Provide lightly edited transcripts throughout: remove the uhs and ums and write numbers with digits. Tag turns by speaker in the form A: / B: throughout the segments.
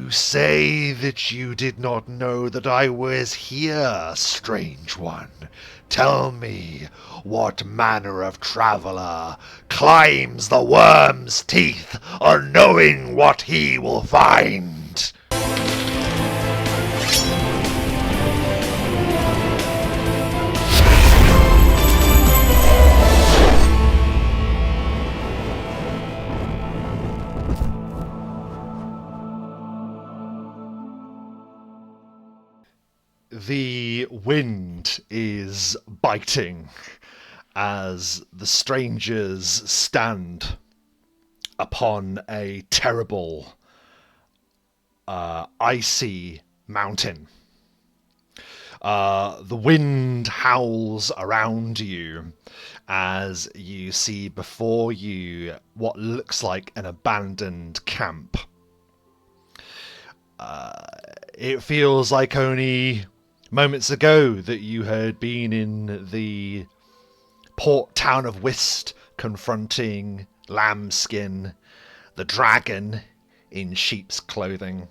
A: You say that you did not know that I was here, strange one. Tell me, what manner of traveller climbs the worm's teeth, unknowing what he will find? The wind is biting as the strangers stand upon a terrible, icy mountain. The wind howls around you as you see before you what looks like an abandoned camp. It feels like only moments ago that you had been in the port town of Whist confronting Lambskin, the dragon in sheep's clothing.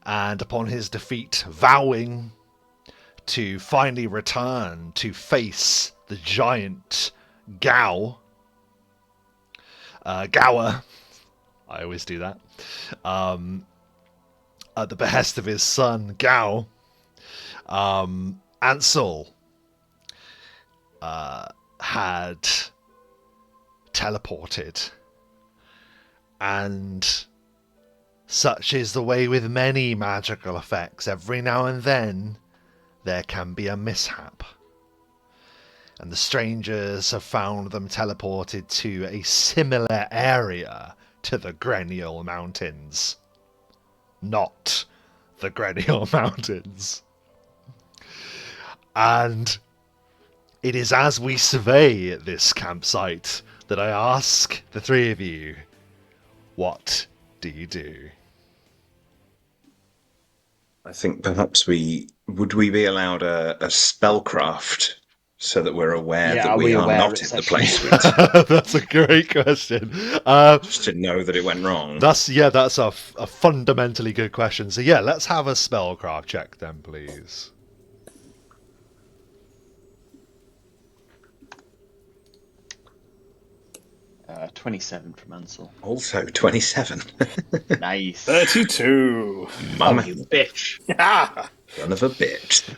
A: And upon his defeat, vowing to finally return to face the giant Gower. I always do that. At the behest of his son, Gao, Ansel had teleported. And such is the way with many magical effects. Every now and then, there can be a mishap. And the strangers have found them teleported to a similar area to the Grenial Mountains. Not the Grenial Mountains. And it is as we survey this campsite that I ask the three of you, what do you do?
B: I think perhaps would we be allowed a spellcraft so that we're aware that we are not in the place with.
A: That's a great question.
B: Just to know that it went wrong.
A: That's a fundamentally good question. So yeah, let's have a spellcraft check then, please.
C: Uh, 27 from Ansel.
B: Also 27.
C: Nice.
D: 32.
B: Mama,
C: you bitch.
B: son of a bitch.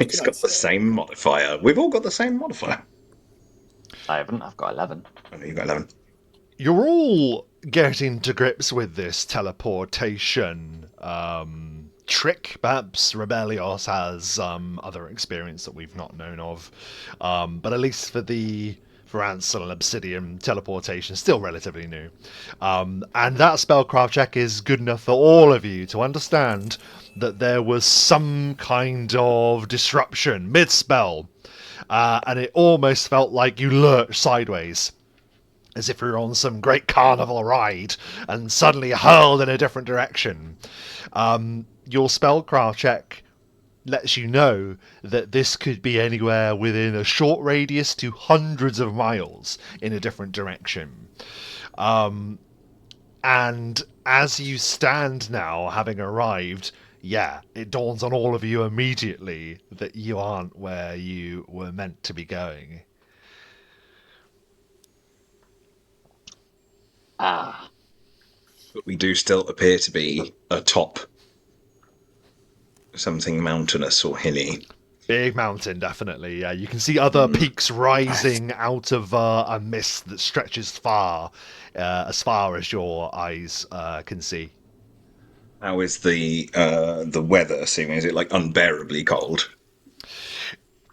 B: It's got the same modifier. We've all got the same modifier.
C: I haven't. I've got 11.
B: I know you've got 11.
A: You're all getting to grips with this teleportation trick. Perhaps Rebellios has other experience that we've not known of. But at least for Ansel and Obsidian, teleportation is still relatively new. And that spellcraft check is good enough for all of you to understand that there was some kind of disruption mid-spell. And it almost felt like you lurched sideways, as if you were on some great carnival ride, and suddenly hurled in a different direction. Your spellcraft check lets you know that this could be anywhere within a short radius to hundreds of miles in a different direction. And as you stand now, having arrived, yeah, it dawns on all of you immediately that you aren't where you were meant to be going.
C: Ah.
B: But we do still appear to be atop something mountainous or hilly.
A: Big mountain, definitely. Yeah, you can see other peaks rising out of a mist that stretches as far as your eyes can see.
B: How is the weather? Is it like unbearably cold?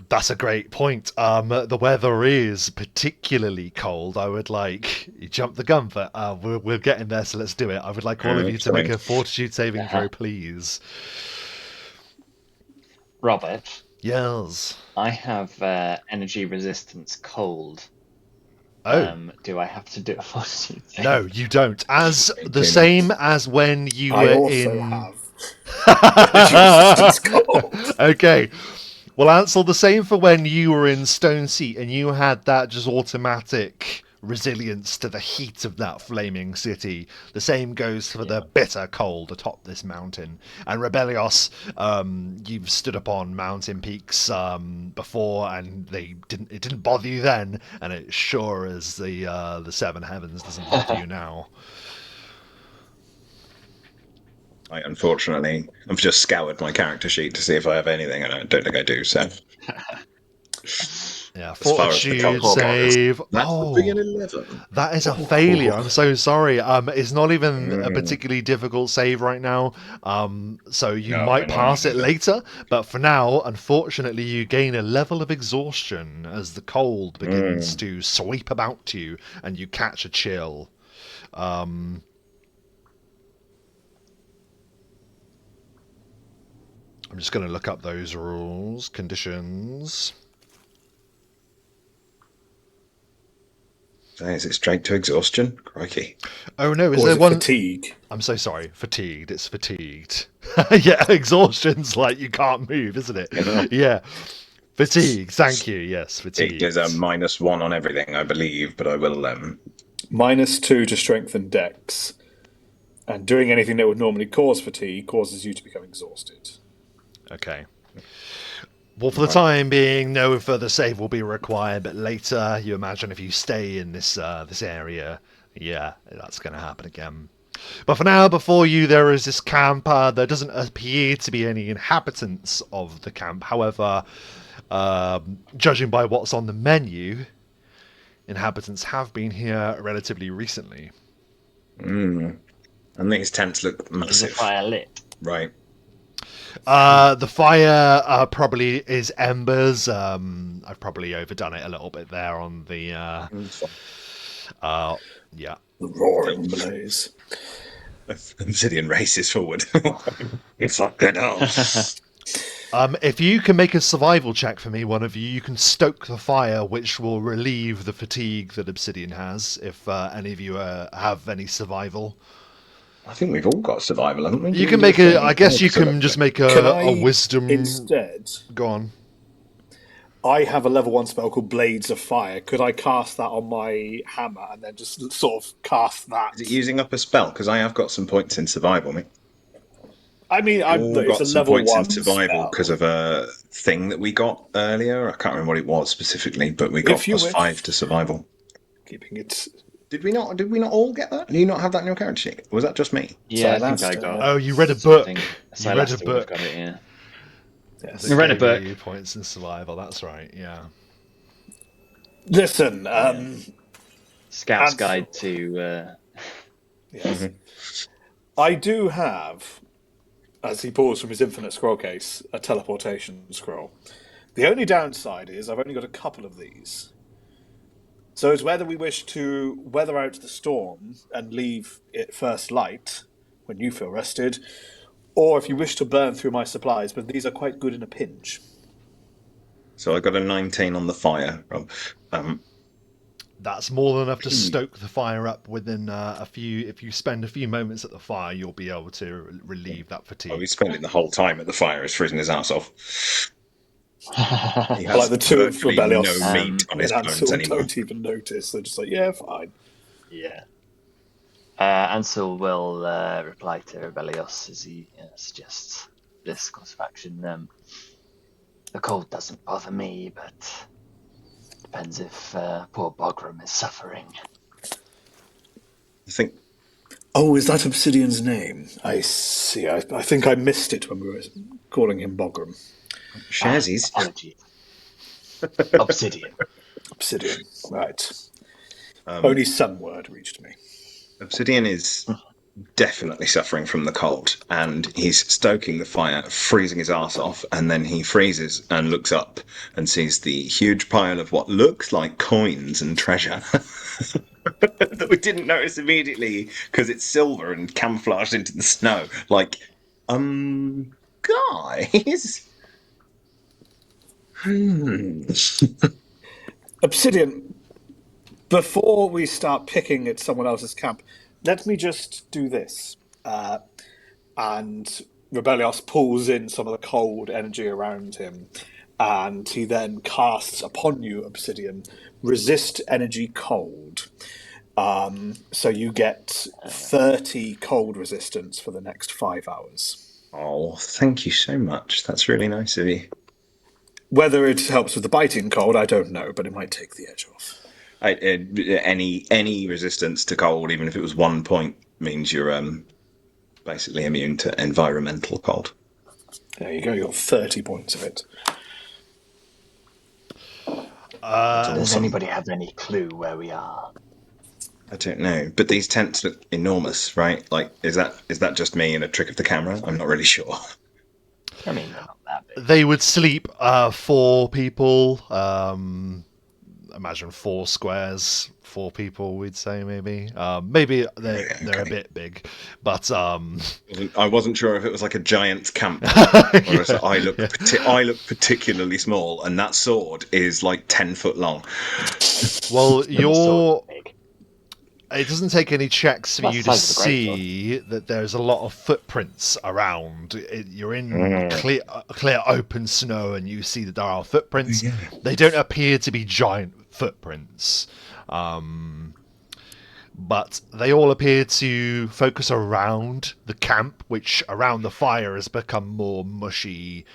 A: That's a great point. The weather is particularly cold. I would like you jump the gun, but we're getting there, so let's do it. I would like all of you to make a fortitude saving throw, please.
C: Robert.
A: Yes.
C: I have energy resistance cold.
A: Oh.
C: Do I have to do a fortitude save?
A: No, you don't. As the same as when you were in.
D: Have. Cold.
A: Okay. Well, Ansel, the same for when you were in Stone Seat and you had that just automatic resilience to the heat of that flaming city. The same goes for the bitter cold atop this mountain. And Rebellios, you've stood upon mountain peaks before, and it didn't bother you then, and it sure as the seven heavens doesn't bother you now.
B: Unfortunately, I've just scoured my character sheet to see if I have anything, and I don't think I do. So,
A: yeah,
B: fortitude
A: save.
B: That's an 11.
A: That is a failure. I'm so sorry. It's not even a particularly difficult save right now. So you might pass it later, but for now, unfortunately, you gain a level of exhaustion as the cold begins to sweep about you, and you catch a chill. I'm just going to look up those rules, conditions.
B: Is it straight to exhaustion? Crikey.
A: Oh no, is there one?
D: Fatigue?
A: I'm so sorry. Fatigued. It's fatigued. Yeah, exhaustion's like you can't move, isn't it? Yeah. Fatigue. Thank you. Yes, fatigue.
B: It is a -1 on everything, I believe, but I will...
D: -2 to strength and dex. And doing anything that would normally cause fatigue causes you to become exhausted.
A: Okay. Well, for the time being, no further save will be required, but later, you imagine if you stay in this area, yeah, that's going to happen again. But for now, before you, there is this camp. There doesn't appear to be any inhabitants of the camp. However, judging by what's on the menu, inhabitants have been here relatively recently.
B: And these tents look massive.
C: Is the fire lit?
B: Right.
A: The fire probably is embers. I've probably overdone it a little bit there on the yeah.
D: The roaring blaze.
B: Obsidian races forward. It's like good else.
A: If you can make a survival check for me, one of you can stoke the fire, which will relieve the fatigue that Obsidian has. If any of you have any survival.
B: I think we've all got survival, haven't we?
A: You can make a. I guess you can just make a wisdom.
D: Instead,
A: go on.
D: I have a level 1 spell called Blades of Fire. Could I cast that on my hammer and then just sort of cast that?
B: Is it using up a spell? Because I have got some points in survival, mate.
D: I mean, I've got some
B: points
D: in
B: survival because of a thing that we got earlier. I can't remember what it was specifically, but we got +5 to survival.
D: Keeping it.
B: Did we not all get that? Do you not have that in your character sheet? Or was that just me?
C: Yeah, I think I got.
A: Oh, you read a book.
C: You read a book. Got it, yeah.
D: Yes.
C: You read a book.
A: Points in survival. That's right. Yeah.
D: Listen,
C: Scout's Guide to.
D: Yes. I do have, as he pulls from his infinite scroll case, a teleportation scroll. The only downside is I've only got a couple of these. So it's whether we wish to weather out the storm and leave it first light when you feel rested, or if you wish to burn through my supplies, but these are quite good in a pinch.
B: So I got a 19 on the fire, Rob.
A: That's more than enough to stoke the fire up within a few. If you spend a few moments at the fire, you'll be able to relieve that fatigue.
B: Oh, he's spending the whole time at the fire. He's freezing his ass off. He has
D: like the two of Rebellios
B: no meat on his bones
D: Ansel
B: anymore.
D: don't even notice. They're just like, yeah, fine.
C: Yeah. Ansel will reply to Rebellios as he suggests this course of action. The cold doesn't bother me, but depends if poor Bogram is suffering.
B: I think.
D: Oh, is that Obsidian's name? I see. I think I missed it when we were calling him Bogram.
B: Shazzy's.
C: Apologies. Obsidian.
D: Obsidian, right. Only some word reached me.
B: Obsidian is definitely suffering from the cold, and he's stoking the fire, freezing his arse off, and then he freezes and looks up and sees the huge pile of what looks like coins and treasure that we didn't notice immediately because it's silver and camouflaged into the snow. Like, guys.
D: Obsidian, before we start picking at someone else's camp, let me just do this. And Rebellios pulls in some of the cold energy around him and he then casts upon you, Obsidian, resist energy cold. So you get 30 cold resistance for the next 5 hours.
B: Oh, thank you so much. That's really nice of you.
D: Whether it helps with the biting cold, I don't know, but it might take the edge off.
B: Any resistance to cold, even if it was 1 point, means you're basically immune to environmental cold.
D: There you go, you got 30 points of it.
B: That's
C: Does
B: awesome.
C: anybody have any clue where we are?
B: I don't know, but these tents look enormous, right? Like, is that just me and a trick of the camera? I'm not really sure.
C: I mean, they're not that big.
A: They would sleep 4 people. Imagine 4 squares, 4 people. We'd say maybe. Maybe they're
B: Okay.
A: a bit big, but
B: I wasn't sure if it was like a giant camp, or if
A: yeah,
B: I look
A: yeah.
B: I look particularly small, and that sword is like 10 foot long.
A: Well,
C: The sword is big.
A: it doesn't take any checks for
C: That's
A: you
C: the
A: to
C: size of the greatsword.
A: see that there's a lot of footprints around. You're in
B: Mm.
A: clear open snow, and you see that there are footprints.
B: Yeah.
A: They don't appear to be giant footprints, but they all appear to focus around the camp, which around the fire has become more mushy,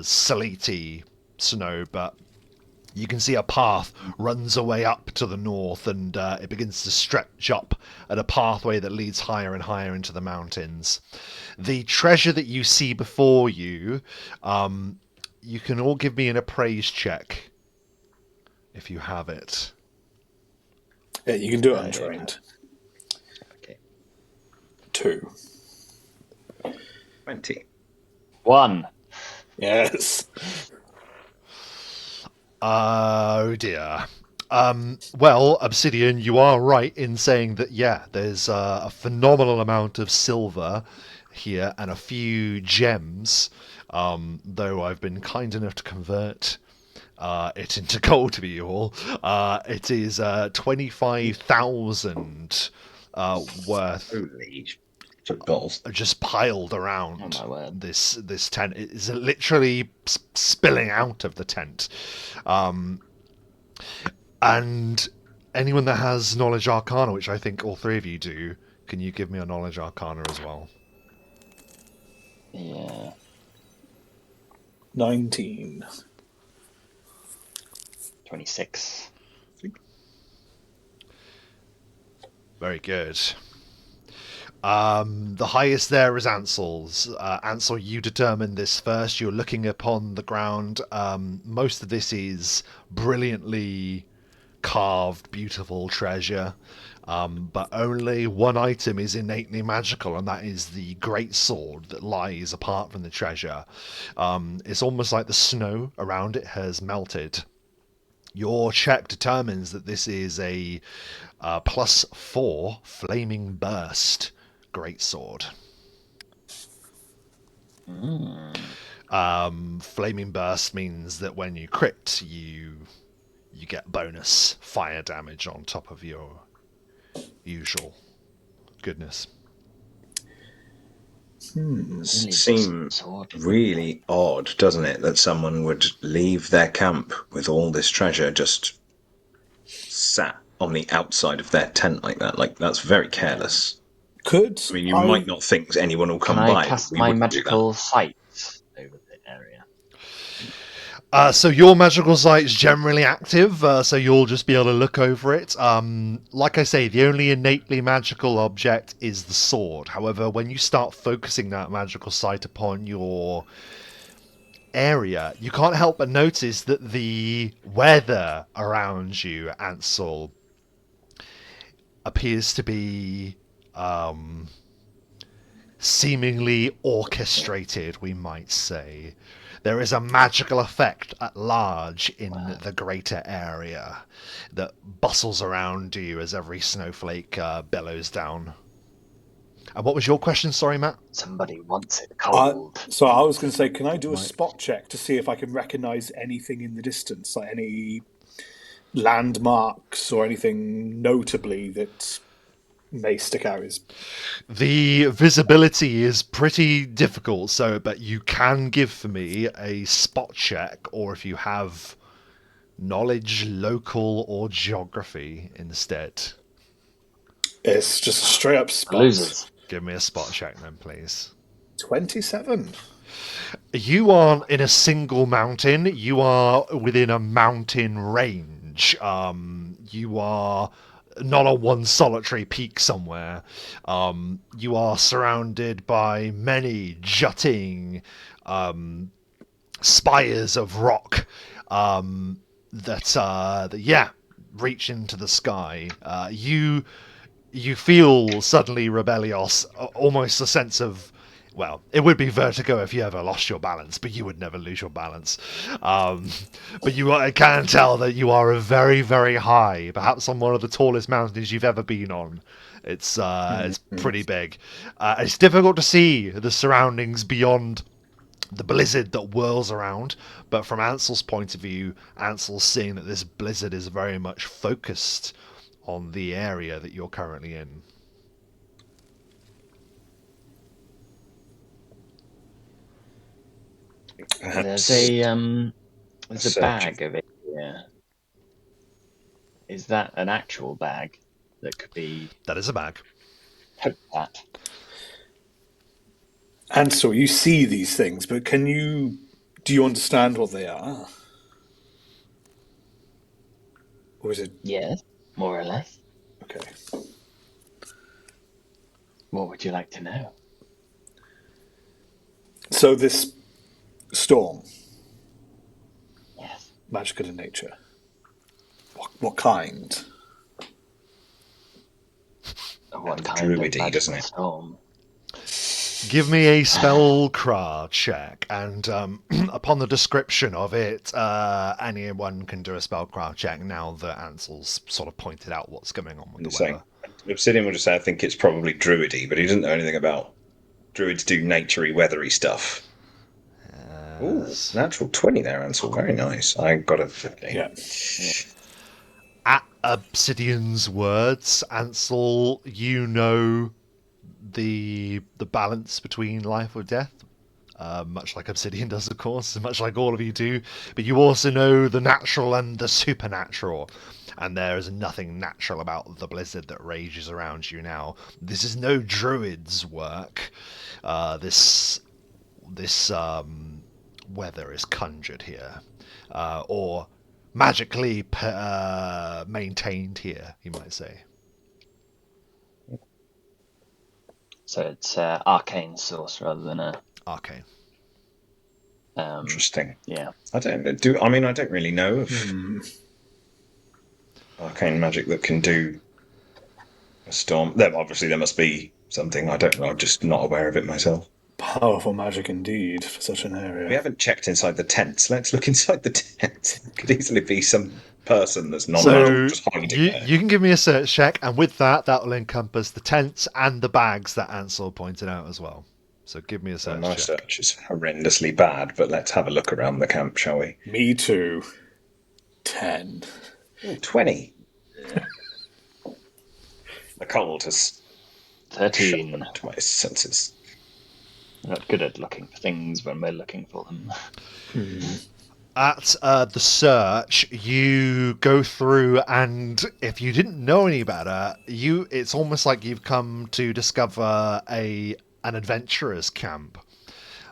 A: sleety snow, but you can see a path runs away up to the north, and it begins to stretch up at a pathway that leads higher and higher into the mountains. The treasure that you see before you, you can all give me an appraise check if you have it.
D: Yeah, you can do it untrained.
C: Okay.
D: 2.
B: 20.
C: 1.
D: Yes.
A: Oh dear. Well, Obsidian, you are right in saying that, yeah, there's a phenomenal amount of silver here and a few gems, though I've been kind enough to convert it into gold for you all. It is 25,000 worth
B: Holy balls.
A: just piled
C: Oh
A: around
C: my word.
A: this tent. It is literally spilling out of the tent. And anyone that has knowledge arcana, which I think all 3 of you do, can you give me a knowledge arcana as well?
C: Yeah.
D: 19.
C: 26.
A: Very good. The highest there is Ansel's. Ansel, you determined this first. You're looking upon the ground. Most of this is brilliantly carved, beautiful treasure. But only one item is innately magical, and that is the great sword that lies apart from the treasure. It's almost like the snow around it has melted. Your check determines that this is a +4 flaming burst greatsword. Flaming burst means that when you crit, you get bonus fire damage on top of your usual goodness.
B: Seems really odd, doesn't it, that someone would leave their camp with all this treasure just sat on the outside of their tent like that. Like, that's very careless.
D: Could
B: I mean, you might not think anyone will come
C: Can
B: by.
C: I
B: but
C: cast
B: we
C: my
B: wouldn't do that.
C: magical sight over the area?
A: So your magical sight is generally active, so you'll just be able to look over it. Like I say, the only innately magical object is the sword. However, when you start focusing that magical sight upon your area, you can't help but notice that the weather around you, Ansel, appears to be seemingly orchestrated, we might say. There is a magical effect at large in the greater area that bustles around you as every snowflake bellows down. And what was your question? Sorry, Matt?
C: Somebody wants it cold.
D: So I was going to say, can I do a spot check to see if I can recognise anything in the distance, like any landmarks or anything notably that mace stick out his...
A: The visibility is pretty difficult, but you can give for me a spot check, or if you have knowledge, local, or geography instead.
D: It's just a straight up spot.
C: Losers.
A: Give me a spot check then, please.
D: 27.
A: You aren't in a single mountain. You are within a mountain range. You are not on one solitary peak somewhere. You are surrounded by many jutting spires of rock that reach into the sky. You feel suddenly, Rebellios, almost a sense of, well, it would be vertigo if you ever lost your balance, but you would never lose your balance. But I can tell that you are very, very high, perhaps on one of the tallest mountains you've ever been on. It's pretty big. It's difficult to see the surroundings beyond the blizzard that whirls around, but from Ansel's point of view, Ansel's seeing that this blizzard is very much focused on the area that you're currently in.
C: There's a bag of it here. Is that an actual bag that could be...
A: That is a bag.
C: poked at?
D: Ansel, you see these things, but do you understand what they are? Or is it...
C: Yes, more or less.
D: Okay.
C: What would you like to know?
D: So this storm,
C: Yes.
D: magical in nature. What kind?
C: What kind
B: druidy,
C: of magical
B: doesn't it?
C: storm?
A: Give me a spell craft check, and upon the description of it, anyone can do a spell craft check now that Ansel's sort of pointed out what's going on with the weather.
B: Obsidian will just say, I think it's probably druidy, but he doesn't know anything about druids do naturey, weathery stuff. Ooh, natural 20 there, Ansel. Very nice. I got a 15.
D: Yeah.
A: At Obsidian's words, Ansel, you know the balance between life or death, much like Obsidian does, of course, much like all of you do, but you also know the natural and the supernatural, and there is nothing natural about the blizzard that rages around you now. This is no druid's work. This weather is conjured here, or magically maintained here, you might say.
C: So it's arcane source rather than a...
A: Arcane.
B: Interesting.
C: Yeah.
B: I don't really know of arcane magic that can do a storm. Obviously there must be something. I don't know. I'm just not aware of it myself.
D: Powerful magic indeed for such an area.
B: We haven't checked inside the tents. Let's look inside the tent. It could easily be some person that's not just hiding there.
A: You can give me a search check, and with that will encompass the tents and the bags that Ansel pointed out as well. So give me a search
B: My
A: check.
B: search is horrendously bad, but let's have a look around the camp, shall we?
D: Me too. 10.
B: Ooh, 20. The cold has
C: 13.
B: shut to my senses.
C: We're not good at looking for things when we're looking for them.
A: At the search, you go through, and if you didn't know any better, it's almost like you've come to discover an adventurer's camp.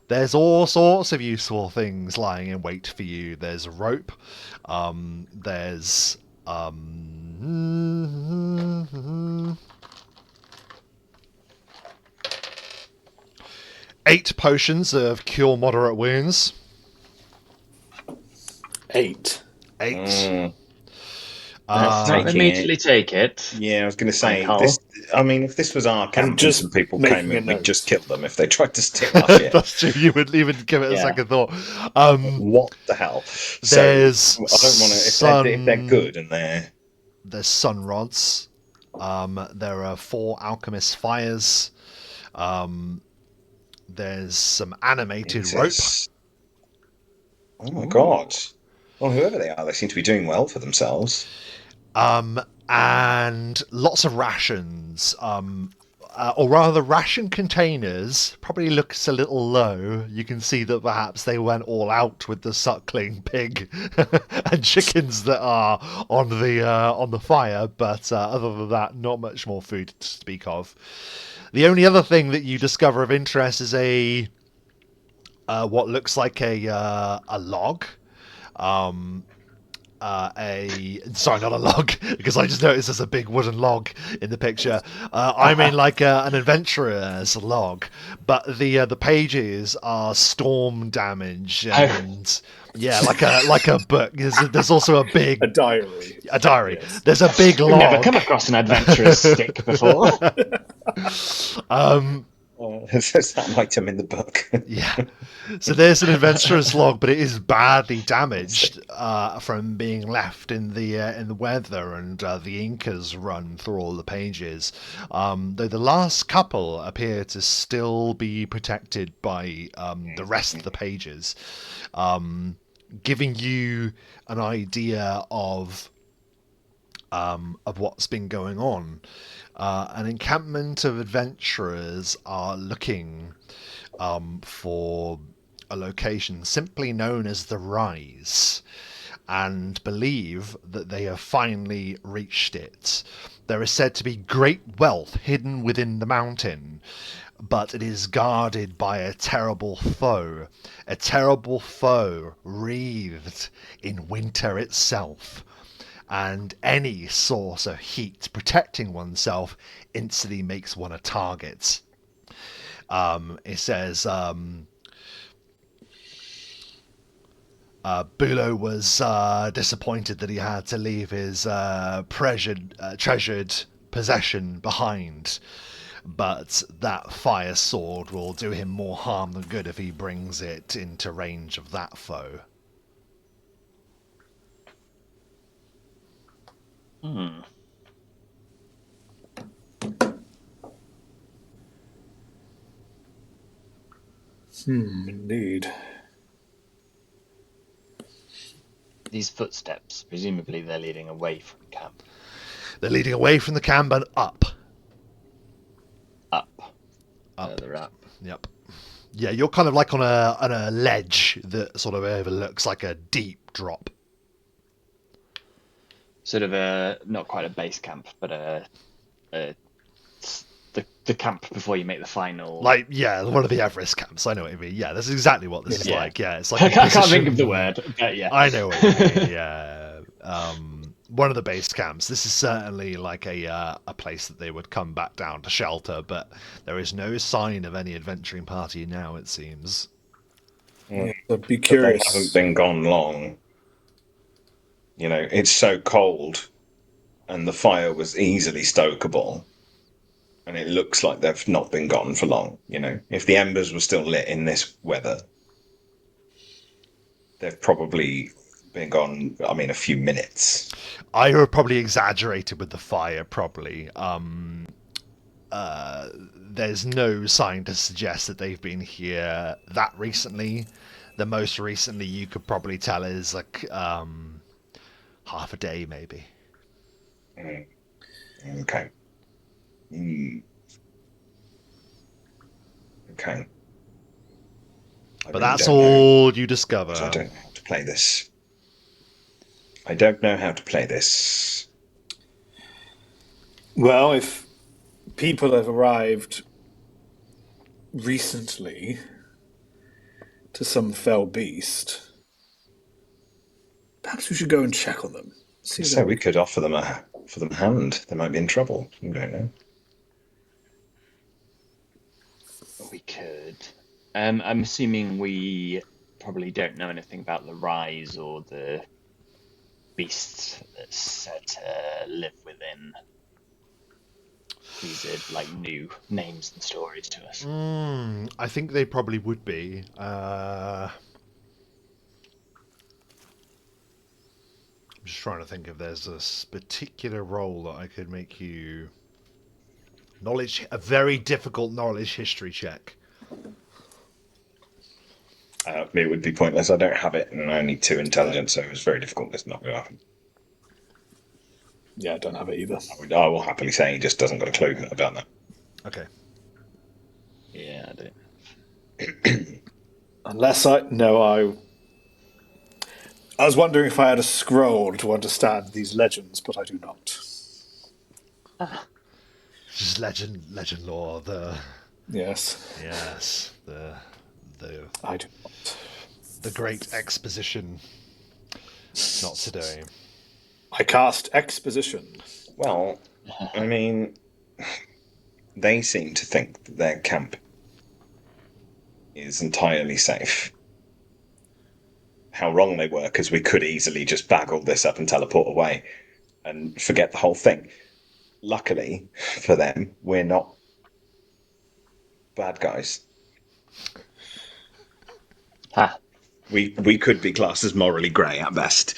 A: There's all sorts of useful things lying in wait for you. There's rope. There's 8 potions of cure moderate wounds.
D: 8.
A: Eight.
C: Let's not immediately take it.
B: Yeah, I was going to say
C: Hull.
B: this. I mean, if this was our camp and
D: just
B: some people
D: making
B: came
D: a
B: in, we'd
D: note.
B: just kill them if they tried to steal our shit.
A: That's true. You would even give it a
C: Yeah.
A: second thought.
B: What the hell?
A: There's
B: so I don't want to. If they're good and
A: there's sun rods. There are 4 alchemist fires. There's some animated rope.
B: Oh my god! Well, whoever they are, they seem to be doing well for themselves.
A: and lots of rations. Or rather, ration containers probably looks a little low. You can see that perhaps they went all out with the suckling pig and chickens that are on the fire. But other than that, not much more food to speak of. The only other thing that you discover of interest is a what looks like a log. Sorry, not a log, because I just noticed there's a big wooden log in the picture. I mean like an adventurer's log, but the pages are storm damaged and yeah, like a book. There's also a big
D: A diary.
A: diary.
D: Yes.
A: There's a big log.
C: We've never come across an adventurer's stick before.
B: There's that item in the book.
A: Yeah. So there's an adventurer's log, but it is badly damaged from being left in the weather, and the ink has run through all the pages. Though the last couple appear to still be protected by the rest of the pages, giving you an idea of what's been going on. An encampment of adventurers are looking for a location simply known as the Rise, and believe that they have finally reached it. There is said to be great wealth hidden within the mountain, but it is guarded by a terrible foe wreathed in winter itself. And any source of heat protecting oneself instantly makes one a target. It says Bulo was disappointed that he had to leave his treasured possession behind, but that fire sword will do him more harm than good if he brings it into range of that foe.
D: Indeed.
C: These footsteps, presumably they're leading away from camp.
A: They're leading away from the camp and up.
C: Further up.
A: Yep. Yeah, you're kind of like on a ledge that sort of overlooks like a deep drop.
C: Sort of not quite a base camp, but the camp before you make the final.
A: Like, yeah, one of the Everest camps. I know what you mean. Yeah, that's exactly what this is like. Yeah, it's like
C: I can't think of the word, but yeah.
A: I know what you mean. Yeah. One of the base camps. This is certainly like a place that they would come back down to shelter, but there is no sign of any adventuring party now, it seems.
D: But be curious.
B: But they haven't been gone long. You know, it's so cold, and the fire was easily stokeable, and it looks like they've not been gone for long. You know, if the embers were still lit in this weather, they've probably been gone, I mean, a few minutes.
A: I have probably exaggerated with the fire, probably. There's no sign to suggest that they've been here that recently. The most recently you could probably tell is like half a day, maybe.
B: Okay. Okay.
A: But that's all you discover.
B: I don't know how to play this. I don't know how to play this.
D: Well, if people have arrived recently to some fell beast, perhaps we should go and check on them.
B: So we could offer them a hand. They might be in trouble. We don't know.
C: We could. I'm assuming we probably don't know anything about the Rise or the beasts that's said to live within. These are like new names and stories to us.
A: I think they probably would be. I'm just trying to think if there's a particular role that I could make you a very difficult knowledge history check.
B: It would be pointless. I don't have it, and I need 2 intelligence, so it was very difficult. It's not going to happen.
D: Yeah, I don't have it either.
B: I will happily say he just doesn't got a clue about that.
A: Okay.
C: Yeah, I do.
D: Unless I was wondering if I had a scroll to understand these legends, but I do not.
A: Just legend lore.
D: Yes,
A: The
D: I do not.
A: the great exposition. Not today.
D: I cast exposition.
B: Well, I mean, they seem to think that their camp is entirely safe. How wrong they were, because we could easily just bag all this up and teleport away and forget the whole thing. Luckily for them, we're not bad guys.
C: Ha.
B: We could be classed as morally grey at best,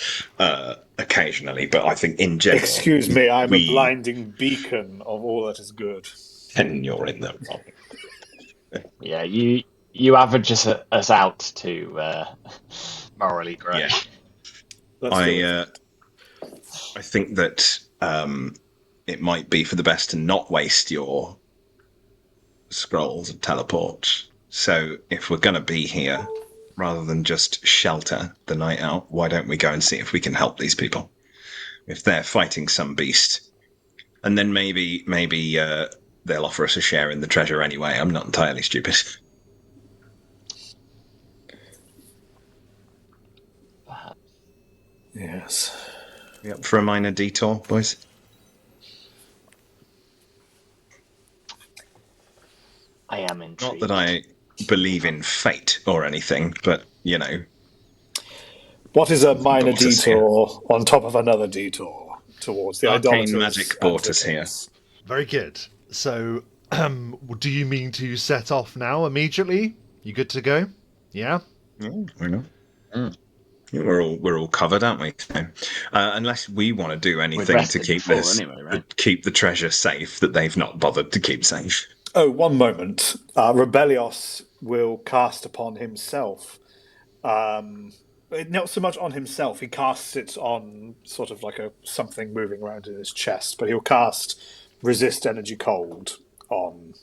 B: occasionally, but I think in general,
D: Excuse me, I'm a
B: we
D: blinding beacon of all that is good.
B: then you're in the wrong.
C: Yeah, you average us out to morally grey.
B: Yeah.
D: Let's go with
B: I
D: that.
B: I think that it might be for the best to not waste your scrolls and teleport. So if we're going to be here, rather than just shelter the night out, why don't we go and see if we can help these people? If they're fighting some beast, and then maybe they'll offer us a share in the treasure anyway. I'm not entirely stupid.
C: Perhaps.
D: Yes.
B: We up for a minor detour, boys?
C: I am
B: Not
C: intrigued.
B: that I believe in fate or anything, but you know,
D: What is a minor
B: brought us
D: detour on top of another detour towards the
B: arcane
D: idolaters
B: magic
D: and
B: brought us here.
D: victims?
A: Very good. So, do you mean to set off now immediately? You good to go? Yeah.
B: Yeah, why not? Yeah, we're all covered, aren't we? So, unless we want to do anything to
C: rested
B: keep
C: before
B: this,
C: anyway, right?
B: keep the treasure safe that they've not bothered to keep safe.
D: Oh, one moment. Rebellios will cast upon himself. Not so much on himself. He casts it on sort of like something moving around in his chest, but he'll cast resist energy cold on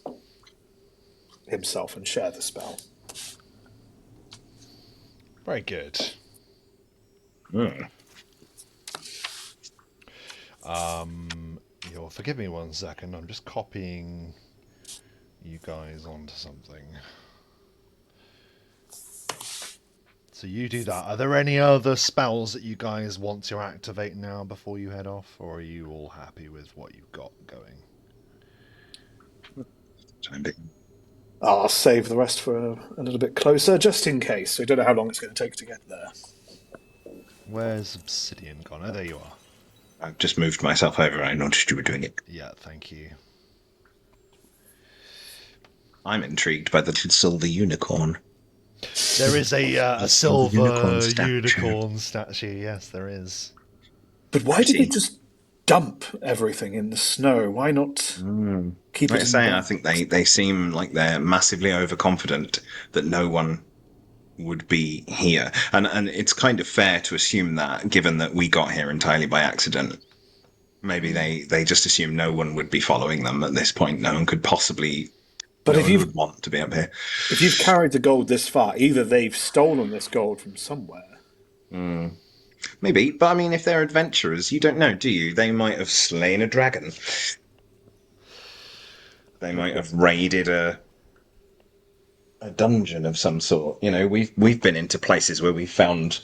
D: himself and share the spell.
A: Very good. You'll forgive me 1 second. I'm just copying you guys onto something. So you do that. Are there any other spells that you guys want to activate now before you head off, or are you all happy with what you've got going?
D: I'll save the rest for a little bit closer, just in case. We don't know how long it's going to take to get there.
A: Where's Obsidian gone? Oh, there you are.
B: I've just moved myself over. I noticed you were doing it.
A: Yeah, thank you.
B: I'm intrigued by the silver unicorn.
A: There is a silver
B: unicorn
A: unicorn
B: statue.
A: statue. Yes, there is.
D: But why did they just dump everything in the snow? Why not keep
B: Like
D: it
B: I
D: in
B: say,
D: the
B: I think they seem like they're massively overconfident that no one would be here, and it's kind of fair to assume that, given that we got here entirely by accident. Maybe they just assume no one would be following them at this point. No one could possibly.
D: But
B: no
D: if
B: one
D: you've
B: would want to be up here.
D: if you've carried the gold this far, either they've stolen this gold from somewhere.
B: Maybe, but I mean, if they're adventurers, you don't know, do you? They might have slain a dragon. They might have raided a dungeon of some sort. You know, we've been into places where we found,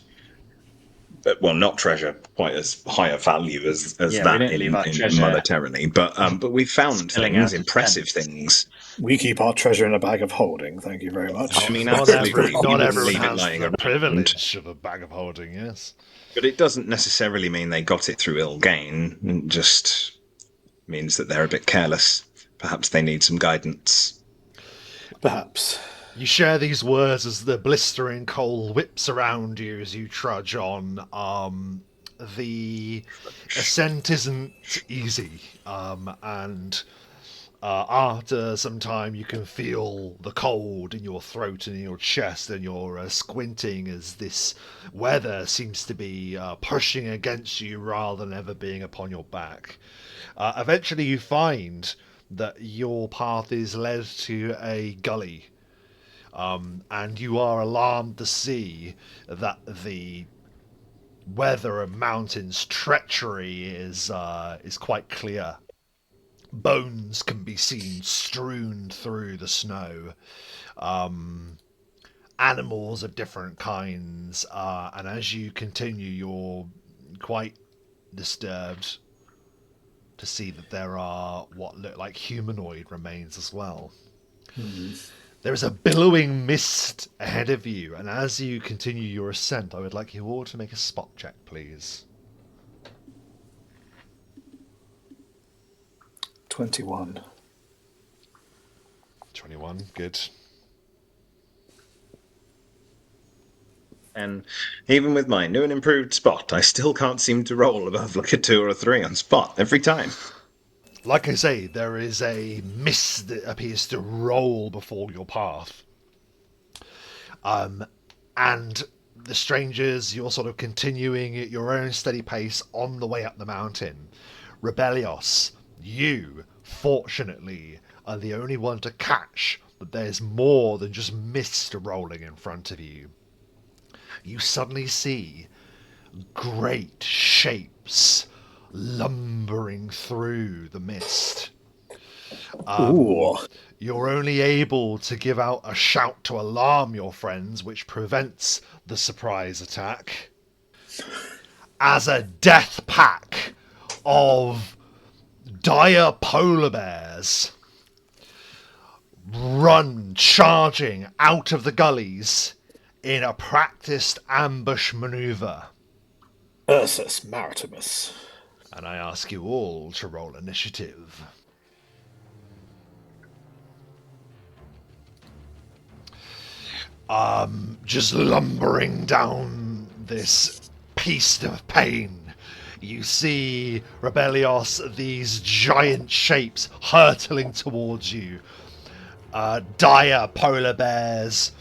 B: well, not treasure quite as high a value as
C: Yeah, we
B: that
C: didn't leave our treasure
B: monetarily, but we found
C: spilling
B: things,
C: out of
B: impressive
C: tents.
B: things.
D: We keep our treasure in a bag of holding. Thank you very much.
B: I mean,
A: Not
B: absolutely.
A: not
B: We wouldn't
A: everyone
B: leave it
A: has
B: lying
A: the
B: around.
A: privilege of a bag of holding. Yes.
B: But it doesn't necessarily mean they got it through ill gain. It just means that they're a bit careless. Perhaps they need some guidance.
D: Perhaps.
A: You share these words as the blistering coal whips around you as you trudge on. The ascent isn't easy, and After some time, you can feel the cold in your throat and in your chest, and you're squinting as this weather seems to be pushing against you rather than ever being upon your back. Eventually, you find that your path is led to a gully, and you are alarmed to see that the weather and mountains treachery is quite clear. Bones can be seen strewn through the snow. Animals of different kinds, and as you continue, you're quite disturbed to see that there are what look like humanoid remains as well. There is a billowing mist ahead of you, and as you continue your ascent, I would like you all to make a spot check, please.
D: 21.
A: 21, good.
B: And even with my new and improved spot, I still can't seem to roll above like a 2 or a 3 on spot every time.
A: Like I say, there is a mist that appears to roll before your path. And the strangers, you're sort of continuing at your own steady pace on the way up the mountain. Rebellios, you, fortunately, are the only one to catch that there's more than just mist rolling in front of you. You suddenly see great shapes lumbering through the mist.
D: Ooh.
A: You're only able to give out a shout to alarm your friends, which prevents the surprise attack, as a death pack of dire polar bears run charging out of the gullies in a practiced ambush maneuver.
D: Ursus Maritimus.
A: And I ask you all to roll initiative. Just lumbering down this piece of pain, you see, Rebellios, these giant shapes hurtling towards you. Dire polar bears,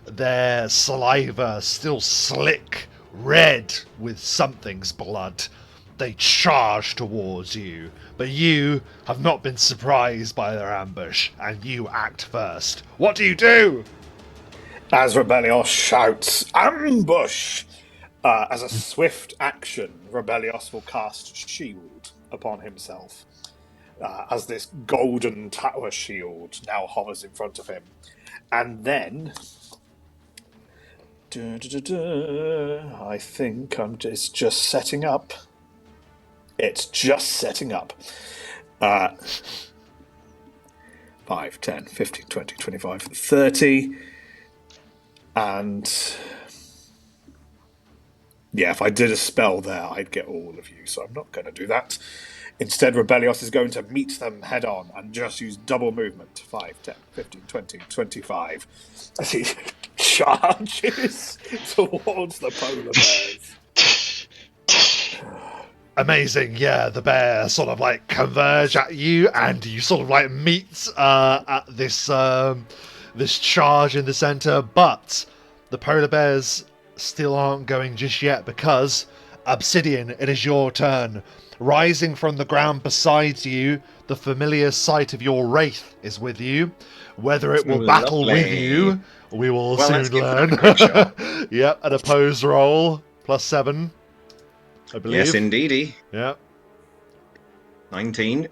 A: their saliva still slick red with something's blood. They charge towards you, but you have not been surprised by their ambush, and you act first. What do you do?
D: As Rebellios shouts, ambush! As a swift action, Rebellios will cast Shield upon himself. As this golden tower shield now hovers in front of him. And then... I think it's just setting up. It's just setting up. 5, 10, 15, 20, 25, 30... And yeah, if I did a spell there, I'd get all of you, so I'm not going to do that. Instead, Rebellios is going to meet them head on and just use double movement. 5, 10, 15, 20, 25. As he charges towards the polar bears.
A: Amazing, yeah, the bear sort of like converge at you, and you sort of like meet at this this charge in the center, but the polar bears still aren't going just yet, because Obsidian, it is your turn. Rising from the ground beside you, the familiar sight of your wraith is with you. Whether it will battle with you, we will soon learn. Yep, an opposed roll, +7, I believe.
B: Yes, indeedy.
A: Yep.
B: 19.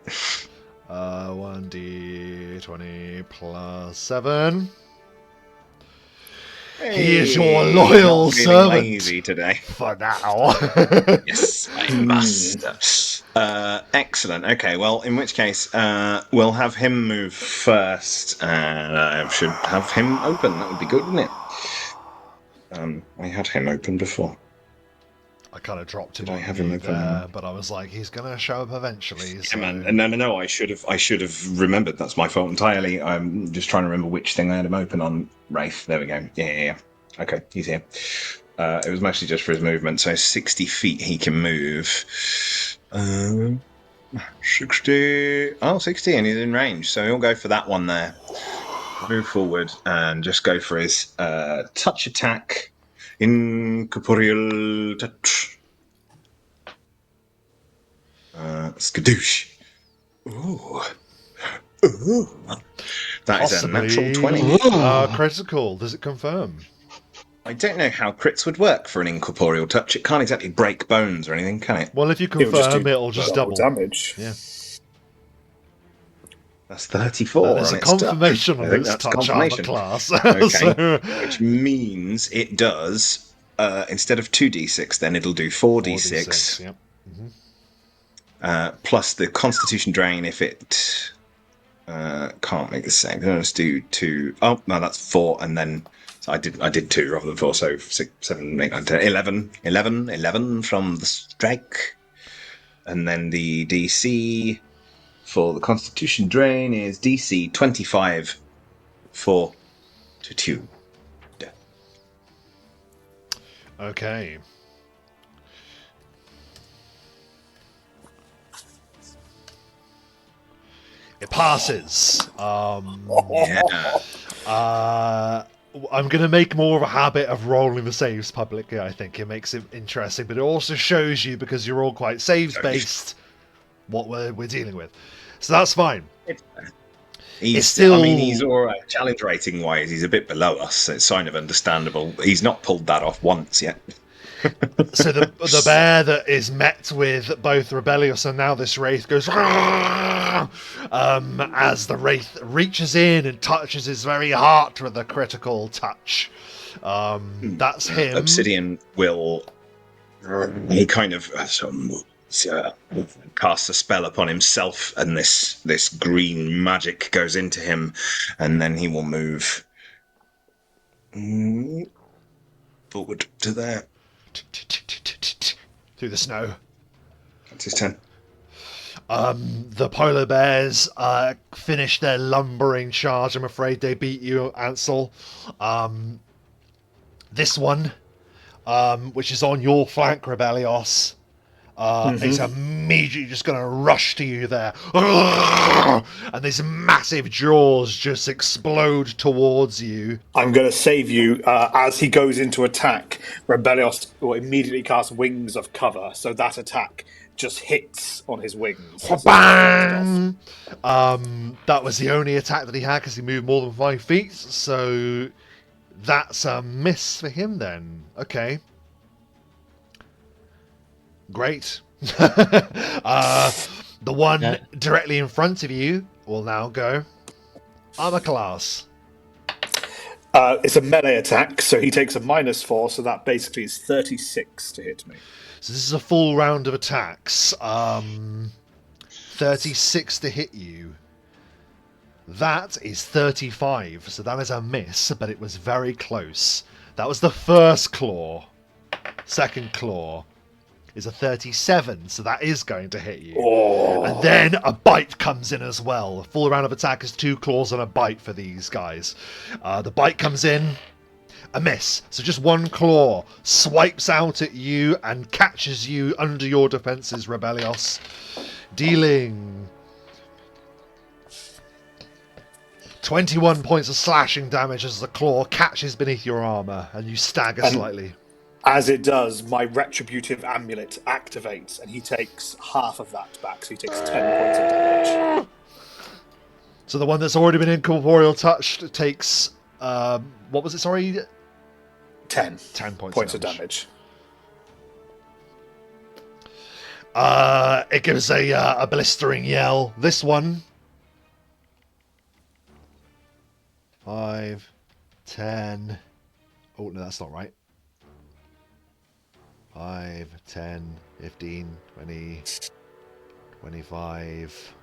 A: 1d20 +7.
B: Hey,
A: He is your loyal
B: not feeling
A: servant
B: lazy today.
A: for now.
B: Yes, I must. Excellent. Okay, well, in which case, we'll have him move first, and I should have him open. That would be good, wouldn't it? I had him open before.
A: I kind of dropped him
B: Did I
A: on
B: have him
A: you
B: open?
A: there, but I was like, he's going to show up eventually. So...
B: Yeah, man. No. I should have remembered. That's my fault entirely. I'm just trying to remember which thing I had him open on. Wraith. There we go. Yeah. Okay, he's here. It was mostly just for his movement. So 60 feet he can move. 60. Oh, 60, and he's in range, so he'll go for that one there. Move forward and just go for his touch attack. Incorporeal touch. Skadoosh. Ooh. Ooh. That is a natural 20.
A: Critical. Does it confirm?
B: I don't know how crits would work for an incorporeal touch. It can't exactly break bones or anything, can it?
A: Well, if you confirm, it'll just double
D: damage.
A: Yeah.
B: That's 34.
A: There's
B: on
A: a
B: its touch.
A: confirmation
B: I
A: on
B: think
A: its
B: that's
A: touch
B: confirmation.
A: armor class.
B: Okay.
A: So-
B: Which means it does, instead of 2d6, then it'll do 4d6.
A: Yep.
B: Plus the constitution drain if it can't make the same. Let's do 2. Oh, no, that's 4. And then so I did 2 rather than 4. So 6, 7, 8, 9, 10, 11 from the strike. And then the DC for the constitution drain is DC 25 4 to 2.
A: Okay. It passes.
B: Yeah.
A: I'm going to make more of a habit of rolling the saves publicly, I think. It makes it interesting, but it also shows you, because you're all quite saves-based, what we're dealing with. So that's fine.
B: He's
A: still-
B: I mean, he's all right. Challenge rating wise, he's a bit below us. So it's kind of understandable. He's not pulled that off once yet.
A: So the bear that is met with both Rebellious and now this wraith goes as the wraith reaches in and touches his very heart with a critical touch. That's him.
B: Obsidian will. He kind of casts a spell upon himself, and this green magic goes into him, and then he will move forward to there.
A: Through the snow.
B: That's his turn.
A: The polar bears finish their lumbering charge. I'm afraid they beat you, Ansel. This one, which is on your flank, Rebellios, is immediately just going to rush to you there. And these massive jaws just explode towards you.
D: I'm going to save you. As he goes into attack, Rebellios will immediately cast Wings of Cover, so that attack just hits on his wings.
A: Bang! That was the only attack that he had because he moved more than 5 feet, so that's a miss for him then. Okay. Great. The one directly in front of you will now go armor class.
D: It's a melee attack, so he takes a -4, so that basically is 36 to hit me.
A: So this is a full round of attacks. 36 to hit you. That is 35, so that is a miss, but it was very close. That was the first claw. Second claw is a 37, so that is going to hit you.
D: Oh.
A: And then a bite comes in as well. A full round of attack is 2 claws and a bite for these guys. The bite comes in, a miss. So just 1 claw swipes out at you and catches you under your defenses, Rebellios, dealing 21 points of slashing damage as the claw catches beneath your armor and you stagger slightly.
D: As it does, my Retributive Amulet activates, and he takes half of that back, so he takes 10 points of damage.
A: So the one that's already been incorporeal touched takes, what was it, sorry?
D: 10
A: points
D: of damage.
A: It gives a blistering yell. This one. 5, 10. Oh, no, that's not right. 5, 10, 15, 20, 25.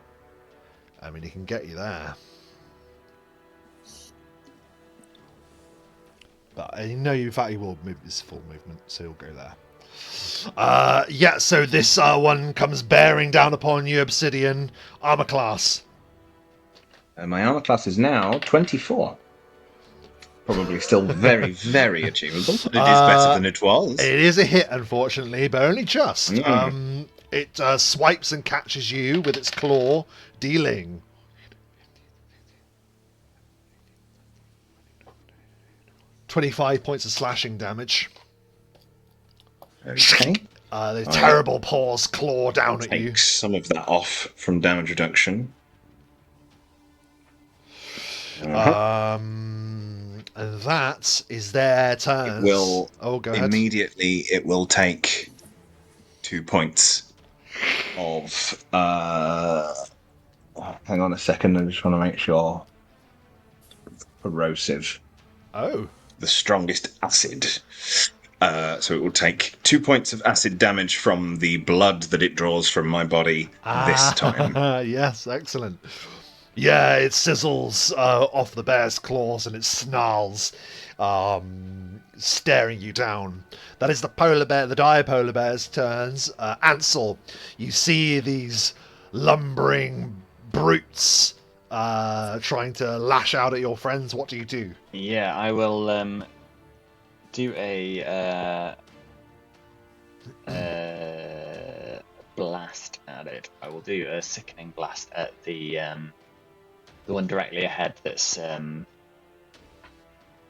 A: I mean, he can get you there. But I know in fact he will move his full movement, so he'll go there. Yeah, so this one comes bearing down upon you, Obsidian. Armor class.
B: My armor class is now 24. Probably still very, very achievable. It is better than it was.
A: It is a hit, unfortunately, but only just. It swipes and catches you with its claw, dealing 25 points of slashing damage.
B: Okay.
A: The terrible paws claw down at you.
B: Take some of that off from damage reduction.
A: And that is their turn.
B: It will
A: go ahead.
B: immediately. It will take 2 points of. Hang on a second. I just want to make sure. Corrosive.
A: Oh.
B: The strongest acid. So it will take 2 points of acid damage from the blood that it draws from my body this time.
A: Yes, excellent. Yeah, it sizzles off the bear's claws and it snarls, staring you down. That is the dire polar bear's turns. Ansel, you see these lumbering brutes trying to lash out at your friends. What do you do?
C: Yeah, I will do a blast at it. I will do a sickening blast at the one directly ahead that's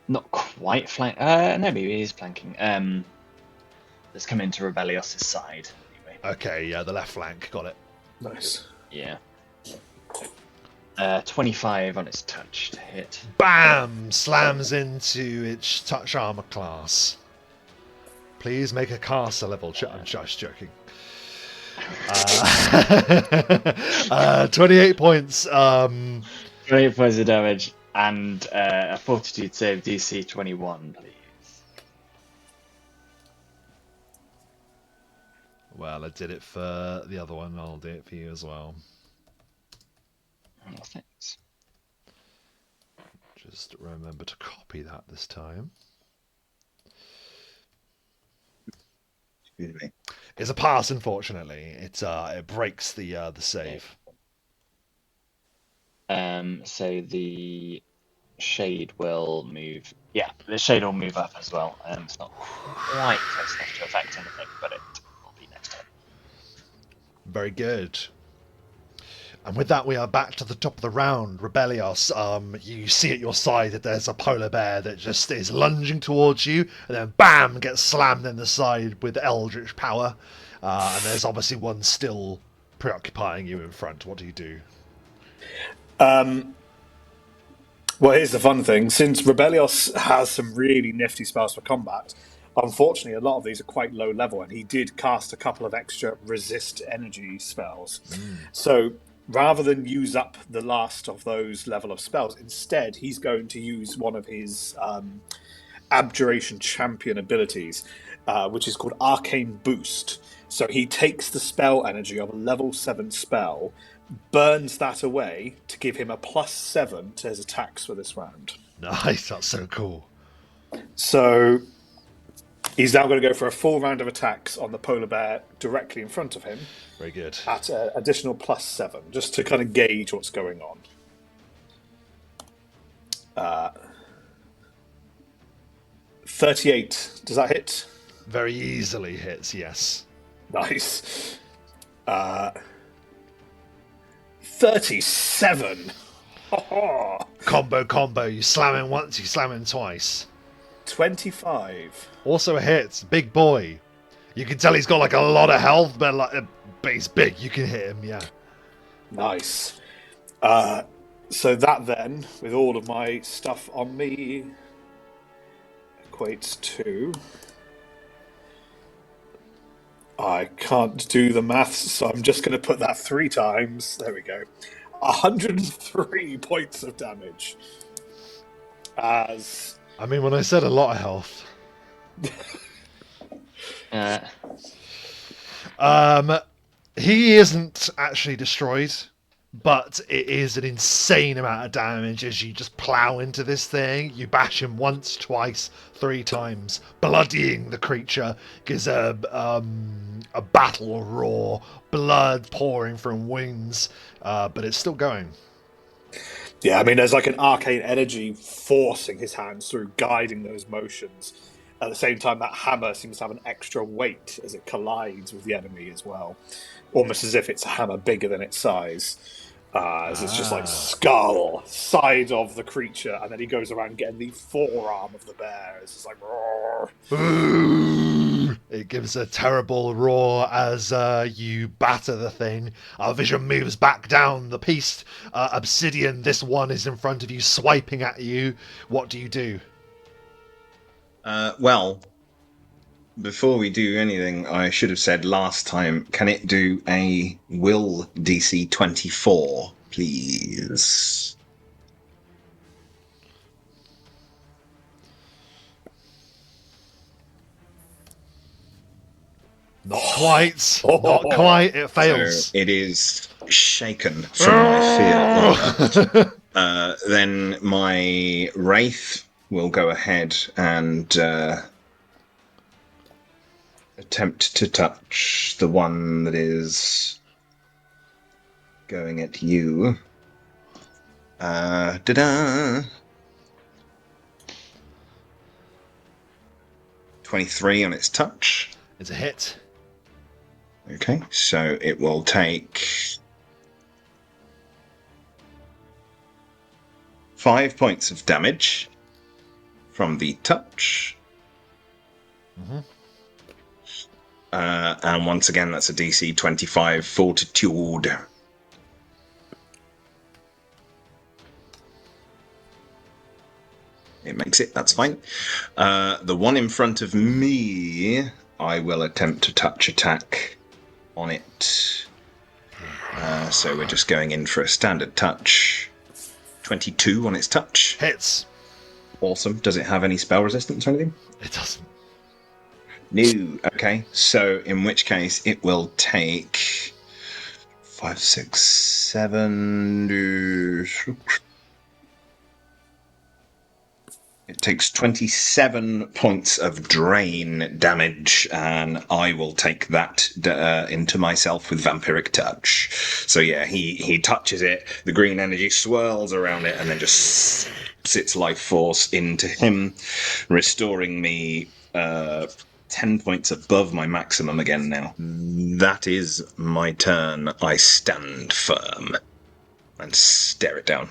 C: not quite flank. No, maybe he is flanking. That's come into Rebellios's side. Anyway.
A: Okay, yeah, the left flank. Got it.
D: Nice.
C: Yeah. 25 on its touch to hit.
A: Bam! Slams into its touch armor class. Please make a caster level check. I'm just joking. 28 points.
C: 28 points of damage and a fortitude save DC 21, please.
A: Well, I did it for the other one. I'll do it for you as well.
C: Oh, thanks.
A: Just remember to copy that this time.
B: Excuse me.
A: It's a pass, unfortunately. It breaks the save.
C: So the shade will move. Yeah, the shade will move up as well. It's not quite close enough to affect anything, but it will be next time.
A: Very good. And with that, we are back to the top of the round. Rebellios, you see at your side that there's a polar bear that just is lunging towards you, and then bam, gets slammed in the side with eldritch power. And there's obviously one still preoccupying you in front. What do you do?
D: Well, here's the fun thing. Since Rebellios has some really nifty spells for combat, unfortunately, a lot of these are quite low level, and he did cast a couple of extra resist energy spells. So rather than use up the last of those level of spells, instead, he's going to use one of his Abjuration Champion abilities, which is called Arcane Boost. So he takes the spell energy of a level 7 spell, burns that away to give him a +7 to his attacks for this round.
A: Nice, that's so cool.
D: So he's now going to go for a full round of attacks on the polar bear directly in front of him.
A: Very good.
D: At an additional +7, just to kind of gauge what's going on. 38. Does that hit?
A: Very easily hits, yes.
D: Nice. 37.
A: Combo. You slam him once, you slam him twice.
D: 25.
A: Also a hit. Big boy. You can tell he's got like a lot of health, but he's big. You can hit him, yeah.
D: Nice. So that then, with all of my stuff on me, equates to... I can't do the maths, so I'm just going to put that 3 times. There we go. 103 points of damage. As...
A: I mean, when I said a lot of health... He isn't actually destroyed, but it is an insane amount of damage as you just plow into this thing. You bash him once, twice, 3 times, bloodying the creature. Gives a battle roar, blood pouring from wounds, but it's still going.
D: Yeah, I mean, there's like an arcane energy forcing his hands through, guiding those motions. At the same time, that hammer seems to have an extra weight as it collides with the enemy as well, almost as if it's a hammer bigger than its size. As it's just like skull, side of the creature, and then he goes around getting the forearm of the bear. It's just like roar.
A: It gives a terrible roar as you batter the thing. Our vision moves back down the piece. Obsidian, this one is in front of you, swiping at you. What do you do?
B: Well, before we do anything, I should have said last time, can it do a will DC 24, please?
A: Not quite. Not quite. It fails.
B: So it is shaken from my fear. Then my Wraith will go ahead and attempt to touch the one that is going at you. Da-da! 23 on its touch.
A: It's a hit.
B: Okay, so it will take 5 points of damage from the touch.
A: Mm-hmm.
B: And once again, that's a DC 25 Fortitude. It makes it, that's fine. The one in front of me, I will attempt to touch attack on it. So we're just going in for a standard touch. 22 on its touch.
A: Hits.
B: Awesome. Does it have any spell resistance or anything?
A: It doesn't.
B: No. Okay. So in which case it will take 5, 6, 7. It takes 27 points of drain damage, and I will take that into myself with Vampiric Touch. So yeah, he touches it, the green energy swirls around it, and then just sucks its life force into him, restoring me 10 points above my maximum again now. That is my turn. I stand firm and stare it down.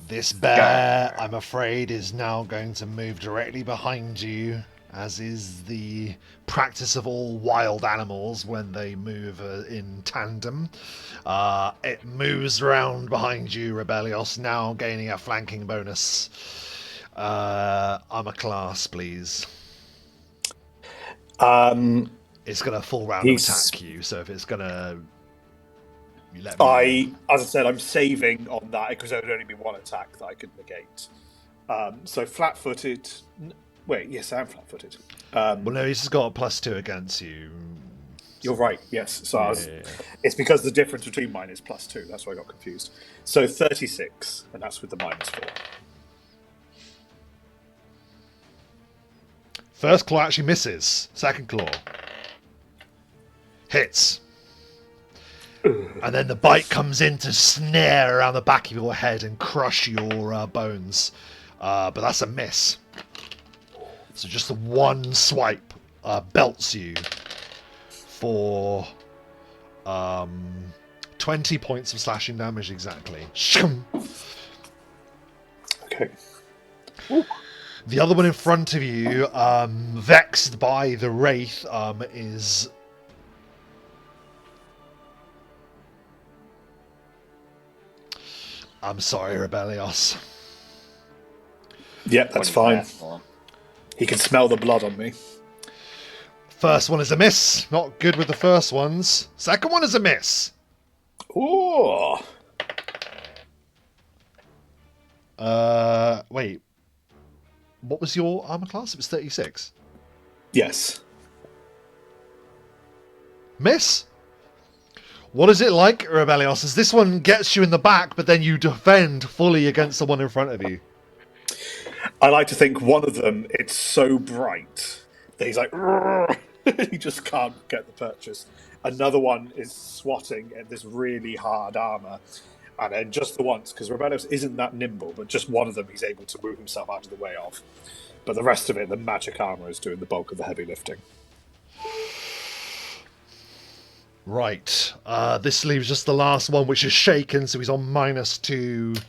A: This bear, I'm afraid, is now going to move directly behind you, as is the practice of all wild animals when they move in tandem. It moves around behind you, Rebellios, now gaining a flanking bonus. Armor class, please. It's going to full round attack you, so if it's going to...
D: As I said, I'm saving on that because there would only be one attack that I could negate. So flat-footed. Wait, yes, I am flat-footed.
A: Well, no, he's just got a +2 against you.
D: You're right. Yes, so it's because the difference between mine is +2. That's why I got confused. So 36, and that's with the -4.
A: First claw actually misses. Second claw hits. And then the bite comes in to snare around the back of your head and crush your bones. But that's a miss. So just the one swipe belts you for 20 points of slashing damage exactly.
D: Okay.
A: The other one in front of you, vexed by the Wraith, is... I'm sorry, Rebellios.
D: Yep, that's fine. He can smell the blood on me.
A: First one is a miss. Not good with the first ones. Second one is a miss.
D: Ooh.
A: Wait. What was your armor class? It was 36.
D: Yes.
A: Miss? What is it like, Rebellios? As this one gets you in the back, but then you defend fully against the one in front of you.
D: I like to think one of them, it's so bright that he's like, he just can't get the purchase. Another one is swatting at this really hard armor, And then just the once, because Rebellios isn't that nimble, but just one of them he's able to move himself out of the way of. But the rest of it, the magic armor is doing the bulk of the heavy lifting.
A: Right. This leaves just the last one, which is shaken, so he's on -2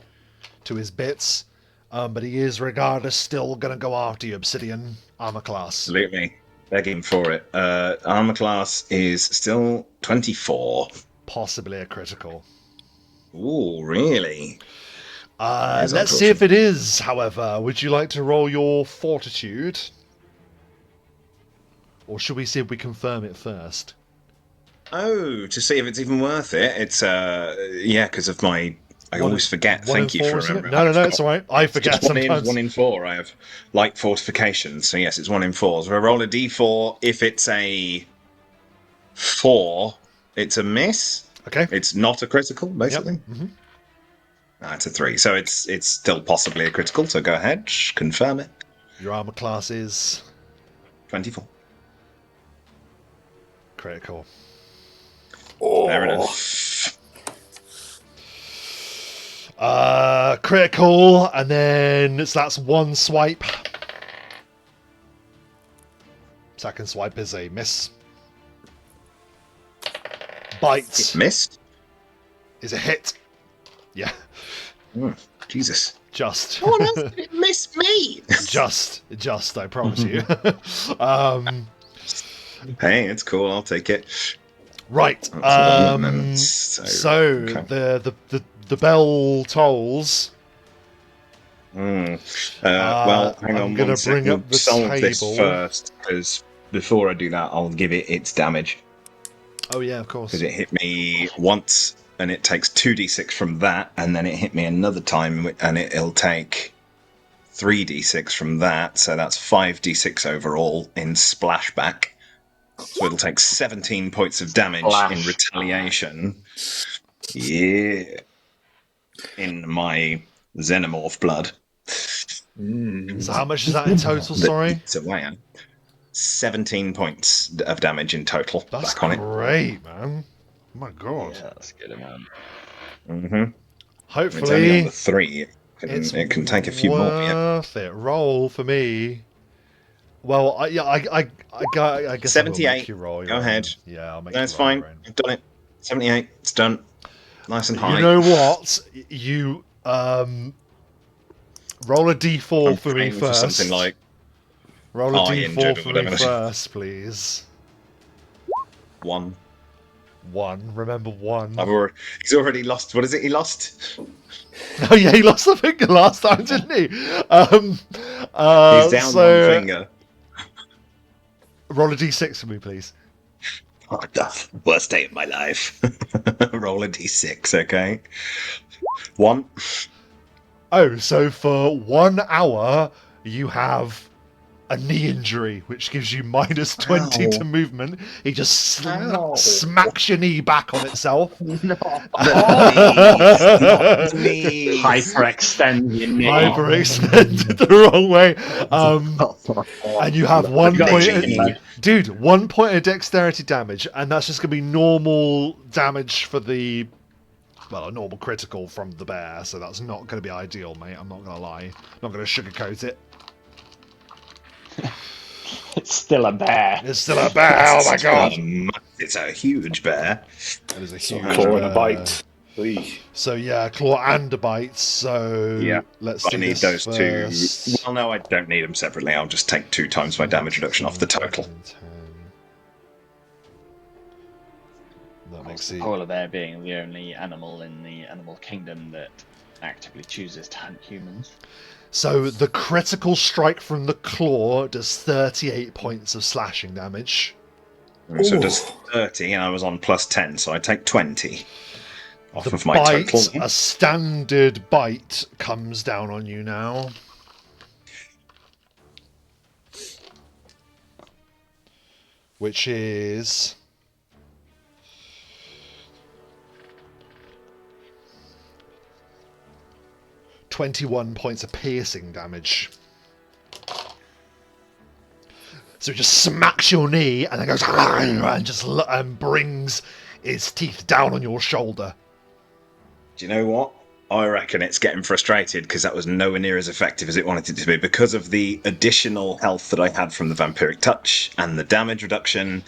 A: to his bits. But he is, regardless, still going to go after you, Obsidian. Armor class.
B: Absolutely. Begging for it. Armor class is still 24.
A: Possibly a critical.
B: Ooh, really?
A: Let's see if it is, however. Would you like to roll your fortitude? Or should we see if we confirm it first?
B: Oh, to see if it's even worth it. It's, because of my... I always forget. Thank you for remembering.
A: No, it's all right. I forget sometimes.
B: 1 in 4. I have light fortifications. So, yes, it's 1 in 4. So I roll a d4. If it's a 4, it's a miss.
A: Okay.
B: It's not a critical, basically.
A: Yep. Mm-hmm.
B: It's a 3. So it's still possibly a critical. So go ahead. Confirm it.
A: Your armor class is
B: 24.
A: critical.
B: Fair enough.
A: Critical, and then that's one swipe. Second swipe is a miss. Bite
B: It missed.
A: is a hit. Yeah.
B: Jesus.
A: Just.
B: What else did it miss me?
A: Just, I promise you.
B: Hey, it's cool. I'll take it.
A: Right.
B: So
A: okay. The bell tolls.
B: Well, hang
A: I'm
B: on.
A: gonna
B: One
A: bring up the
B: solve
A: table
B: this first, because before I do that, I'll give it its damage.
A: Oh yeah, of course.
B: Because it hit me once, and it takes 2d6 from that, and then it hit me another time, and it'll take 3d6 from that, so that's 5d6 overall in splashback. So it'll take 17 points of damage in retaliation. Yeah. In my xenomorph blood.
A: So how much is that in total, sorry?
B: So 17 points of damage in total.
A: That's
B: back on
A: great, man. Oh my god.
C: Yeah, that's good amount.
B: Mm-hmm.
A: Hopefully,
B: it's only on the 3. It can take a few more.
A: Worth it. Roll for me. Well, I guess
B: 78.
A: I will make you roll.
B: Go ahead.
A: Yeah, I'll make
B: That's
A: you roll.
B: fine. I've done it. 78. It's done. Nice and high.
A: You know what? You roll a d4 for me first.
B: Something like
A: roll a d4 for me
B: whatever.
A: first, please.
B: 1.
A: 1. Remember 1.
B: He's already lost. What is it? He lost.
A: Oh yeah, he lost the finger last time, didn't he?
B: He's down one finger.
A: Roll a d6 for me, please.
B: Oh, the worst day of my life. Roll a d6, okay? 1.
A: Oh, so for 1 hour, you have a knee injury, which gives you -20
B: Ow.
A: to movement. He just smacks your knee back on itself.
B: No.
C: Hyperextend your knee.
A: Hyperextended the wrong way. And you have 1 point. Dude, 1 point of dexterity damage, and that's just going to be normal damage for a normal critical from the bear, so that's not going to be ideal, mate. I'm not going to lie. I'm not going to sugarcoat it.
C: It's still a bear.
A: It's still a bear. Oh my god!
B: It's a huge bear.
A: It is a huge
D: Claw and
A: bear.
D: a bite.
A: So yeah, claw and a bite. So
B: Yeah,
A: let's
B: I
A: do
B: need
A: this
B: those
A: first.
B: 2. Well, no, I don't need them separately. I'll just take 2 times my damage reduction off the total.
A: That makes it.
C: Polar bear being the only animal in the animal kingdom that actively chooses to hunt humans.
A: So the critical strike from the claw does 38 points of slashing damage.
B: So it does 30, and I was on +10, so I take 20 off
A: The
B: of my
A: bite,
B: total.
A: a standard bite, comes down on you now. Which is 21 points of piercing damage. So it just smacks your knee and then goes and just brings its teeth down on your shoulder.
B: Do you know what? I reckon it's getting frustrated because that was nowhere near as effective as it wanted it to be because of the additional health that I had from the vampiric touch and the damage reduction.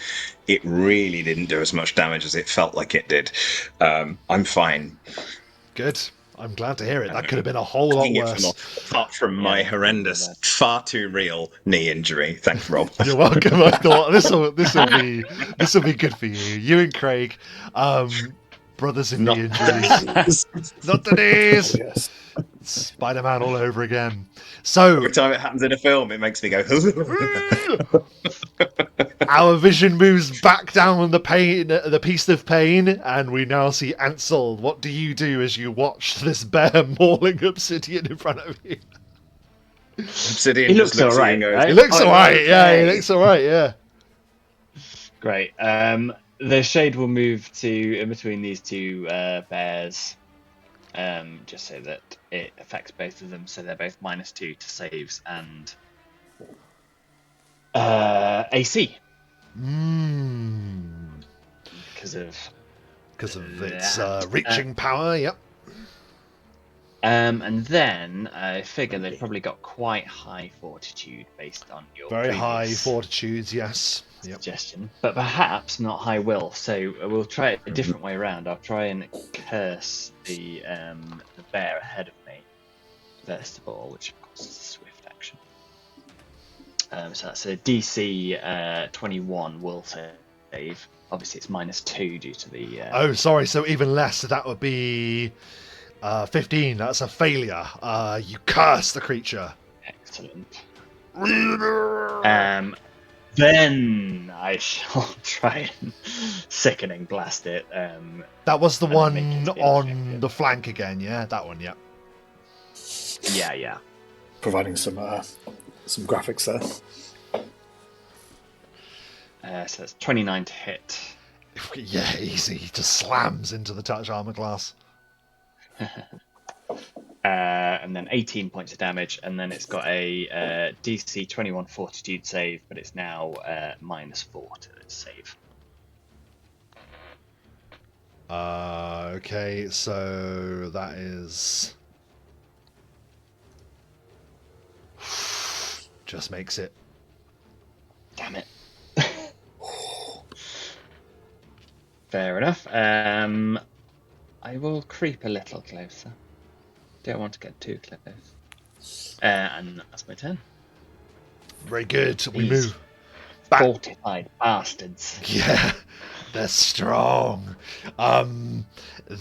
B: It really didn't do as much damage as it felt like it did. I'm fine.
A: Good. I'm glad to hear it. That could have been a whole lot worse.
B: Apart from my horrendous, far too real knee injury. Thanks, Rob.
A: You're welcome. I thought this will be good for you. You and Craig, brothers in knee injuries. Not the knees.
D: Oh, yes.
A: Spider-Man all over again. So
B: every time it happens in a film, it makes me go.
A: Our vision moves back down the piece of pain, and we now see Ansel. What do you do as you watch this bear mauling Obsidian in front of you?
B: Obsidian
C: He looks alright, right?
A: He looks alright, yeah. He looks alright, yeah.
C: Great. The shade will move to in between these two bears, just so that it affects both of them. So they're both -2 to saves and AC. Because of
A: its reaching power. Yep.
C: And then I figure they've probably got quite high fortitude based on your
A: Very high
C: previous
A: fortitudes, yes. Yep.
C: suggestion, but perhaps not high will. So we'll try it a different way around. I'll try and curse the bear ahead of me first of all, which of course is a swift action. So that's a DC 21 will save. Obviously, it's -2 due to the.
A: Oh, sorry. So even less. So that would be 15. That's a failure. You curse the creature.
C: Excellent. Then I shall try and sickening blast it.
A: That was the one on
C: effective.
A: the flank again, yeah? That one, yeah.
C: Yeah.
D: Providing some graphics there.
C: So that's 29 to hit.
A: Yeah, easy. He just slams into the touch armor class.
C: And then 18 points of damage, and then it's got a DC 21 fortitude save, but it's now -4 to its save.
A: Okay, so that is... Just makes it.
C: Damn it. Fair enough. I will creep a little closer. Don't want to get too close. And that's my turn.
A: Very good. We
C: These
A: move back.
C: Fortified bastards.
A: Yeah, they're strong.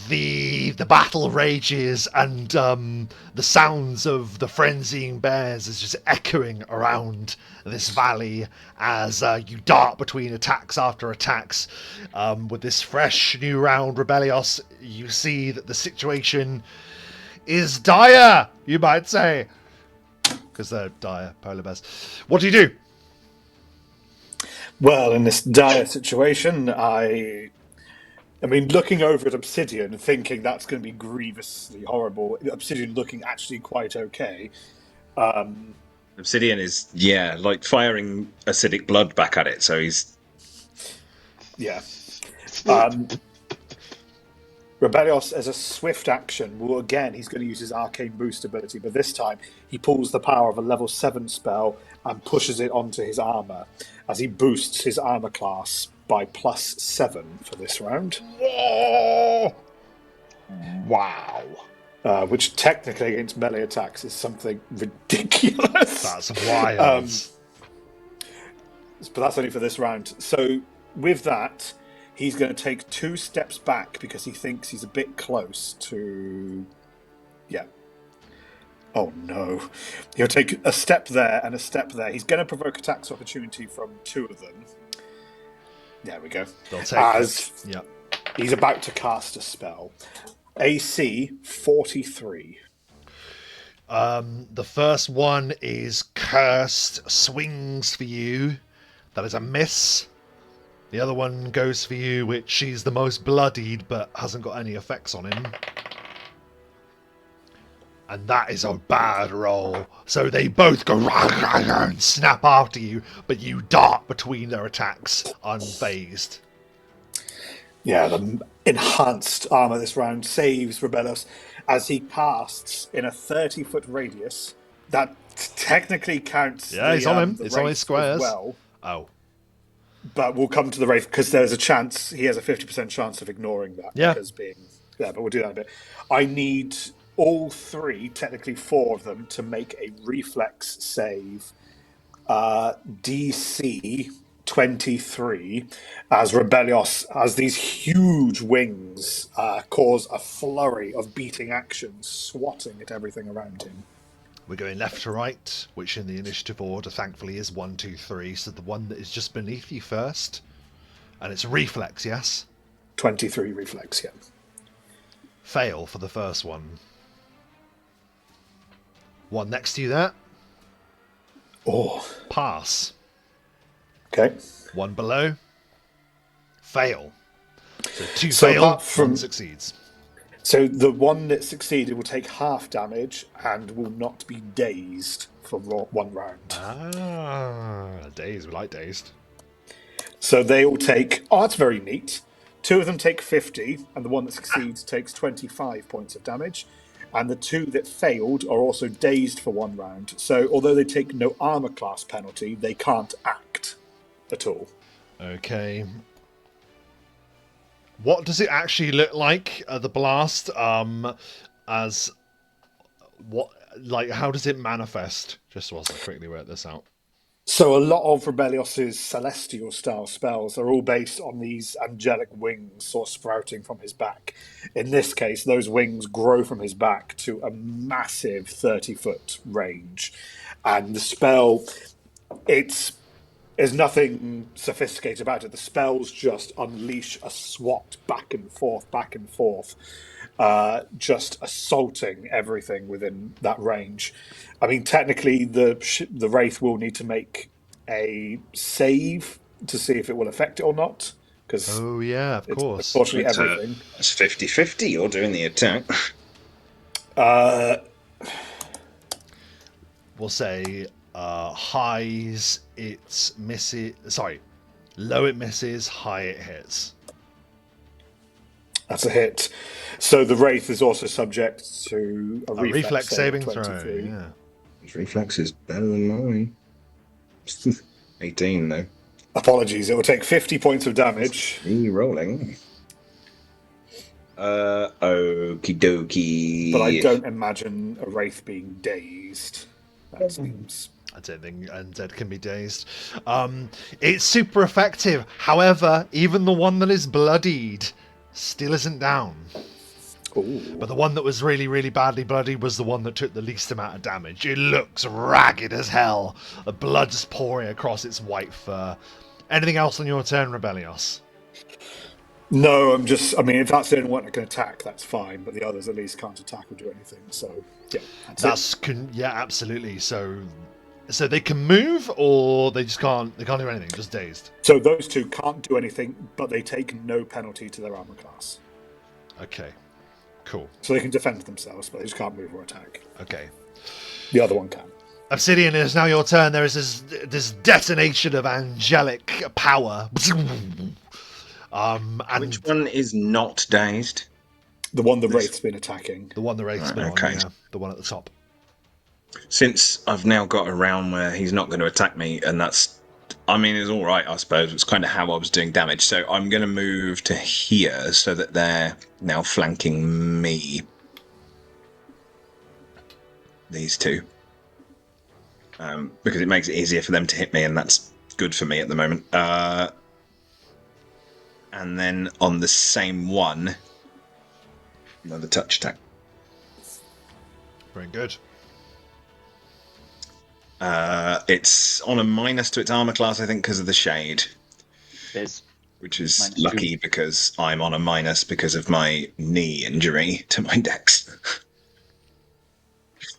A: The battle rages, and the sounds of the frenzying bears is just echoing around this valley as you dart between attacks after attacks. With this fresh new round, Rebellios, you see that the situation is dire, you might say, because they're dire polar bears. What do you do?
D: Well, in this dire situation, I mean, looking over at Obsidian, thinking that's going to be grievously horrible. Obsidian looking actually quite okay.
B: Obsidian is, like firing acidic blood back at it, so he's...
D: Yeah. Rebellios, as a swift action, he's going to use his arcane boost ability, but this time he pulls the power of a level 7 spell and pushes it onto his armor as he boosts his armor class by +7 for this round.
C: Wow.
D: Which technically against melee attacks is something ridiculous.
A: That's wild.
D: But that's only for this round. So with that, he's going to take 2 steps back because he thinks he's a bit close to... Yeah. Oh no. He'll take a step there and a step there. He's going to provoke attacks opportunity from 2 of them. There we go.
A: They'll take
D: As
A: Yep.
D: he's about to cast a spell. AC 43.
A: The first one is cursed, swings for you. That is a miss. The other one goes for you, which she's the most bloodied but hasn't got any effects on him. And that is a bad roll. So they both go and snap after you, but you dart between their attacks unfazed.
D: the enhanced armor this round saves Rebellious as he casts in a 30-foot radius. That technically counts
A: Yeah, he's on him.
D: the
A: It's on his
D: Wraith
A: squares.
D: as well.
A: Oh.
D: But we'll come to the Wraith because there's a chance, he has a 50% chance of ignoring that.
A: Yeah.
D: Because but we'll do that in a bit. I need all three, technically four of them, to make a reflex save. DC 23, as Rebellious, as these huge wings cause a flurry of beating actions, swatting at everything around him.
A: We're going left to right, which in the initiative order, thankfully, is 1, 2, 3. So the one that is just beneath you first. And it's reflex, yes?
D: 23 reflex, yeah.
A: Fail for the first one. One next to you there.
D: Oh.
A: Pass.
D: Okay.
A: One below. Fail. So two
D: So
A: fail,
D: apart from-
A: one succeeds.
D: So the one that succeeded will take half damage and will not be dazed for one round.
A: Dazed. We like dazed.
D: So they all take... Oh, that's very neat. Two of them take 50, and the one that succeeds takes 25 points of damage. And the two that failed are also dazed for one round. So although they take no armor class penalty, they can't act at all.
A: Okay. What does it actually look like, the blast? As what? Like, how does it manifest? Just whilst I quickly work this out.
D: So a lot of Rebellious's celestial style spells are all based on these angelic wings sort of sprouting from his back. In this case, those wings grow from his back to a massive 30-foot range. And the spell, there's nothing sophisticated about it. The spells just unleash a swat back and forth, just assaulting everything within that range. I mean, technically, the Wraith will need to make a save to see if it will affect it or not. Because
A: oh yeah, of course.
D: Unfortunately, everything.
B: It's 50-50. You're doing the attack.
A: We'll say highs it misses. Sorry, low it misses, high it hits.
D: That's a hit. So the Wraith is also subject to a
A: reflex saving
D: of
A: throw.
D: 23.
A: Yeah.
B: His reflex is better than mine. 18 though.
D: Apologies. It will take 50 points of damage.
B: Re-rolling. Okie dokie.
D: But I don't imagine a Wraith being dazed. That seems...
A: I don't think Undead can be dazed. It's super effective. However, even the one that is bloodied still isn't down.
D: Ooh.
A: But the one that was really, really badly bloodied was the one that took the least amount of damage. It looks ragged as hell. The blood's pouring across its white fur. Anything else on your turn, Rebellious?
D: No, I mean, if that's the only one that can attack, that's fine. But the others at least can't attack or do anything. So, yeah, that's it.
A: Yeah, absolutely. So they can move, or they just can't. They can't do anything. Just dazed.
D: So those two can't do anything, but they take no penalty to their armor class.
A: Okay, cool.
D: So they can defend themselves, but they just can't move or attack.
A: Okay.
D: The other one can.
A: Obsidian, it is now your turn. There is this detonation of angelic power. And
B: which one is not dazed?
D: The one the Wraith's been attacking.
A: The one the Wraith's been
B: okay.
A: on, yeah. The one at the top.
B: Since I've now got a round where he's not going to attack me, and that's, I mean, it's all right, I suppose. It's kind of how I was doing damage. So I'm going to move to here so that they're now flanking me. These two. Because it makes it easier for them to hit me, and that's good for me at the moment. And then on the same one, another touch attack.
A: Very good.
B: It's on a minus to its armor class, I think, because of the shade. Which is lucky because I'm on a minus because of my knee injury to my dex.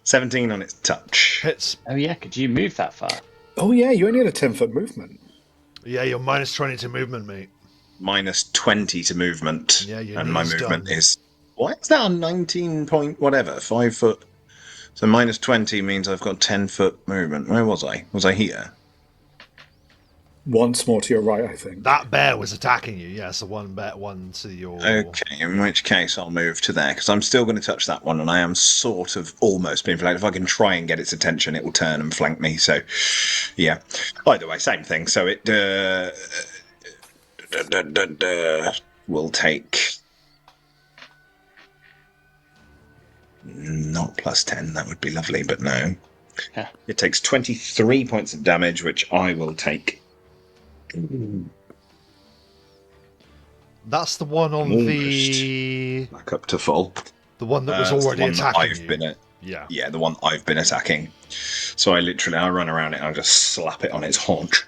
B: 17 on its touch.
A: Hits.
C: Oh yeah, could you move that far?
D: Oh yeah, you only had a 10-foot movement.
A: Yeah, you're minus 20 to movement, mate.
B: Minus 20 to movement.
A: Yeah,
B: and my movement
A: done.
B: is... What is that on 19 point whatever? 5 foot... So minus 20 means I've got 10-foot movement. Where was I? Was I here?
D: Once more to your right, I think.
A: That bear was attacking you, yeah, so one to your...
B: Okay, in which case I'll move to there, because I'm still going to touch that one, and I am sort of almost being flanked. If I can try and get its attention, it will turn and flank me, so, yeah. Either way, same thing. So it will take... Not plus 10, that would be lovely, but no.
C: Yeah.
B: It takes 23 points of damage, which I will take.
A: That's the one on
B: Almost
A: the...
B: back up to full.
A: The one that was
B: It's
A: already
B: the one that
A: attacking
B: I've
A: you.
B: been at.
A: Yeah.
B: Yeah, the one I've been attacking. So I run around it and I just slap it on its haunch.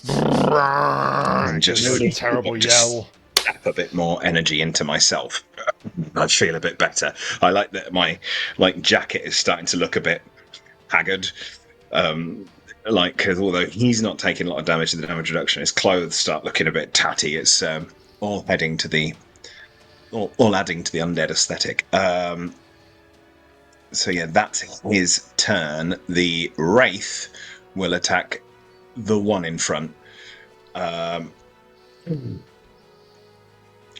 A: And
B: just
A: a terrible yell.
B: Tap a bit more energy into myself. I feel a bit better. I like that my jacket is starting to look a bit haggard. Because although he's not taking a lot of damage to the damage reduction, his clothes start looking a bit tatty. It's all adding to the undead aesthetic. So yeah, that's his turn. The Wraith will attack the one in front.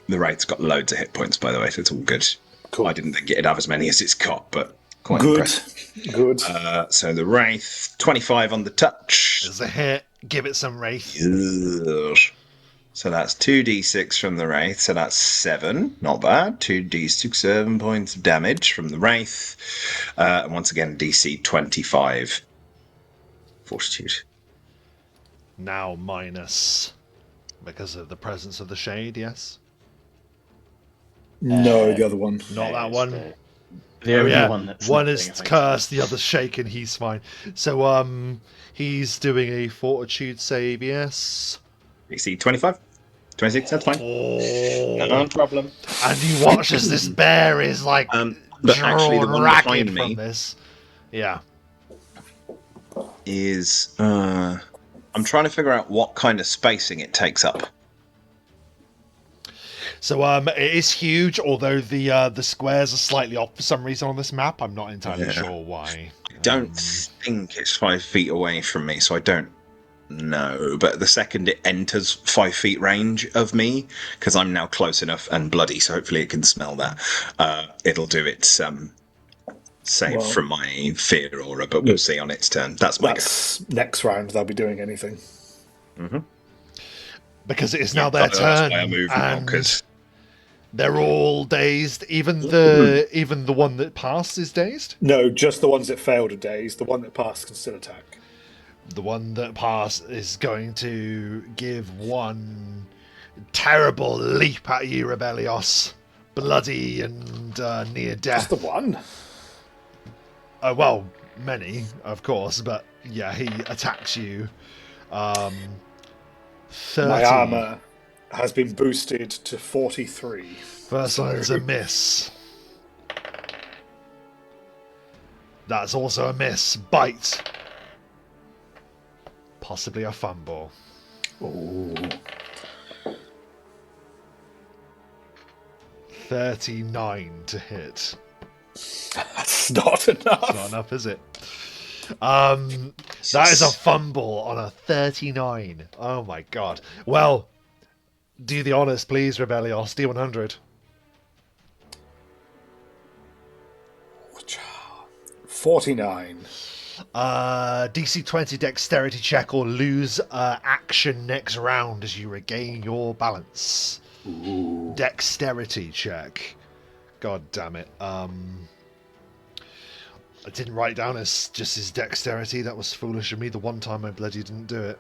B: The Wraith's got loads of hit points, by the way, so it's all good.
D: Cool.
B: I didn't think it'd have as many as it's got, but quite
D: Good.
B: impressive.
D: Good.
B: So the Wraith, 25 on the touch.
A: There's a hit. Give it some Wraith.
B: Yes. So that's 2d6 from the Wraith, so that's 7. Not bad. 2d6, 7 points of damage from the Wraith. And once again, DC 25. Fortitude.
A: Now minus. Because of the presence of the shade, yes?
D: No, the other one.
A: Not that
C: it's
A: one.
C: The only
A: Yeah,
C: one that's
A: one
C: not
A: is
C: being affected.
A: cursed, the other's shaken, he's fine. So, he's doing a fortitude save, yes?
B: DC 25. 26, that's fine.
A: Oh.
B: No problem.
A: And you watch as this bear is like
B: But actually, the
A: drawn
B: one
A: ragged
B: behind
A: from
B: me
A: this. Yeah.
B: is. I'm trying to figure out what kind of spacing it takes up.
A: So it is huge, although the squares are slightly off for some reason on this map. I'm not entirely sure why.
B: I don't think it's 5 feet away from me, so I don't know. But the second it enters 5 feet range of me, because I'm now close enough and bloody, so hopefully it can smell that, it'll do its save from my fear aura, but we'll see on its turn. That's my guess.
D: Next round they'll be doing anything.
B: Mm-hmm.
A: Because it is now their turn,
B: That's why I moved now,
A: and
B: 'cause
A: they're all dazed. Even the one that passed is dazed.
D: No, just the ones that failed are dazed. The one that passed can still attack.
A: The one that passed is going to give one terrible leap at you, Rebellios. Bloody and near death.
D: Just the one?
A: Well, many, of course, but yeah, he attacks you. 30.
D: My armor has been boosted to 43.
A: First one's a miss. That's also a miss. Bite. Possibly a fumble.
D: Ooh.
A: 39 to hit.
D: That's not enough.
A: Not enough, is it? That is a fumble on a 39. Oh my god. Well, do the honors, please, Rebellios. D100.
D: 49.
A: DC 20 dexterity check or lose action next round as you regain your balance.
D: Ooh.
A: Dexterity check. God damn it. I didn't write it down as just his dexterity. That was foolish of me. The one time I bloody didn't do it.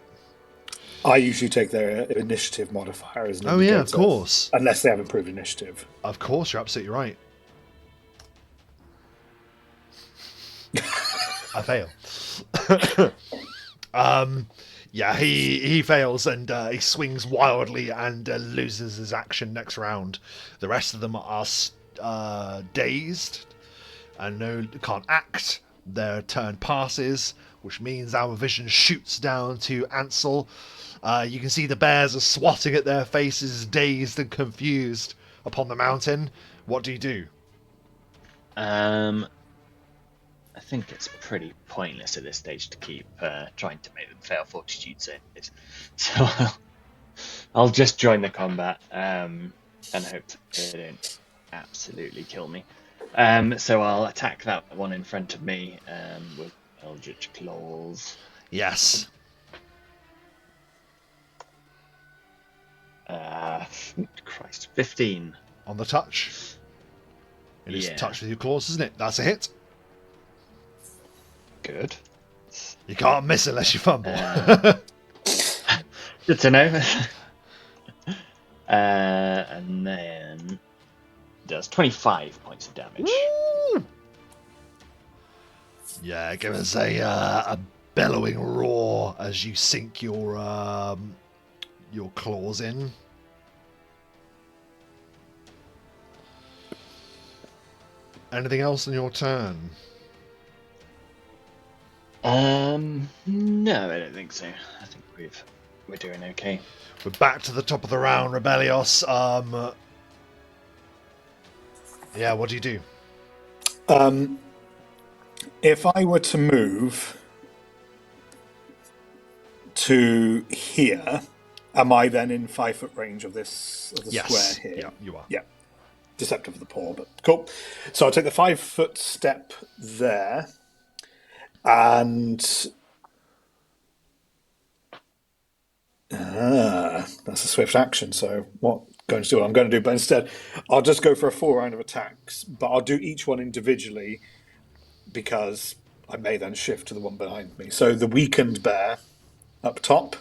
D: I usually take their initiative modifier as an
A: Oh yeah, of
D: indicator,
A: course.
D: unless they have improved initiative.
A: Of course, you're absolutely right. I fail. Yeah, he fails and he swings wildly and loses his action next round. The rest of them are dazed and can't act. Their turn passes, which means our vision shoots down to Ansel. You can see the bears are swatting at their faces, dazed and confused, upon the mountain. What do you do?
C: I think it's pretty pointless at this stage to keep trying to make them fail fortitude saves. So I'll just join the combat and hope they don't absolutely kill me. So I'll attack that one in front of me with Eldritch Claws.
A: Yes.
C: Christ, 15.
A: On the touch. It is
C: Yeah.
A: touch with your claws, isn't it? That's a hit.
C: Good.
A: You can't miss unless you fumble.
C: Good to know. And then does 25 points of damage.
A: Woo! Yeah, give us a bellowing roar as you sink your claws in. Anything else on your turn?
C: No, I don't think so. I think we're doing okay.
A: We're back to the top of the round, Rebellios. Yeah, what do you do?
D: If I were to move to here, am I then in 5 foot range of the
A: Yes.
D: square here?
A: Yeah, you are.
D: Yeah. Deceptive of the poor, but cool. So I'll take the 5 foot step there, and that's a swift action. So what I'm going to do? What I'm going to do, but instead, I'll just go for a 4 round of attacks, but I'll do each one individually because I may then shift to the one behind me. So the weakened bear up top.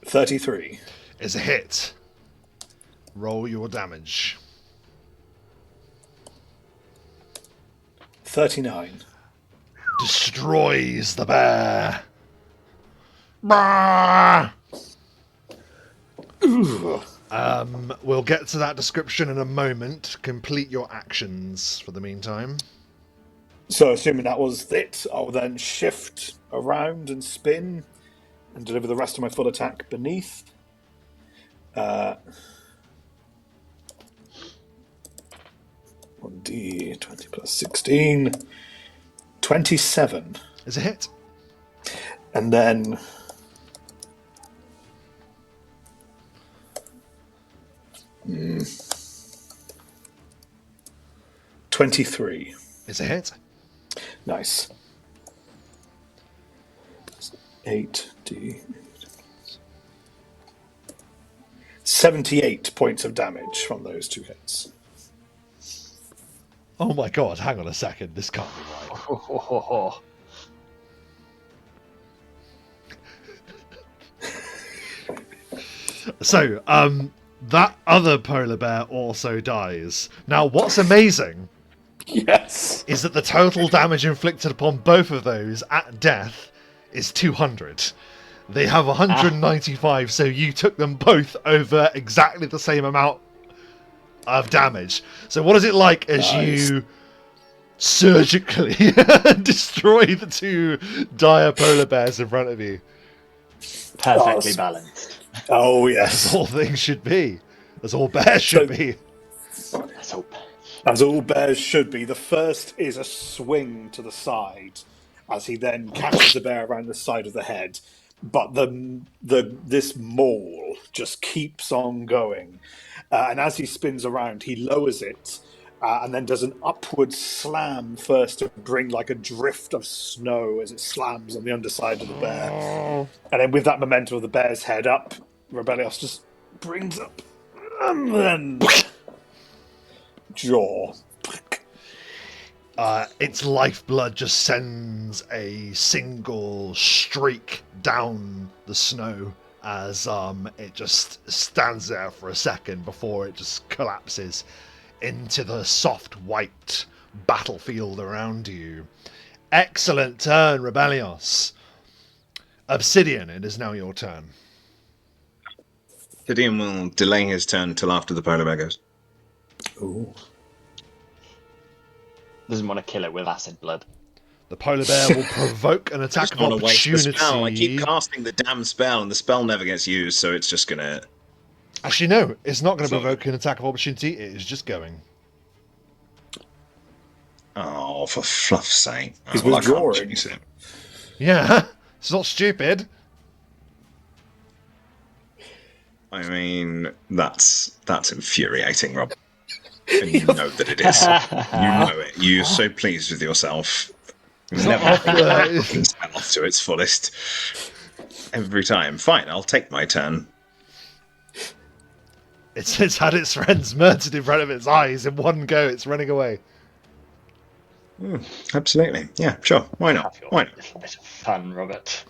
D: 33
A: is a hit. Roll your damage.
D: 39
A: destroys the bear. Bah! We'll get to that description in a moment. Complete your actions for the meantime.
D: So assuming that was it, I'll then shift around and spin and deliver the rest of my full attack beneath. 1d20 plus 16. 27.
A: Is a hit.
D: And then 23.
A: Is a hit.
D: Nice. 8d. 78 points of damage from those 2 hits.
A: Oh my god, hang on a second. This can't be right. So, that other polar bear also dies. Now, what's amazing is that the total damage inflicted upon both of those at death is 200. They have 195, so you took them both over exactly the same amount of damage. So what is it like as you surgically destroy the 2 dire polar bears in front of you?
C: Perfectly balanced.
D: Oh, yes.
A: As all things should be. As all bears should be.
C: Let's hope.
D: As all bears should be. The first is a swing to the side as he then catches the bear around the side of the head. But this maul just keeps on going. And as he spins around, he lowers it and then does an upward slam first to bring like a drift of snow as it slams on the underside of the bear. And then with that momentum of the bear's head up, Rebellios just brings up and then jaw.
A: Its lifeblood just sends a single streak down the snow as it just stands there for a second before it just collapses into the soft white battlefield around you. Excellent turn, Rebellios. Obsidian, it is now your turn.
B: Redium will delay his turn till after the polar bear goes.
D: Ooh.
C: Doesn't want to kill it with acid blood.
A: The polar bear will provoke an attack of opportunity.
B: I keep casting the damn spell, and the spell never gets used, so it's just gonna.
A: Actually, no, it's not going to
B: So-
A: provoke an attack of opportunity. It is just going.
B: Oh, for fluff's sake!
D: He's
B: I can't
D: withdrawing.
B: choose it.
A: Yeah, it's not stupid.
B: I mean, that's infuriating, Rob. And you know that it is. You know it. You're so pleased with yourself. You
A: It's
B: never
A: not off
B: bring that
A: the-
B: fucking spell off to its fullest. Every time. Fine, I'll take my turn.
A: It's had its friends murdered in front of its eyes in one go. It's running away.
B: Absolutely. Yeah, sure. Why not?
C: Have your
B: Why not?
C: little bit of fun, Robert.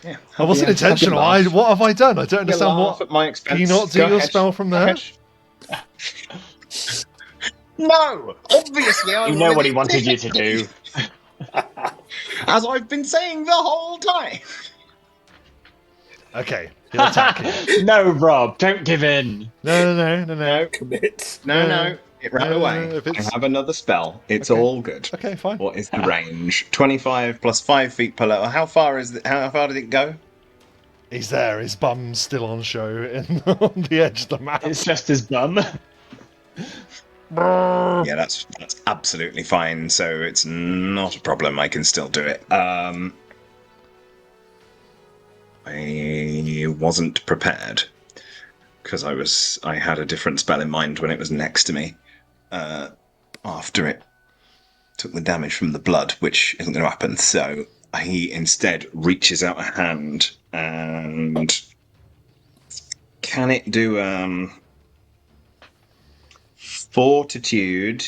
B: Yeah.
A: I wasn't intentional. What have I done? I don't understand what.
B: At my expense.
A: Can you not do
B: Go
A: your
B: ahead.
A: spell from
B: Go
A: there?
B: ahead. No! Obviously, I
C: You know what he
B: wanted
C: wanted you to do.
B: As I've been saying the whole time.
A: Okay, he'll attack you.
C: No, Rob, don't give in.
A: No.
B: No,
D: Commit.
B: no. It ran
A: No,
B: away.
A: if it's-
B: I have another spell. It's
A: Okay.
B: all good.
A: Okay, fine.
B: What is the range? 25 plus 5 feet per level. How far did it go?
A: He's there. His bum's still on show on the edge of the map.
C: It's just his bum.
B: Yeah, that's absolutely fine. So it's not a problem. I can still do it. I wasn't prepared because I had a different spell in mind when it was next to me. After it took the damage from the blood, which isn't going to happen. So he instead reaches out a hand and can it do fortitude?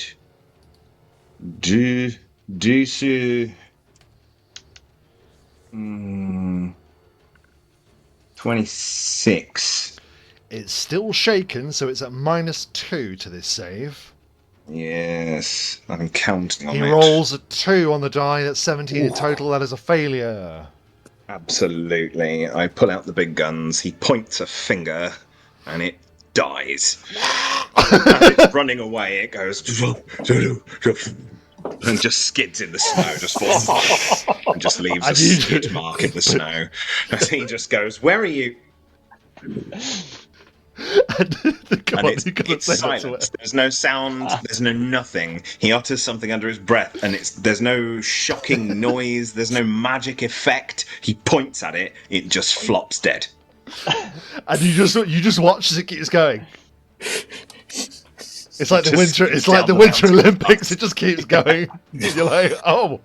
B: Do so. 26.
A: It's still shaken, so it's at -2 to this save.
B: Yes, I'm counting on
A: He
B: it.
A: rolls a 2 on the die. That's 17 in total. That is a failure.
B: Absolutely. I pull out the big guns. He points a finger, and it dies. As it's running away, it goes and just skids in the snow, just falls, and just leaves a
A: And you-
B: skid mark in the snow. As he just goes, "Where are you?"
A: And
B: And it's silence. There's no sound. There's no nothing. He utters something under his breath, and there's no shocking noise. There's no magic effect. He points at it. It just flops dead.
A: And you just watch as it keeps going. It's like the
B: Just
A: winter.
B: keeps
A: It's like
B: down
A: the
B: the
A: Winter
B: mountain.
A: Olympics. It just keeps going. You're like, oh.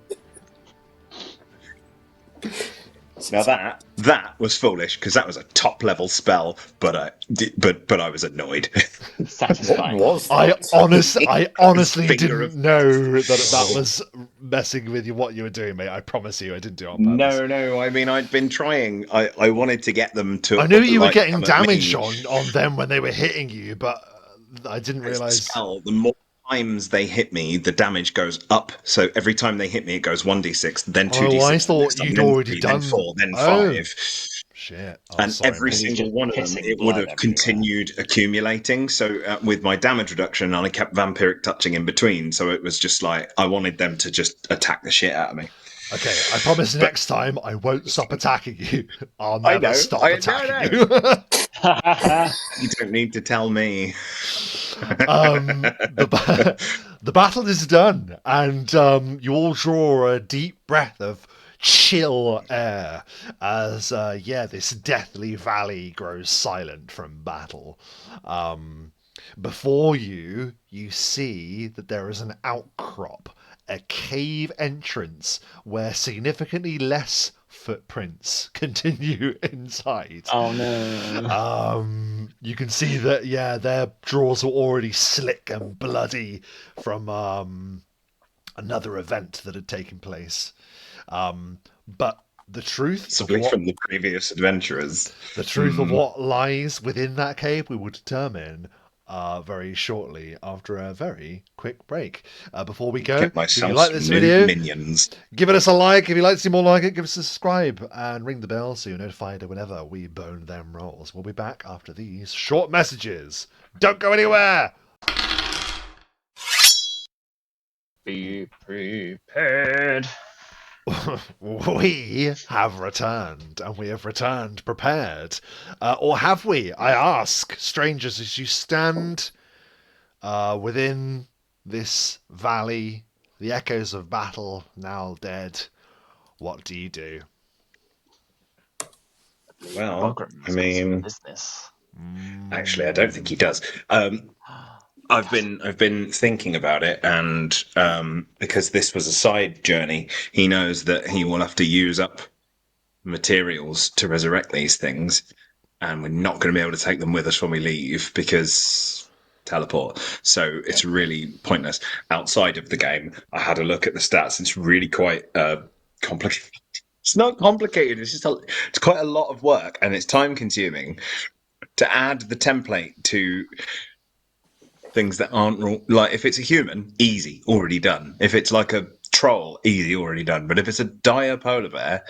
B: Now that was foolish because that was a top level spell, but I was annoyed.
C: Satisfying.
D: What was
A: I
D: that?
A: honestly
B: Finger
A: didn't
B: of-
A: know that was messing with you. What you were doing, mate. I promise you, I didn't do it on purpose.
B: No. I mean, I'd been trying. I wanted to get them to.
A: I knew you were
B: like,
A: getting
B: come at
A: damage
B: me.
A: on them when they were hitting you, but I didn't
B: It's the
A: realize.
B: spell. The more times they hit me, the damage goes up. So every time they hit me, it goes 1d6, then 2d6.
A: Oh, I thought
B: next time,
A: you'd
B: then
A: already
B: 3,
A: done.
B: then 4, then
A: Oh.
B: 5.
A: Shit. Oh,
B: And
A: sorry,
B: every
A: mate.
B: single
C: just
B: one of them,
C: pissing
B: it would
C: blood
B: have
C: everywhere.
B: continued accumulating. So with my damage reduction, I kept vampiric touching in between. So it was just like I wanted them to just attack the shit out of me.
A: Okay, I promise next time I won't stop attacking you. I'll never
B: know,
A: stop
B: I know,
A: attacking
B: no.
A: you.
B: You don't need to tell me.
A: The battle is done, and you all draw a deep breath of chill air as this deathly valley grows silent from battle. Before you see that there is an outcrop, a cave entrance where significantly less footprints continue inside.
C: Oh no.
A: You can see that their drawers are already slick and bloody from another event that had taken place. But the truth
B: Possibly from the previous adventurers.
A: of what lies within that cave we will determine very shortly after a very quick break. Before we go,
B: Get
A: if
B: myself
A: you like this
B: some new
A: video,
B: minions.
A: give us a like. If you'd like to see more like it, give us a subscribe and ring the bell so you're notified whenever we bone them rolls. We'll be back after these short messages. Don't go anywhere!
C: Be prepared.
A: We have returned, and we have returned prepared. Or have we? I ask, strangers, as you stand within this valley, the echoes of battle now dead. What do you do?
B: Well, I
C: Bogram's got some
B: mean,
C: business.
B: actually, I don't think he does. I've been thinking about it, and because this was a side journey, he knows that he will have to use up materials to resurrect these things, and we're not going to be able to take them with us when we leave because teleport. So it's really pointless. Outside of the game, I had a look at the stats. It's really quite complicated. It's not complicated. It's quite a lot of work, and it's time consuming to add the template to things that aren't like if it's a human, easy, already done. If it's like a troll, easy, already done. But if it's a dire polar bear,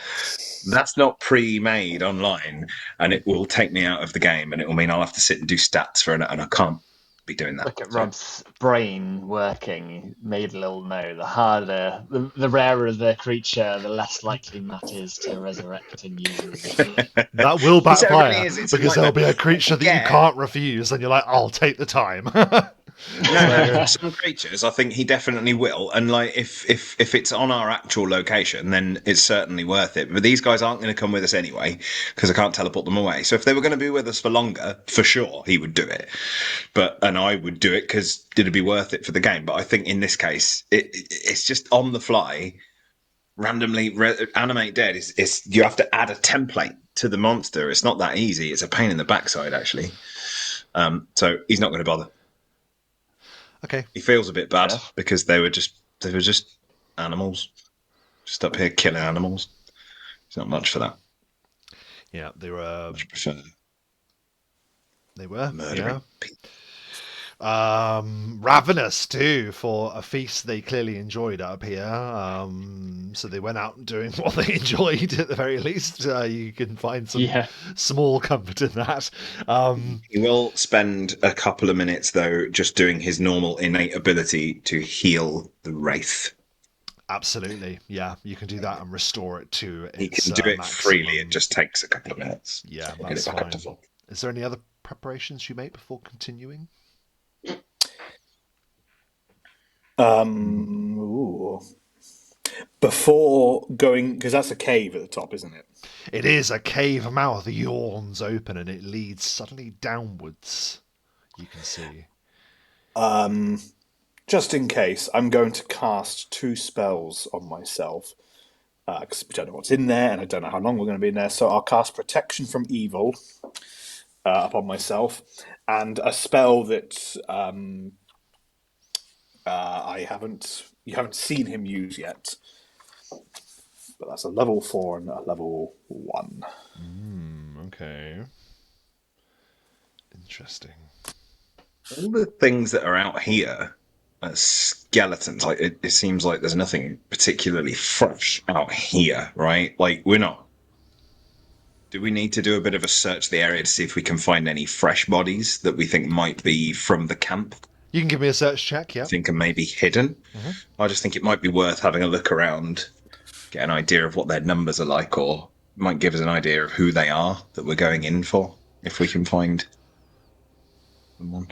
B: that's not pre-made online, and it will take me out of the game, and it will mean I'll have to sit and do stats for it, and I can't be doing that.
C: Look at Rob's brain working. Made a little know. The harder, the rarer the creature, the less likely Matt is to resurrect and use.
A: That will
B: So it really
A: backfire
B: is. It's a
A: because there'll
B: nightmare.
A: be a creature that you
B: Yeah.
A: can't refuse, and you're like, I'll take the time.
B: No, some creatures I think he definitely will, and like if it's on our actual location, then it's certainly worth it. But these guys aren't going to come with us anyway because I can't teleport them away. So if they were going to be with us for longer, for sure he would do it. And I would do it because it'd be worth it for the game. But I think in this case, it's just on the fly, randomly animate dead. Is you have to add a template to the monster. It's not that easy. It's a pain in the backside actually. So he's not going to bother.
A: Okay.
B: He feels a bit bad
C: Enough.
B: because they were just animals, just up here killing animals. It's not much for that.
A: Yeah, they were.
B: Much prefer
A: They were.
B: murdering
A: Yeah.
B: people.
A: Ravenous too for a feast they clearly enjoyed up here. So they went out doing what they enjoyed at the very least. You can find some
C: Yeah.
A: small comfort in that.
B: He will spend a couple of minutes though, just doing his normal innate ability to heal the wraith.
A: Absolutely, yeah, you can do that and restore it to
B: He
A: its
B: can do it
A: maximum.
B: freely. It just takes a couple of minutes.
A: Yeah,
B: We'll
A: that's
B: get it back up
A: fine.
B: to full.
A: Is there any other preparations you make before continuing?
D: Ooh. Before going, because that's a cave at the top, isn't it?
A: It is a cave mouth yawns open and it leads suddenly downwards. You can see.
D: Just in case, I'm going to cast 2 spells on myself. Because we don't know what's in there, and I don't know how long we're going to be in there. So I'll cast Protection from Evil upon myself, and a spell that you haven't seen him use yet. But that's a level 4 and a level 1.
A: Okay. Interesting.
B: All the things that are out here are skeletons. Like it seems like there's nothing particularly fresh out here, right? Like we're not. Do we need to do a bit of a search of the area to see if we can find any fresh bodies that we think might be from the camp?
A: You can give me a search check, yeah.
B: Think are maybe hidden. I just think it might be worth having a look around, get an idea of what their numbers are like, or might give us an idea of who they are that we're going in for, if we can find someone.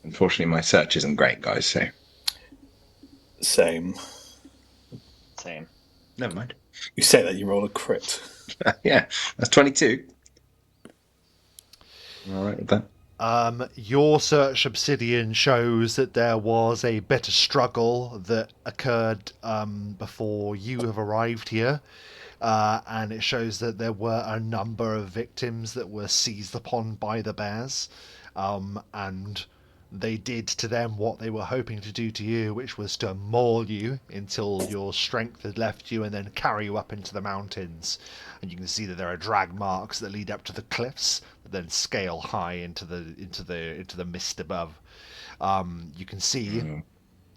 B: Unfortunately, my search isn't great, guys, so
D: Same.
C: Same.
B: never mind.
D: You say that, you roll a crit.
B: Yeah, that's 22. I'm all right with that.
A: Your search Obsidian shows that there was a bit of struggle that occurred before you have arrived here. And it shows that there were a number of victims that were seized upon by the bears. And they did to them what they were hoping to do to you, which was to maul you until your strength had left you and then carry you up into the mountains. And you can see that there are drag marks that lead up to the cliffs that then scale high into the mist above. You can see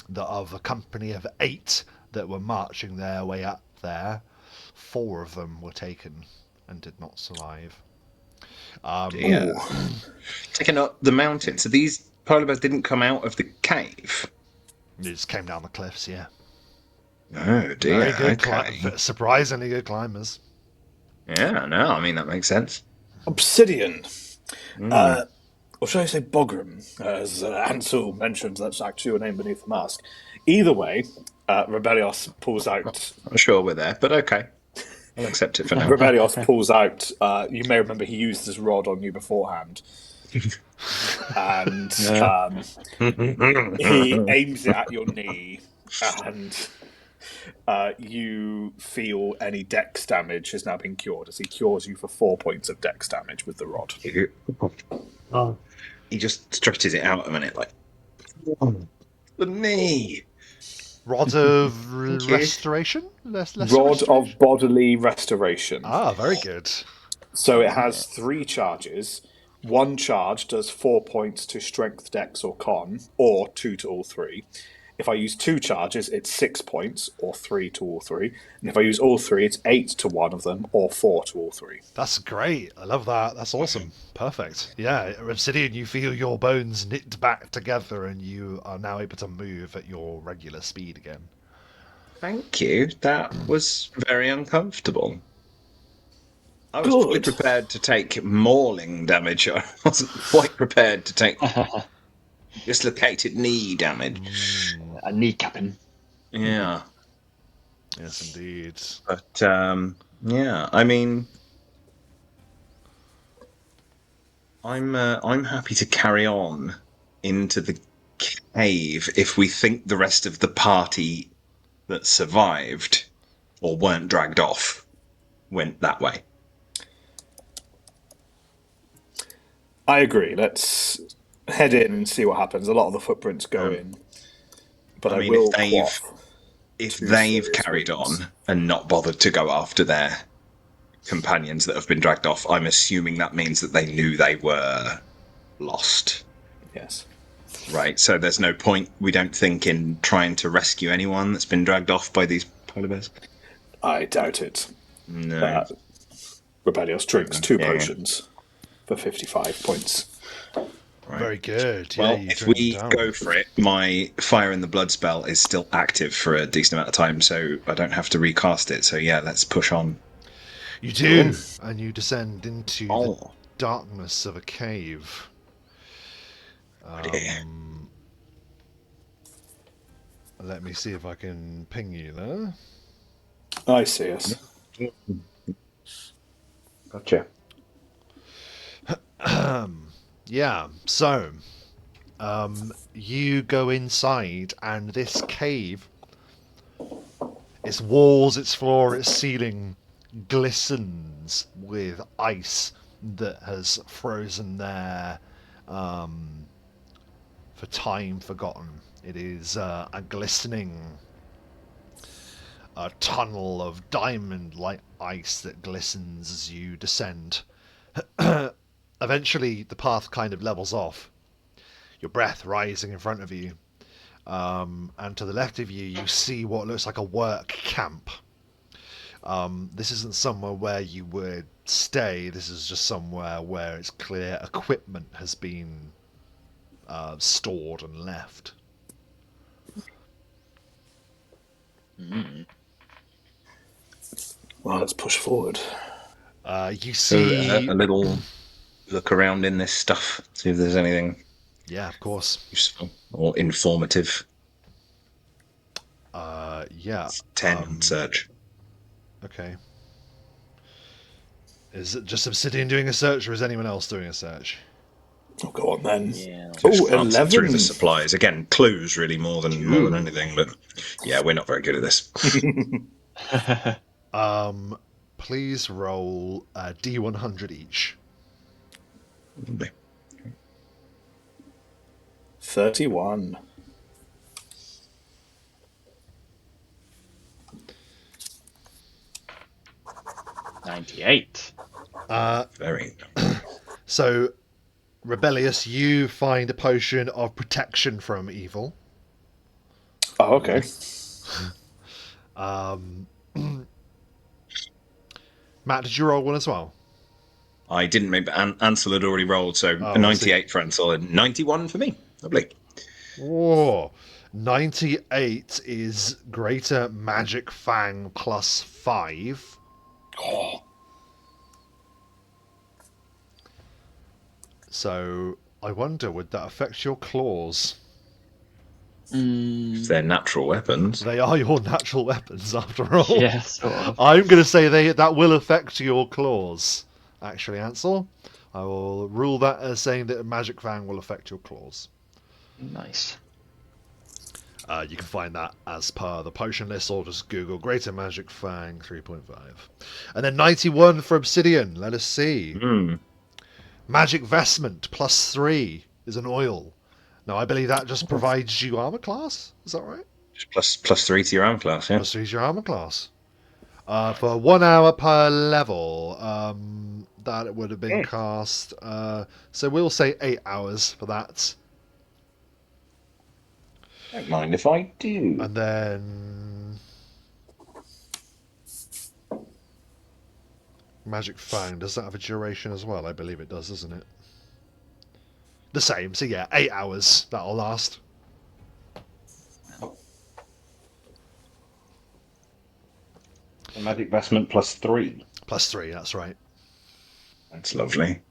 A: that of a company of 8 that were marching their way up there, 4 of them were taken and did not survive.
B: Taking up the mountain. So these polar bears didn't come out of the cave.
A: They just came down the cliffs, yeah.
B: Oh dear.
A: Very good,
B: Okay.
A: surprisingly good climbers.
B: Yeah. No, I mean that makes sense.
D: Obsidian.
B: Mm.
D: Or should I say Bogrem? As Ansel mentioned, that's actually your name beneath the mask. Either way, Rebellios pulls out.
B: Not sure we're there, but okay. I'll accept it for now.
D: Rebellios pulls out. You may remember he used this rod on you beforehand, and he aims it at your knee, and you feel any dex damage has now been cured, as he cures you for 4 points of dex damage with the rod.
B: He just stretches it out a minute, like the knee.
A: Rod of
B: Thank you.
A: restoration? Lesser
D: Rod
A: restoration?
D: of bodily restoration.
A: Ah, very good.
D: So it has 3 charges. One charge does 4 points to strength, dex, or con, or 2 to all 3. If I use 2 charges, it's 6 points, or 3 to all 3. And if I use all 3, it's 8 to one of them, or 4 to all 3.
A: That's great. I love that. That's awesome. Perfect. Yeah, Obsidian, you feel your bones knit back together and you are now able to move at your regular speed again.
B: Thank you. That was very uncomfortable. I was
D: Good.
B: fully prepared to take mauling damage. I wasn't quite prepared to take dislocated knee damage.
C: A kneecapping.
B: Yeah.
A: Yes, indeed.
B: But yeah, I mean, I'm happy to carry on into the cave if we think the rest of the party that survived or weren't dragged off went that way.
D: I agree. Let's head in and see what happens. A lot of the footprints go in. But I
B: mean,
D: will
B: if
D: two
B: they've
D: serious
B: carried
D: wounds.
B: on and not bothered to go after their companions that have been dragged off, I'm assuming that means that they knew they were lost.
D: Yes.
B: Right, so there's no point, we don't think, in trying to rescue anyone that's been dragged off by these polar bears?
D: I doubt it.
B: No.
D: Rebellios drinks 2
B: Yeah.
D: potions for 55 points.
B: Right.
A: Very good.
B: Well,
A: Yeah, you
B: if
A: drink
B: we
A: them down.
B: go for it, my Fire in the Blood spell is still active for a decent amount of time, so I don't have to recast it. So yeah, let's push on.
A: You do, and you descend into the
B: Oh,
A: darkness of a cave.
B: dear.
A: Let me see if I can ping you there.
D: I see us.
B: Gotcha.
A: Yeah, so you go inside, and this cave, its walls, its floor, its ceiling glistens with ice that has frozen there for time forgotten. It is a glistening tunnel of diamond-like ice that glistens as you descend. Eventually, the path kind of levels off, your breath rising in front of you. And to the left of you, you see what looks like a work camp. This isn't somewhere where you would stay. This is just somewhere where it's clear equipment has been stored and left.
D: Well, let's push forward.
A: You see...
B: a little look around in this stuff, see if there's anything
A: Yeah, of course.
B: useful or informative.
A: Yeah.
B: 10 search.
A: Okay. Is it just Obsidian doing a search, or is anyone else doing a search?
D: Oh, go on then.
C: Yeah.
B: Just
D: Oh,
B: glancing through
D: 11.
B: the supplies. Again, clues really more than anything, but yeah, we're not very good at this.
A: Please roll D100 each.
D: 31.
C: $98.
B: Very.
A: So, Rebellious, you find a potion of protection from evil.
D: Oh, okay.
A: Matt, did you roll one as well?
B: I didn't make, but Ansel had already rolled, so
A: Oh,
B: a 98 for Ansel and 91 for me. Lovely.
A: Whoa. 98 is Greater Magic Fang plus 5.
D: Oh,
A: So I wonder, would that affect your claws?
B: If they're natural weapons.
A: They are your natural weapons, after all.
C: Yeah, sort of.
A: I'm going to say that will affect your claws. Actually, Ansel, I will rule that as saying that a Magic Fang will affect your claws.
C: Nice.
A: You can find that as per the potion list, or just Google Greater Magic Fang 3.5. And then 91 for Obsidian. Let us see. Magic Vestment plus 3 is an oil. Now, I believe that just provides you armor class. Is that right?
B: Just plus 3 to your arm class, yeah.
A: Plus 3 is your armor class. For 1 hour per level, that would have been cast. So we'll say 8 hours for that.
B: Don't mind if I do.
A: And then Magic Fang, does that have a duration as well? I believe it does, doesn't it? The same, so yeah, 8 hours that'll last.
E: Magic Vestment plus 3.
A: Plus 3, that's right.
B: That's lovely.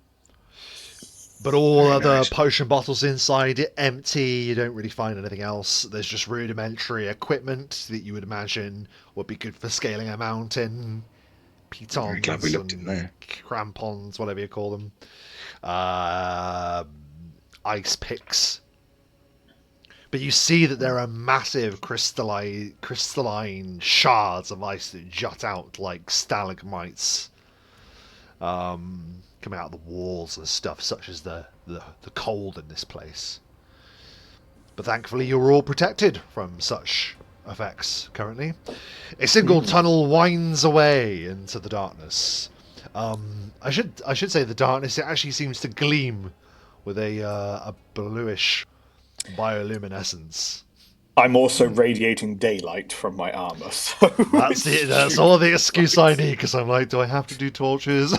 A: But all
B: Very
A: other
B: nice.
A: potion bottles inside it empty. You don't really find anything else. There's just rudimentary equipment that you would imagine would be good for scaling a mountain. Pitons,
B: Very glad we looked in there.
A: crampons, whatever you call them. Ice picks. But you see that there are massive crystalline shards of ice that jut out like stalagmites. Coming out of the walls and stuff, such as the cold in this place. But thankfully you're all protected from such effects currently. A single tunnel winds away into the darkness. I should say the darkness, it actually seems to gleam with a bluish bioluminescence.
D: I'm also radiating daylight from my armor, so
A: That's all the excuse I need, because I'm like, do I have to do torches?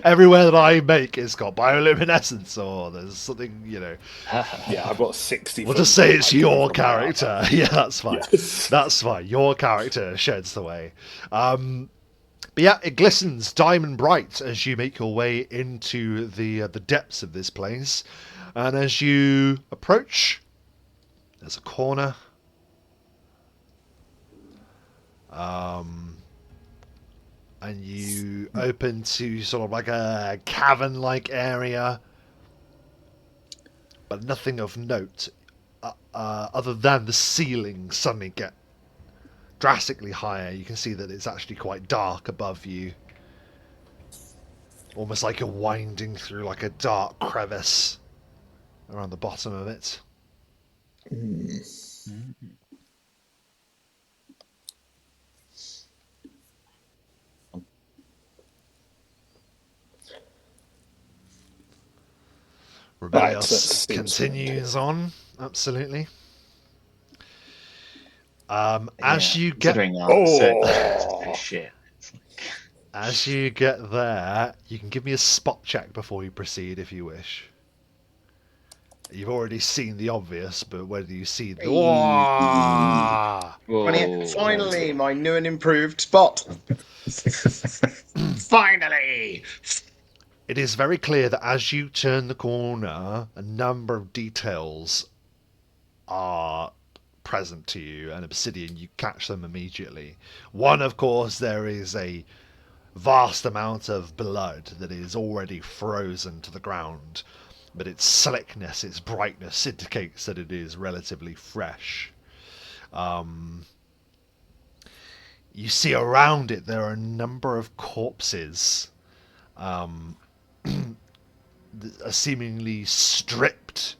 A: Everywhere that I make, it's got bioluminescence, or there's something,
D: yeah, I've got 60.
A: We'll just say it's
D: daylight
A: your
D: from my armor.
A: character. Yeah, that's fine.
D: Yes.
A: That's fine. Your character sheds the way. But yeah, it glistens diamond bright as you make your way into the depths of this place. And as you approach, there's a corner. And you open to sort of like a cavern-like area, but nothing of note other than the ceiling suddenly get drastically higher. You can see that it's actually quite dark above you, almost like you're winding through like a dark crevice around the bottom of it. Rebellios continues on, absolutely. As you get
C: Shit.
A: as you get there, you can give me a spot check before you proceed if you wish. You've already seen the obvious, but whether you see the
B: Finally, my new and improved spot. Finally!
A: It is very clear that as you turn the corner, a number of details are present to you, and Obsidian, you catch them immediately. One, of course, there is a vast amount of blood that is already frozen to the ground, but its slickness, its brightness indicates that it is relatively fresh. You see around it there are a number of corpses are seemingly stripped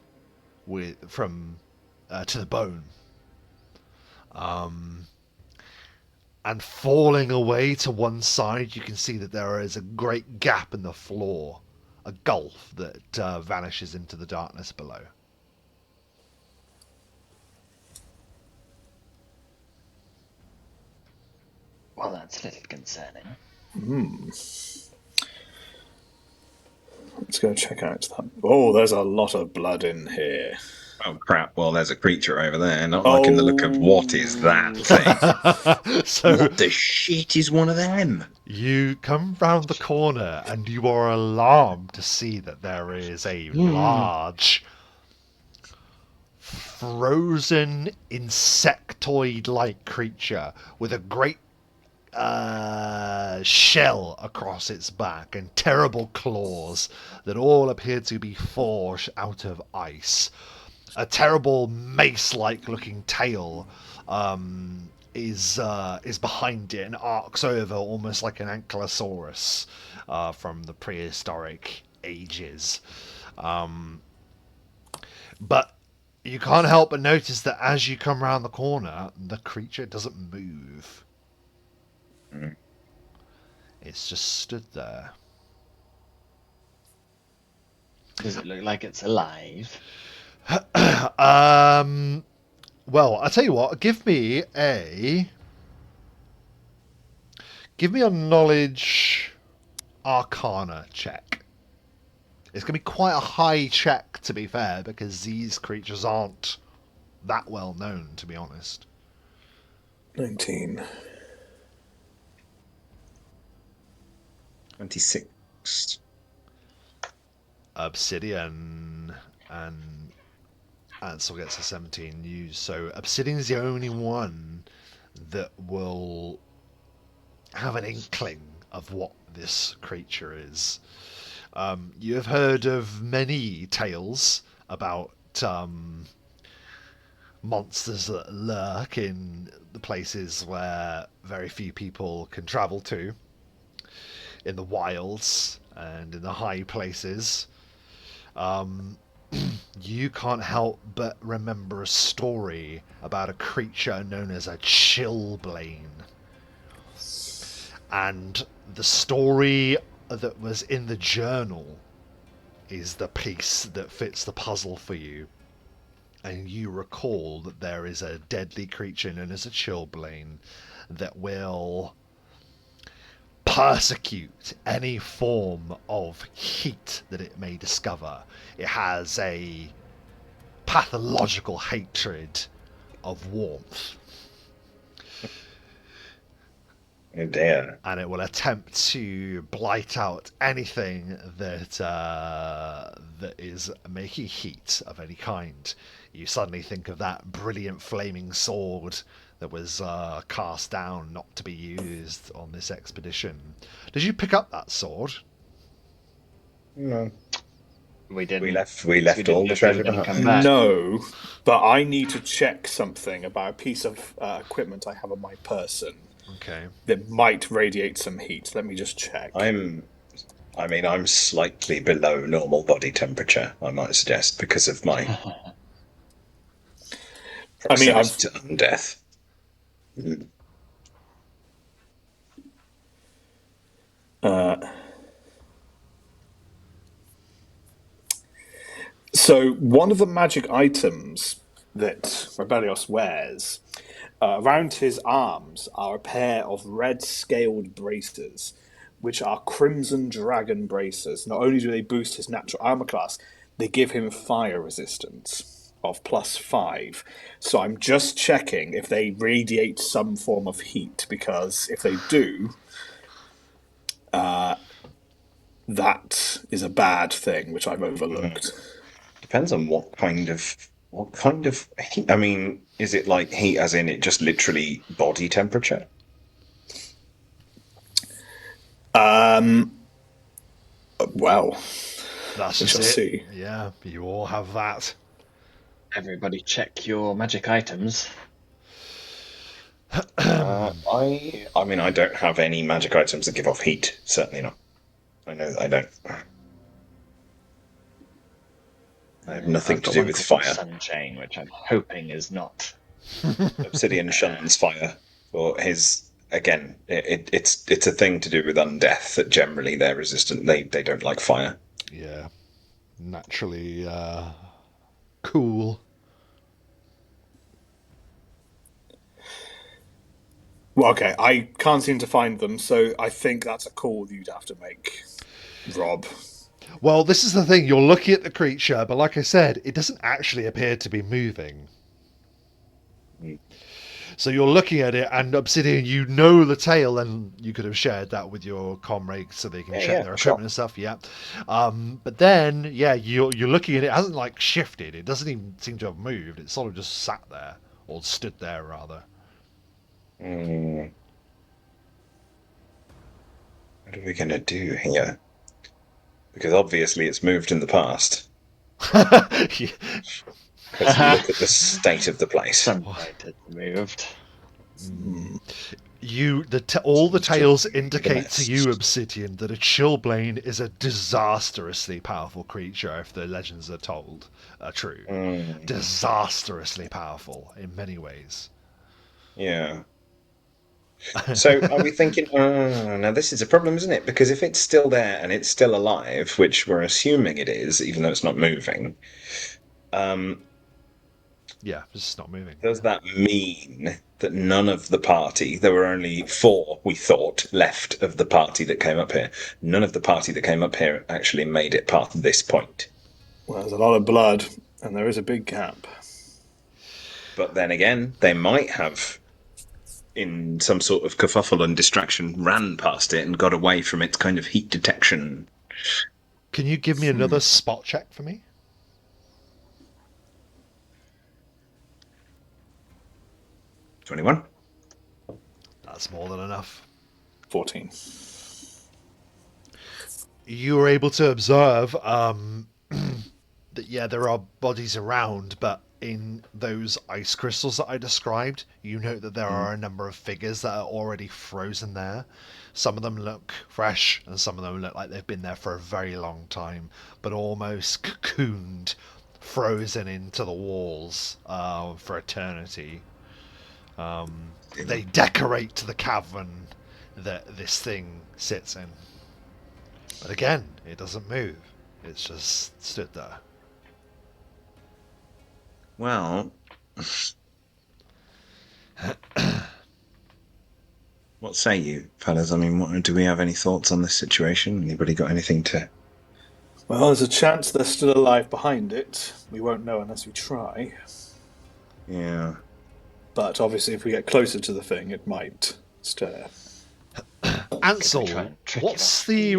A: from to the bone, and falling away to one side, you can see that there is a great gap in the floor, a gulf that vanishes into the darkness below.
C: Well, that's a little concerning.
D: Let's go check out that. Oh, there's a lot of blood in here.
B: Oh crap! Well, there's a creature over there. Not liking the look of what is that thing?
A: So
B: What the shit is one of them?
A: you come round the corner and you are alarmed to see that there is a large frozen insectoid-like creature with a great shell across its back and terrible claws that all appear to be forged out of ice. A terrible mace-like looking tail is behind it and arcs over almost like an ankylosaurus from the prehistoric ages. But you can't help but notice that as you come round the corner, the creature doesn't move. It's just stood there.
C: Does it look like it's alive?
A: Well, I tell you what. Give me a knowledge arcana check. It's going to be quite a high check, to be fair, because these creatures aren't that well known, to be honest.
D: 19.
B: 26.
A: Obsidian and Ansel gets a 17 used. So Obsidian is the only one that will have an inkling of what this creature is. You have heard of many tales about monsters that lurk in the places where very few people can travel to, in the wilds and in the high places. You can't help but remember a story about a creature known as a chillblain. And the story that was in the journal is the piece that fits the puzzle for you. And you recall that there is a deadly creature known as a chillblain that will persecute any form of heat that it may discover. It has a pathological hatred of warmth.
B: Oh dear.
A: And it will attempt to blight out anything that that is making heat of any kind. You suddenly think of that brilliant flaming sword that was cast down not to be used on this expedition. Did you pick up that sword?
B: No.
C: We didn't.
B: We left
C: didn't
B: all
C: know
B: the
C: if they were
B: treasure
C: gonna
B: behind.
C: come back.
D: No, but I need to check something about a piece of equipment I have on my person
A: Okay.
D: that might radiate some heat. Let me just check.
B: I'm slightly below normal body temperature, I might suggest, because of my proximity to undeath.
D: So one of the magic items that Rebellios wears around his arms are a pair of red scaled bracers, which are Crimson Dragon bracers. Not only do they boost his natural armor class, they give him fire resistance of +5. So I'm just checking if they radiate some form of heat, because if they do, that is a bad thing, which I've overlooked.
B: Depends on what kind of heat. I mean, is it like heat as in it just literally body temperature?
D: Well,
A: That's
D: we
A: just
D: shall
A: it.
D: see.
A: Yeah, you all have that.
C: Everybody check your magic items.
B: I mean, I don't have any magic items that give off heat. Certainly not. I know that I don't. I have nothing
C: I've
B: to
C: got
B: do
C: one
B: with
C: called
B: fire.
C: Sunchain, which I'm hoping is not.
B: Obsidian shuns fire, or his again. It's a thing to do with undeath that generally they're resistant. They don't like fire.
A: Yeah. Naturally cool.
D: Well, okay, I can't seem to find them, so I think that's a call you'd have to make, Rob.
A: Well, this is the thing. You're looking at the creature, but like I said, it doesn't actually appear to be moving. So you're looking at it, and Obsidian, you know the tail, and you could have shared that with your comrades so they can check their equipment and stuff. Yeah, but then you're looking at it. It hasn't like shifted. It doesn't even seem to have moved. It sort of just sat there or stood there rather.
B: What are we going to do here? Because obviously it's moved in the past.
A: Yeah.
B: Because look at the state of the place.
C: Some point it moved.
A: All the tales indicate to you, Obsidian, that a Chillblain is a disastrously powerful creature if the legends are true. Disastrously powerful in many ways.
B: Yeah. So are we thinking, now this is a problem, isn't it? Because if it's still there and it's still alive, which we're assuming it is, even though it's not moving,
A: yeah, it's just not moving.
B: Does that mean that none of the party, there were only 4, we thought, left of the party that came up here, none of the party that came up here actually made it past this point?
D: Well, there's a lot of blood, and there is a big gap.
B: But then again, they might have, in some sort of kerfuffle and distraction, ran past it and got away from its kind of heat detection.
A: Can you give me another spot check for me?
B: 21.
A: That's more than enough.
D: 14.
A: You were able to observe that there are bodies around, but in those ice crystals that I described, you note that there are a number of figures that are already frozen there. Some of them look fresh, and some of them look like they've been there for a very long time, but almost cocooned, frozen into the walls for eternity. They decorate the cavern that this thing sits in. But again, it doesn't move. It's just stood there.
B: Well, what say you, fellas? I mean, do we have any thoughts on this situation? Anybody got anything to...
D: Well, there's a chance they're still alive behind it. We won't know unless we try.
B: Yeah.
D: But obviously, if we get closer to the thing, it might stir.
A: Ansel, what's the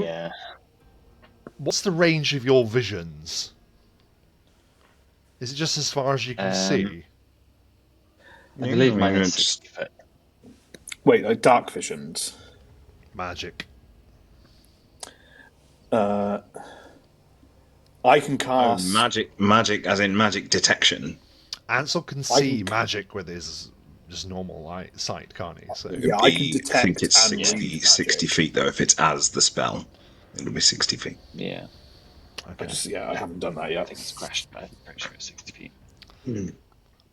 A: range of your visions? Is it just as far as you can see?
C: I believe mine is 60 foot.
D: Wait, like dark visions?
A: Magic.
D: I can cast...
B: Magic as in magic detection.
A: Ansel can see magic with his just normal sight, can't he? So
D: yeah, I can detect.
B: I think it's 60 feet, though. If it's as the spell, it'll be 60 feet.
C: Yeah.
A: Okay.
D: I haven't done that yet.
C: I think it's crashed, but I'm pretty sure it's 60 feet.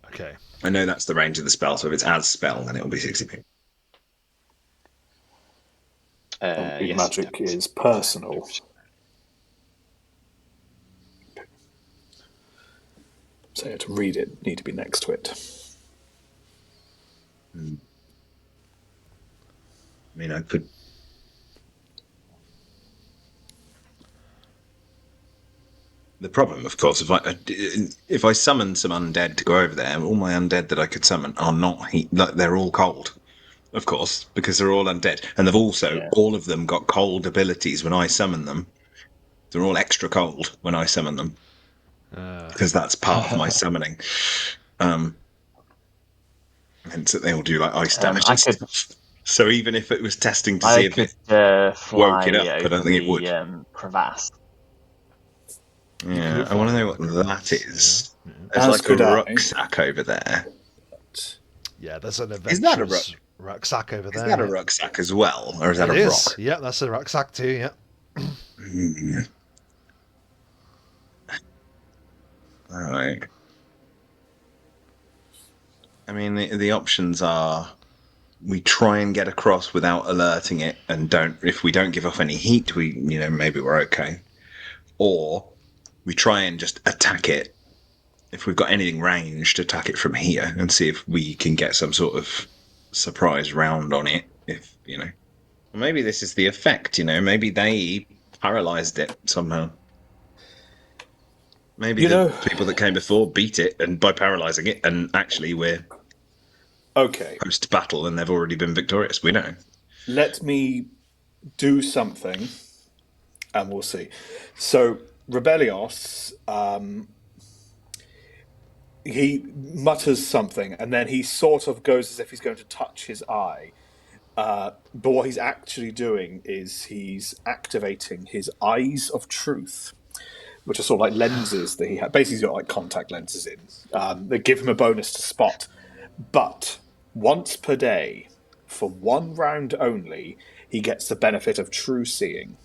A: Okay.
B: I know that's the range of the spell, so if it's as spell, then it'll be 60 feet.
D: Yes, magic is personal. So to read it, need to be next to it.
B: I mean, I could... The problem, of course, if I summon some undead to go over there, all my undead that I could summon are not heat. Like, they're all cold, of course, because they're all undead, and they've also all of them got cold abilities when I summon them. They're all extra cold when I summon them, because that's part of my summoning. Hence that they all do like ice damage and stuff. So even if it was testing to see if it woke it up, I don't think it would.
C: Crevasse.
B: Yeah, I want to know what that is. Yeah. There's like a rucksack over there.
A: Yeah, there's an adventurous rucksack over there.
B: Is that a rucksack as well, or is that a rock?
A: Yeah, that's a rucksack too. Yeah.
B: All right. I mean, the options are: we try and get across without alerting it, and if we don't give off any heat, maybe we're okay. Or we try and just attack it. If we've got anything ranged, attack it from here and see if we can get some sort of surprise round on it. Maybe this is the effect. Maybe they paralyzed it somehow. Maybe
D: You
B: the
D: know-
B: people that came before beat it and by paralysing it, and actually we're
D: Okay,
B: post-battle and they've already been victorious. We know.
D: let me do something, and we'll see. So Rebellios, he mutters something, and then he sort of goes as if he's going to touch his eye. But what he's actually doing is he's activating his eyes of truth, which are sort of like lenses that he had. Basically, he's got like contact lenses in. They give him a bonus to spot, but once per day, for 1 round only, he gets the benefit of true seeing.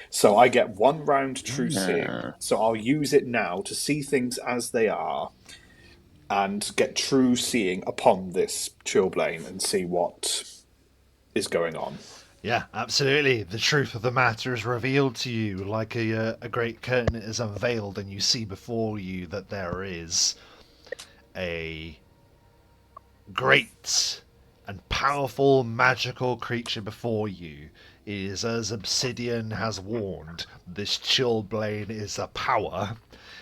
D: So I get 1 round true seeing. So I'll use it now to see things as they are and get true seeing upon this chillblane and see what is going on.
A: Yeah, absolutely. The truth of the matter is revealed to you, like a great curtain is unveiled, and you see before you that there is a great and powerful magical creature before you. It is as Obsidian has warned. This Chillblade is a power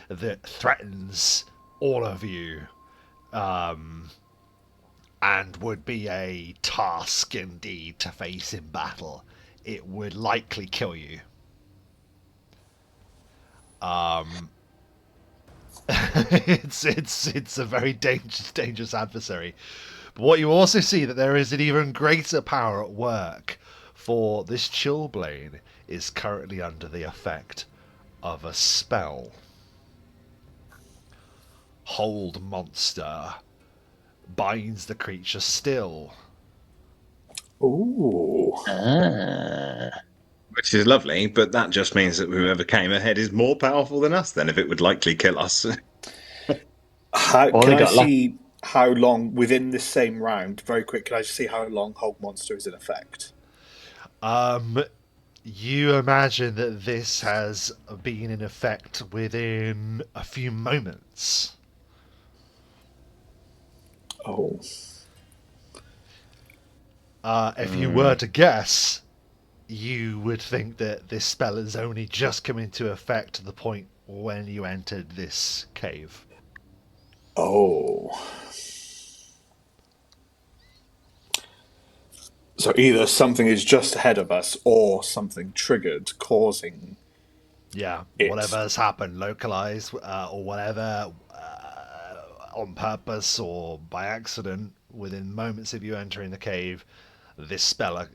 A: that threatens all of you, and would be a task indeed to face in battle. It would likely kill you. It's a very dangerous adversary. But what you also see that there is an even greater power at work, for this Chillblade is currently under the effect of a spell. Hold Monster binds the creature still.
D: Ooh.
B: Which is lovely, but that just means that whoever came ahead is more powerful than us then, if it would likely kill us.
D: Can I see how long, within this same round, very quick, can I just see how long Hold Monster is in effect?
A: You imagine that this has been in effect within a few moments.
D: Oh.
A: If you were to guess, you would think that this spell has only just come into effect to the point when you entered this cave.
D: Oh. So either something is just ahead of us or something triggered, causing...
A: Yeah,
D: It.
A: whatever has happened, localized or whatever, on purpose or by accident, within moments of you entering the cave, this spell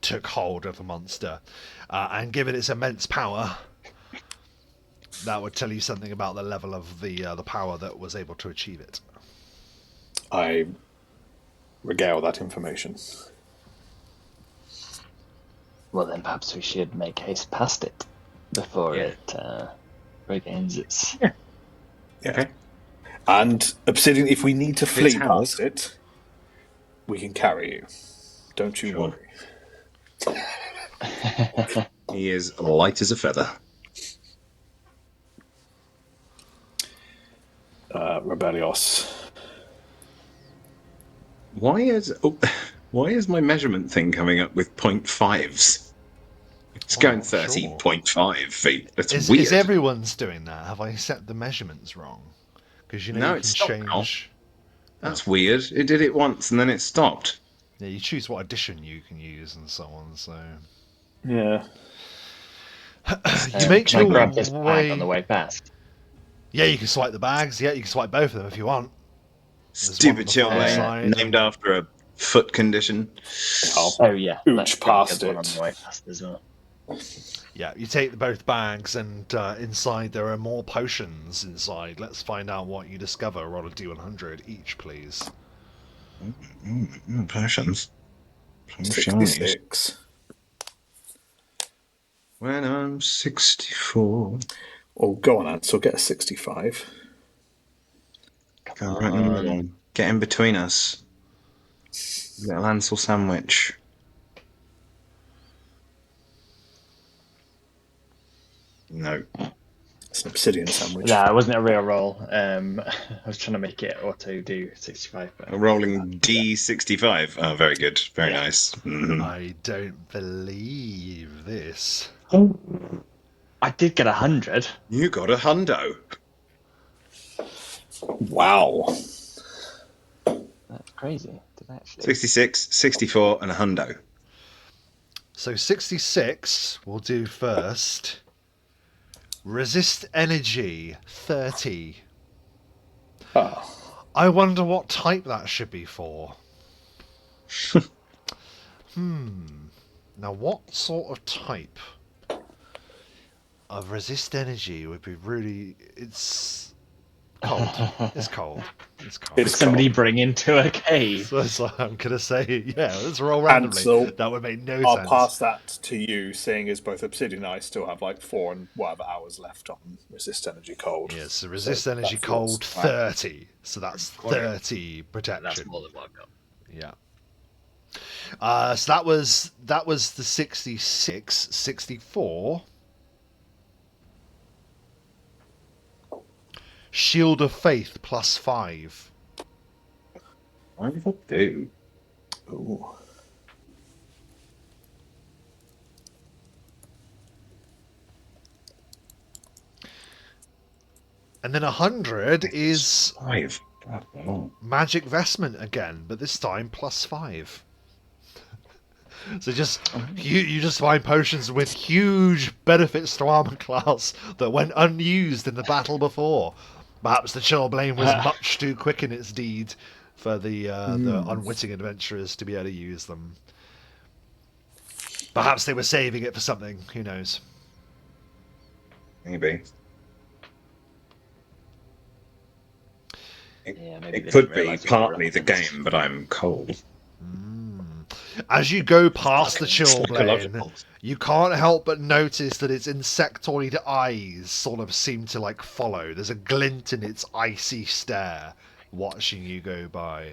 A: took hold of the monster. And given its immense power, that would tell you something about the level of the power that was able to achieve it.
D: I regale that information.
C: Well, then perhaps we should make haste past it before it regains its...
D: Yeah.
B: Okay.
D: And Obsidian, if we need to flee
B: held.
D: past it, we can carry you. Don't you
B: Sure.
D: worry.
B: He is light as a feather.
D: Rebellios.
B: Why is my measurement thing coming up with 0.5s? It's going 13.5 feet. That's weird.
A: Is everyone's doing that? Have I set the measurements wrong? Because you know
B: No,
A: you
B: it's
A: can
B: stopped now.
A: change.
B: That's weird. It did it once and then it stopped.
A: Yeah, you choose what addition you can use and so on. So
D: Yeah.
A: you make
C: Can I
A: your
C: grab this
A: way
C: bag on the way past?
A: Yeah, you can swipe the bags. Yeah, you can swipe both of them if you want.
B: Stupid
A: one on the far
B: chillblade,
A: side
B: named
A: and-
B: after a foot condition.
C: Oh yeah,
D: Ooch
C: let's bring the
D: past
C: other one on
D: it.
C: the way past as well.
A: Yeah, you take both bags, and inside there are more potions inside. Let's find out what you discover. Roll a d100 each, please.
B: Potions.
D: 66.
B: When I'm 64.
D: Oh, go on, Ansel, get a 65.
B: Go right in the middle. Get in between us. Little Ansel sandwich. No.
D: It's an obsidian sandwich.
C: Nah, it wasn't a real roll. I was trying to make it auto do 65. But
B: Rolling D65. Oh, very good. Very nice.
A: I don't believe this.
C: I did get 100.
B: You got a hundo.
D: Wow.
C: That's crazy. Did I actually?
B: 66, 64, and a hundo.
A: So 66 we'll do first. Resist energy 30.
D: Oh.
A: I wonder what type that should be for. Now what sort of type of resist energy would be really... It's cold. It's cold. It's cold.
D: It's
C: Somebody
D: cold.
C: bring into a cave.
A: So it's like, I'm gonna say, yeah, let's roll randomly.
D: Ansel,
A: That would make no
D: I'll
A: sense.
D: pass that to you, seeing as both Obsidian and I still have like 4 and whatever hours left on resist energy cold.
A: Yeah, so resist
D: So
A: energy
D: that's
A: cold
D: yours.
A: 30. So that's 30 protection.
C: That's more than what I've got.
A: Yeah. So that was the 66, 64. Shield of Faith plus 5.
B: What did I do?
D: Ooh.
A: And then 100 is
B: 5.
A: Magic Vestment again, but this time plus 5. So you just find potions with huge benefits to armor class that went unused in the battle before. Perhaps the Chillblade was much too quick in its deed for the unwitting adventurers to be able to use them. Perhaps they were saving it for something. Who knows?
B: Maybe.
C: Yeah, maybe
B: It
C: they
B: could
C: didn't
B: be
C: realise we were
B: partly the
C: up against-
B: game, but I'm cold.
A: As you go past the Chillblade,
B: Psychological.
A: you can't help but notice that its insectoid eyes sort of seem to like follow. There's a glint in its icy stare, watching you go by.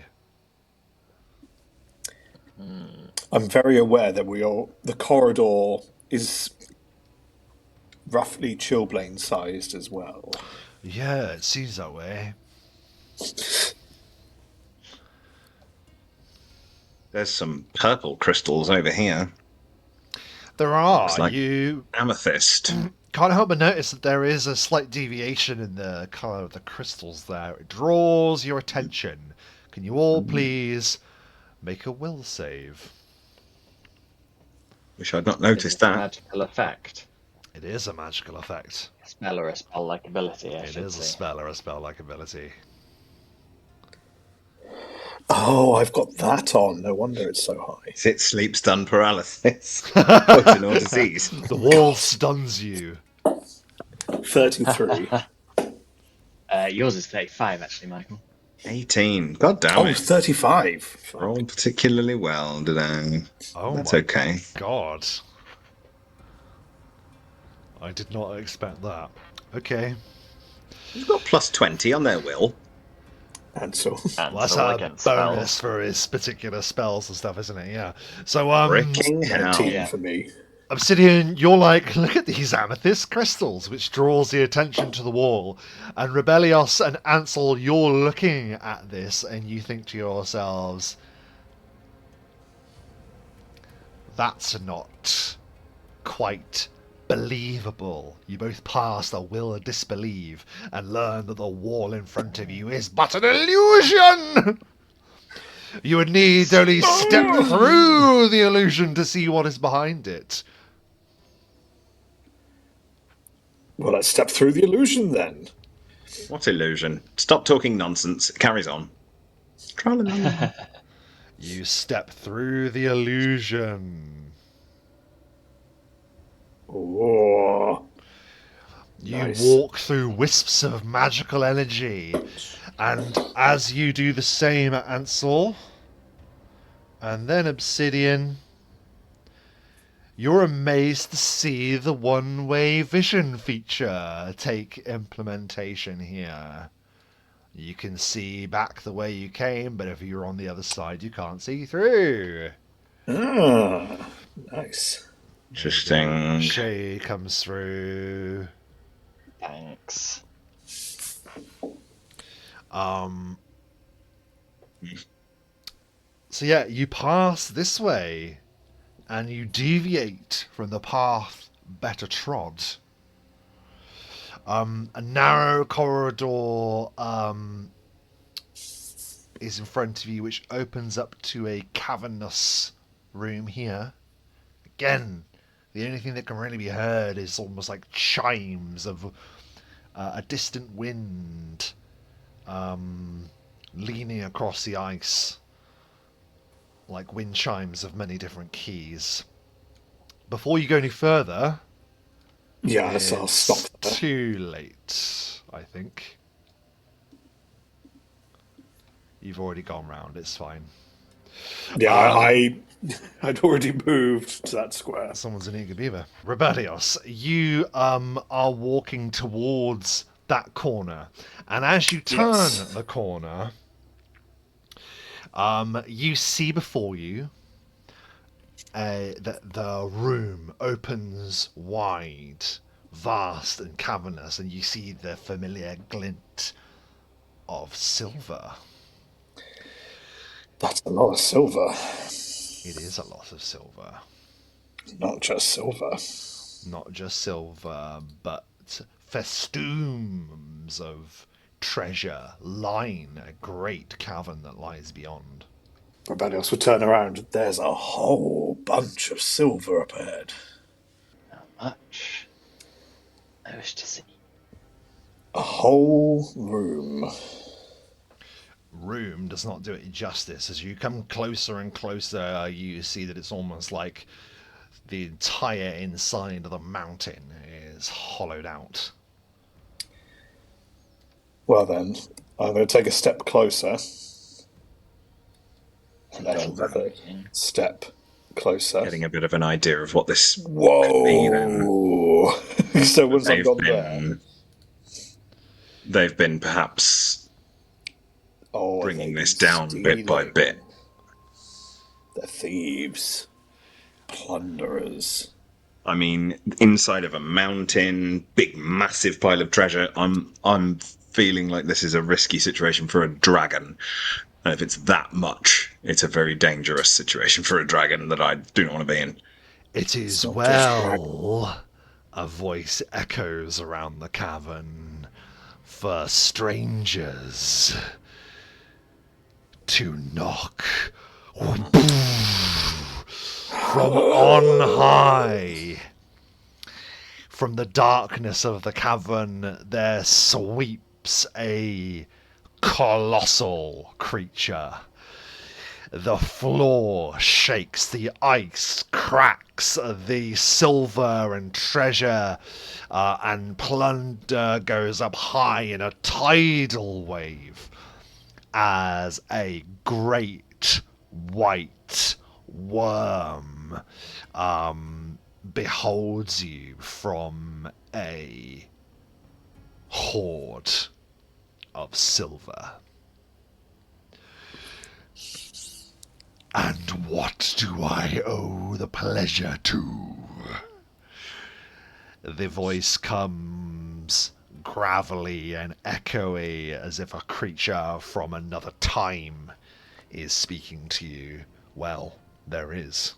D: I'm very aware that the corridor is roughly Chillblade sized as well.
A: Yeah, it seems that way.
B: There's some purple crystals over here.
A: There are.
B: Looks like-
A: You
B: Amethyst.
A: can't help but notice that there is a slight deviation in the colour of the crystals there. It draws your attention. Can you all please make a will save?
B: Wish I'd not
C: Is
B: noticed
C: it a
B: that.
C: magical effect?
A: It is a magical effect.
C: A spell or a spell-like ability, I
A: It
C: should
A: is a
C: say.
A: spell or a spell-like ability.
D: Oh, I've got that on. No wonder it's so high.
B: Is it sleep stun paralysis? Poison or disease?
A: The wall stuns you.
D: 33.
C: Yours is 35, actually, Michael.
B: 18. God damn
D: Oh,
B: it.
D: 35.
B: Rolled particularly well today.
A: Oh
B: That's
A: my
B: okay.
A: God. I did not expect that. Okay.
B: You've got plus 20 on their will.
D: Ansel.
C: And
A: Well, that's
C: so
A: a
C: against
A: bonus
C: spells.
A: for his particular spells and stuff, isn't it? Yeah. So,
B: Freaking hell.
D: 19
C: Yeah.
D: for me.
A: Obsidian, you're like, look at these amethyst crystals, which draws the attention to the wall. And Rebellios and Ansel, you're looking at this and you think to yourselves, that's not quite believable. You both pass the will of disbelieve and learn that the wall in front of you is but an illusion! You would need only step through the illusion to see what is behind it.
D: Well, let's step through the illusion then.
B: What illusion? Stop talking nonsense. It carries on. Tra-la-la.
A: You step through the illusion.
D: Oh,
A: You
D: nice.
A: walk through wisps of magical energy, and as you do the same, Ansel, and then Obsidian, you're amazed to see the one-way vision feature take implementation here. You can see back the way you came, but if you're on the other side, you can't see through.
D: Ah, nice.
B: Interesting.
A: Shay comes through.
C: Thanks.
A: So yeah, you pass this way, and you deviate from the path better trod. A narrow corridor is in front of you, which opens up to a cavernous room here. Again, the only thing that can really be heard is almost like chimes of a distant wind leaning across the ice, like wind chimes of many different keys. Before you go any further,
D: Yes, I'll stop
A: it's
D: there.
A: too late, I think. You've already gone round, it's fine.
D: Yeah, I'd already moved to that square.
A: Someone's an eager beaver. Rebellios, you are walking towards that corner, and as you turn
D: Yes.
A: the corner, you see before you that the room opens wide, vast and cavernous, and you see the familiar glint of silver.
D: That's a lot of silver.
A: It is a lot of silver.
D: Not just silver.
A: Not just silver, but festoons of treasure line a great cavern that lies beyond.
D: Rebellios would turn around. There's a whole bunch of silver up ahead.
C: How much? I wish to see.
D: A whole room.
A: Room does not do it justice. As you come closer and closer, you see that it's almost like the entire inside of the mountain is hollowed out.
D: Well then, I'm going to take a step closer. And then another step closer.
B: Getting a bit of an idea of what this
D: Whoa!
B: could be then.
D: So once I've gone there,
B: they've been perhaps bringing this down bit by bit.
D: They're thieves, plunderers.
B: I mean, inside of a mountain, big, massive pile of treasure. I'm feeling like this is a risky situation for a dragon. And if it's that much, it's a very dangerous situation for a dragon that I do not want to be in.
A: It is well, a voice echoes around the cavern, for strangers to knock from on high. From the darkness of the cavern, there sweeps a colossal creature. The floor shakes, the ice cracks, the silver and treasure and plunder goes up high in a tidal wave as a great white worm beholds you from a hoard of silver. And what do I owe the pleasure to? The voice comes gravelly and echoey as if a creature from another time is speaking to you. Well, there is.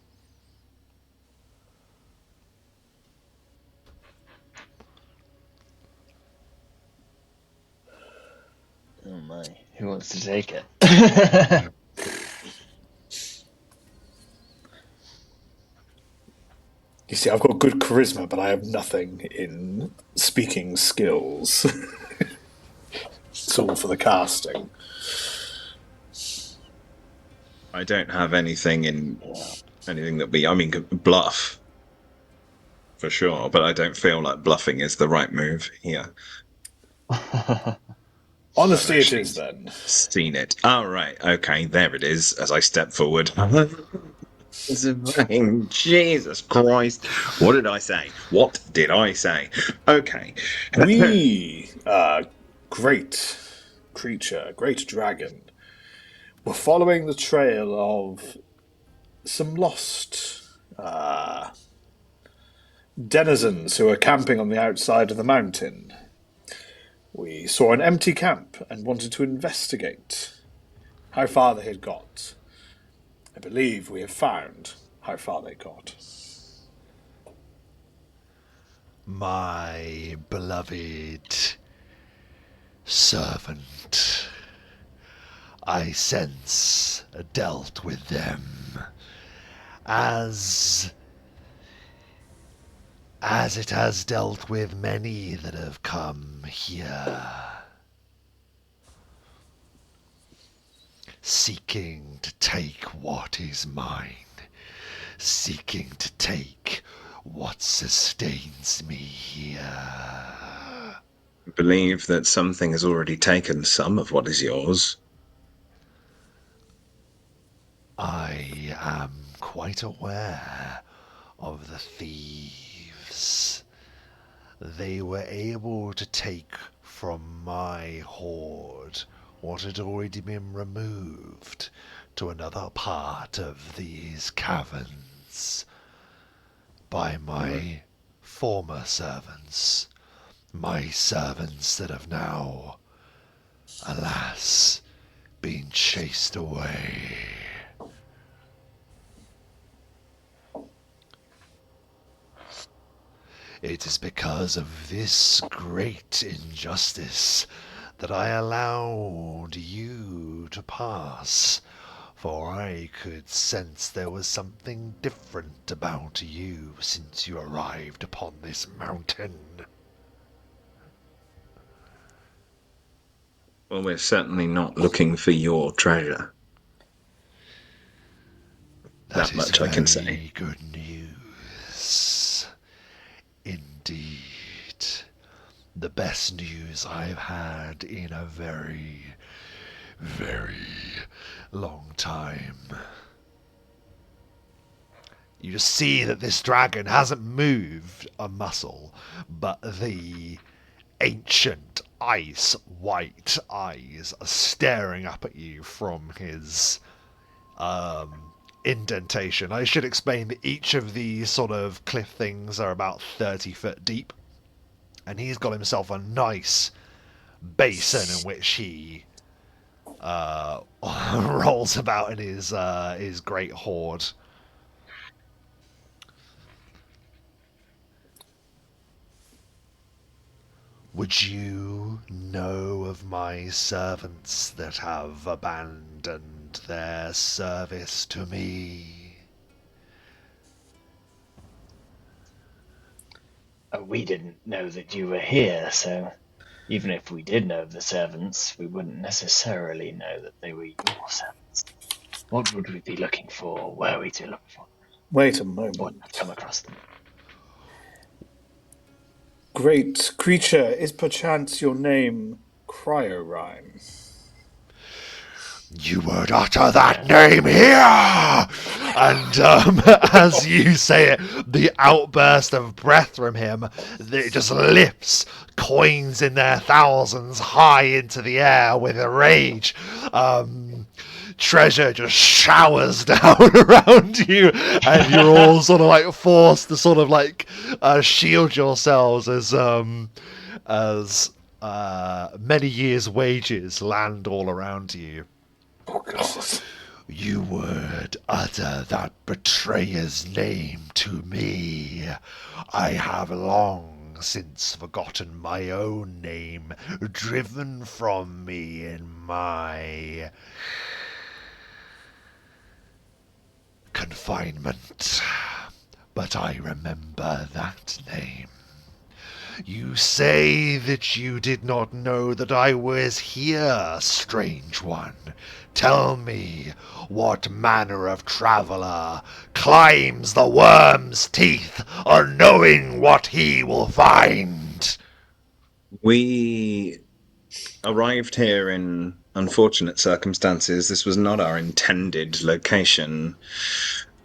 C: Oh my, who wants to take it?
D: You see, I've got good charisma, but I have nothing in speaking skills. It's all for the casting.
B: I don't have anything that we. I mean, bluff for sure, but I don't feel like bluffing is the right move here.
D: Honesty it is, then.
B: Seen it. All right. Okay. There it is. As I step forward. Jesus Christ! What did I say? What did I say? Okay.
D: We, great creature, great dragon, were following the trail of some lost denizens who were camping on the outside of the mountain. We saw an empty camp and wanted to investigate how far they had got. I believe we have found how far they got.
A: My beloved servant, I sense dealt with them as it has dealt with many that have come here, seeking to take what is mine, seeking to take what sustains me here.
B: I believe that something has already taken some of what is yours.
A: I am quite aware of the thieves. They were able to take from my hoard what had already been removed to another part of these caverns by my former servants, my servants that have now, alas, been chased away. It is because of this great injustice that I allowed you to pass, for I could sense there was something different about you since you arrived upon this mountain.
B: Well, we're certainly not looking for your treasure.
A: That
B: That
A: is
B: much I can say.
A: very good news. Indeed. The best news I've had in a very, very long time. You see that this dragon hasn't moved a muscle, but the ancient ice white eyes are staring up at you from his indentation. I should explain that each of these sort of cliff things are about 30 foot deep, and he's got himself a nice basin in which he rolls about in his great hoard. Would you know of my servants that have abandoned their service to me?
C: We didn't know that you were here, so even if we did know of the servants, we wouldn't necessarily know that they were your servants. What would we be looking for? Were we to look for them?
D: Wait a
C: Or
D: moment.
C: have come across them?
D: Great creature, is perchance your name Cryorhyme?
A: You would utter that name here! And as you say it, the outburst of breath from him, it just lifts coins in their thousands high into the air with a rage. Treasure just showers down around you, and you're all sort of like forced to sort of like shield yourselves as many years' wages land all around you.
D: Oh, God.
A: You would utter that betrayer's name to me. I have long since forgotten my own name, driven from me in my confinement. But I remember that name. You say that you did not know that I was here, strange one. Tell me, what manner of traveller climbs the worm's teeth, unknowing what he will find?
B: We arrived here in unfortunate circumstances. This was not our intended location.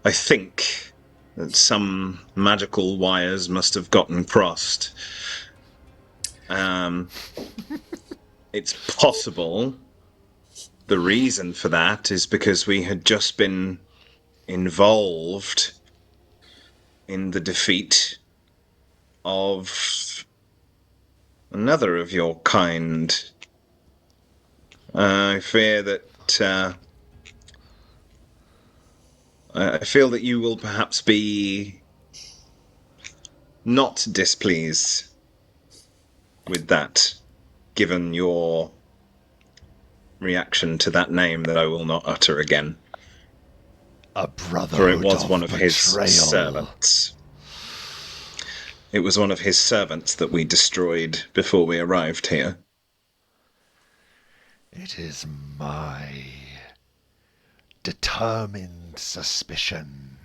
B: I think that some magical wires must have gotten crossed. It's possible the reason for that is because we had just been involved in the defeat of another of your kind. I fear that I feel that you will perhaps be not displeased with that, given your reaction to that name that I will not utter again.
A: A brotherhood
B: For it was
A: of
B: one of his
A: betrayal.
B: servants. It was one of his servants that we destroyed before we arrived here.
A: It is my determined suspicion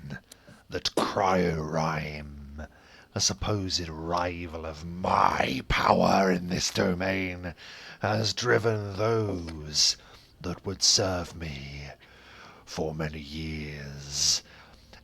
A: that Wyrm, a supposed rival of my power in this domain, has driven those that would serve me for many years.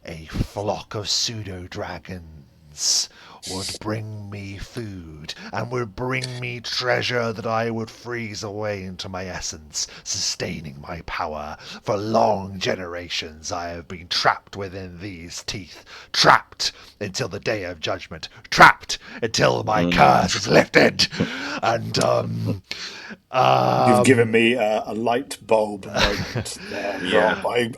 A: A flock of pseudo-dragons would bring me food and would bring me treasure that I would freeze away into my essence, sustaining my power. For long generations I have been trapped within these teeth, trapped until the day of judgment, trapped until my curse is lifted. And
D: You've given me a light bulb moment there,
B: Yeah.
D: Rob. I'm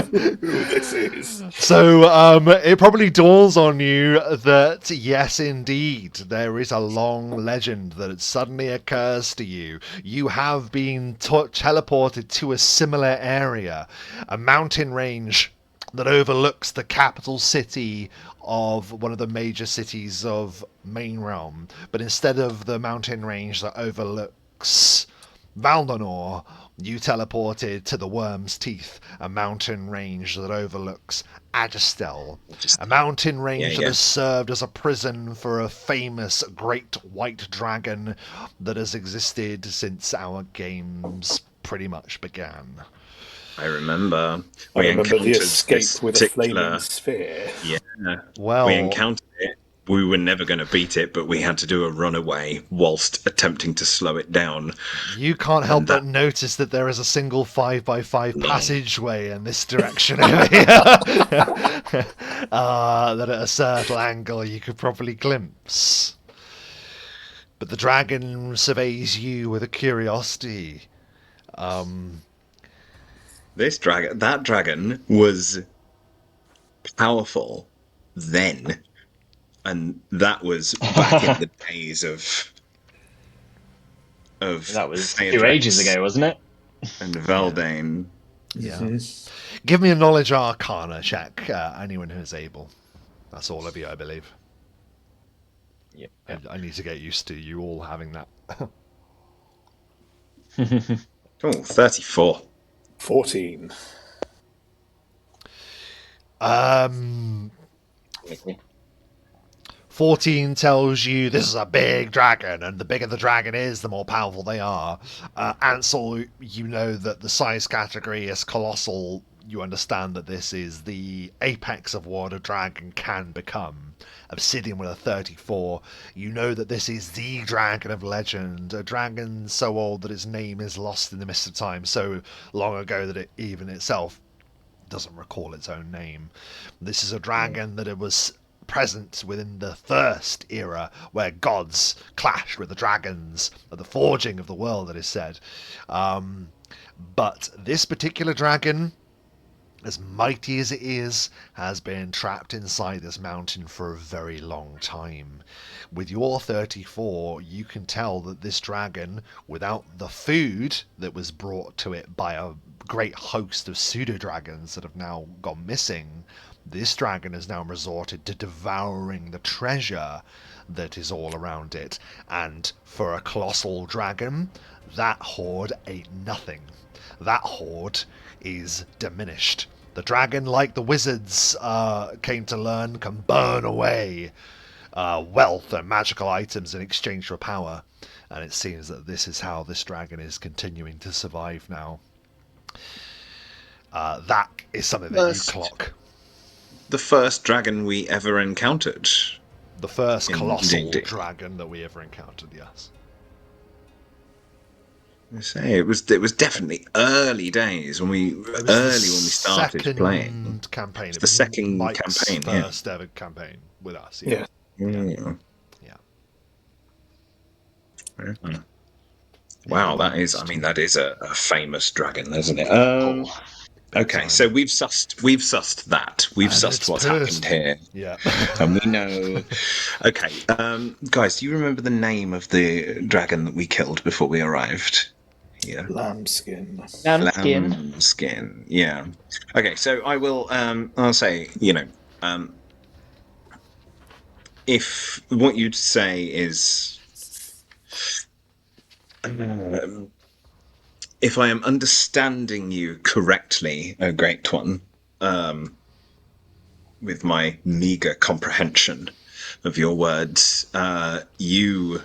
D: who this is.
A: So it probably dawns on you that yes, indeed, there is a long legend that it suddenly occurs to you. You have been teleported to a similar area, a mountain range that overlooks the capital city of one of the major cities of Main Realm. But instead of the mountain range that overlooks Valdonor, you teleported to the Wyrm's Teeth, a mountain range that overlooks Agistel, a mountain range that has served as a prison for a famous great white dragon that has existed since our games pretty much began.
B: I remember.
D: I remember the escape with a flaming sphere.
B: Yeah.
A: Well,
B: we encountered it. We were never going to beat it, but we had to do a runaway whilst attempting to slow it down.
A: You can't help but notice that there is a single 5x5 passageway in this direction over here. That at a certain angle you could probably glimpse. But the dragon surveys you with a curiosity.
B: That dragon was powerful then. And that was back in the days of
C: that was
B: Theodrex
C: 2 ages ago, wasn't it?
B: And Valdane.
A: Yeah. Give me a knowledge arcana check, anyone who's able. That's all of you, I believe.
C: Yep.
A: I need to get used to you all having that.
B: 34.
D: 14.
A: 14 tells you this is a big dragon, and the bigger the dragon is, the more powerful they are. Ansel, you know that the size category is colossal. You understand that this is the apex of what a dragon can become. Obsidian with a 34. You know that this is the dragon of legend, a dragon so old that its name is lost in the mist of time, so long ago that it even itself doesn't recall its own name. This is a dragon that it was present within the first era, where gods clashed with the dragons of the forging of the world, it is said. But this particular dragon, as mighty as it is, has been trapped inside this mountain for a very long time. With your 34, you can tell that this dragon, without the food that was brought to it by a great host of pseudo-dragons that have now gone missing, this dragon has now resorted to devouring the treasure that is all around it. And for a colossal dragon, that hoard ain't nothing. That hoard is diminished. The dragon, like the wizards came to learn, can burn away wealth and magical items in exchange for power. And it seems that this is how this dragon is continuing to survive now. That is something that you clock.
B: The first dragon we ever encountered.
A: The first colossal dragon that we ever encountered, yes.
B: I say it was definitely early days when started playing.
A: Campaign.
B: It was the second
A: Mike's
B: campaign,
A: first ever campaign with us. Yeah.
B: Yeah. Wow, that is a famous dragon, isn't it? Okay, so we've sussed that. We've
A: And
B: sussed
A: it's
B: what's
A: personal.
B: happened here.
A: Yeah.
B: And we know. Okay, guys, do you remember the name of the dragon that we killed before we arrived here?
D: Lambskin.
C: Lambskin.
B: Lambskin. Yeah. Okay, so I will. I'll say. If what you'd say is, if I am understanding you correctly, O Great One, with my meager comprehension of your words, you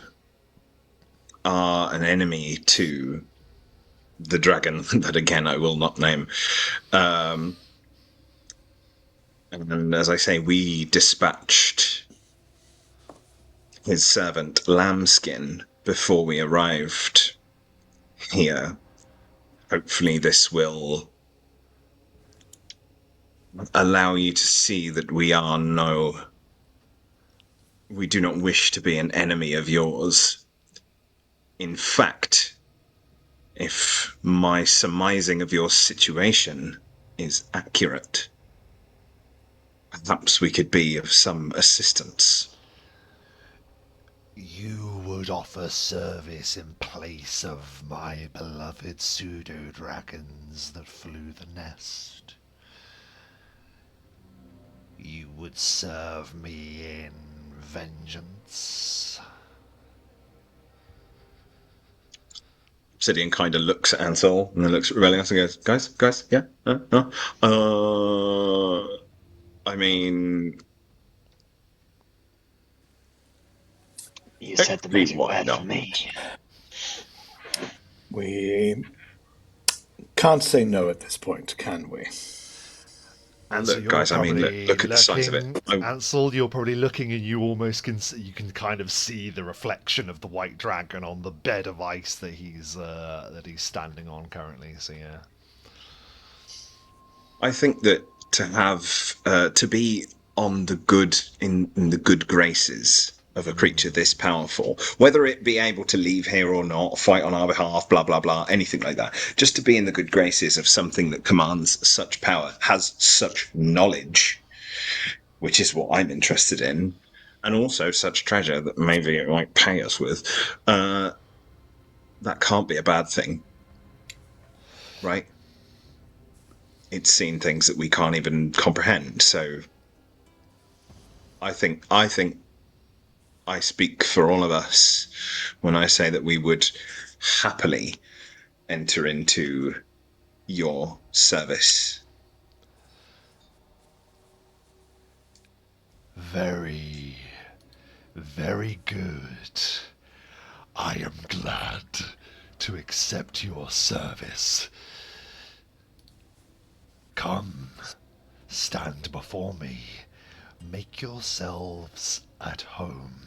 B: are an enemy to the dragon that again I will not name. And as I say, we dispatched his servant Lambskin before we arrived here. Hopefully this will allow you to see that we do not wish to be an enemy of yours. In fact, if my surmising of your situation is accurate, perhaps we could be of some assistance.
A: You would offer service in place of my beloved pseudo-dragons that flew the nest. You would serve me in vengeance.
B: Obsidian kind of looks at Ansel and then looks at Rebellious and goes, guys, yeah? I mean...
C: You said the magic
B: why
C: word
B: not?
C: for me.
D: We can't say no at this point, can we?
B: And
A: So
B: look,
A: you're
B: guys, I mean,
A: probably
B: look at the size of it.
A: looking, Ansel, you're probably looking and you almost you can kind of see the reflection of the white dragon on the bed of ice that he's standing on currently. So yeah.
B: I think that to have to be on the good in the good graces of a creature this powerful, whether it be able to leave here or not, fight on our behalf, blah blah blah, anything like that, just to be in the good graces of something that commands such power, has such knowledge, which is what I'm interested in, and also such treasure that maybe it might pay us with, that can't be a bad thing, right? It's seen things that we can't even comprehend. So I think I speak for all of us when I say that we would happily enter into your service.
A: Very, very good. I am glad to accept your service. Come, stand before me. Make yourselves at home.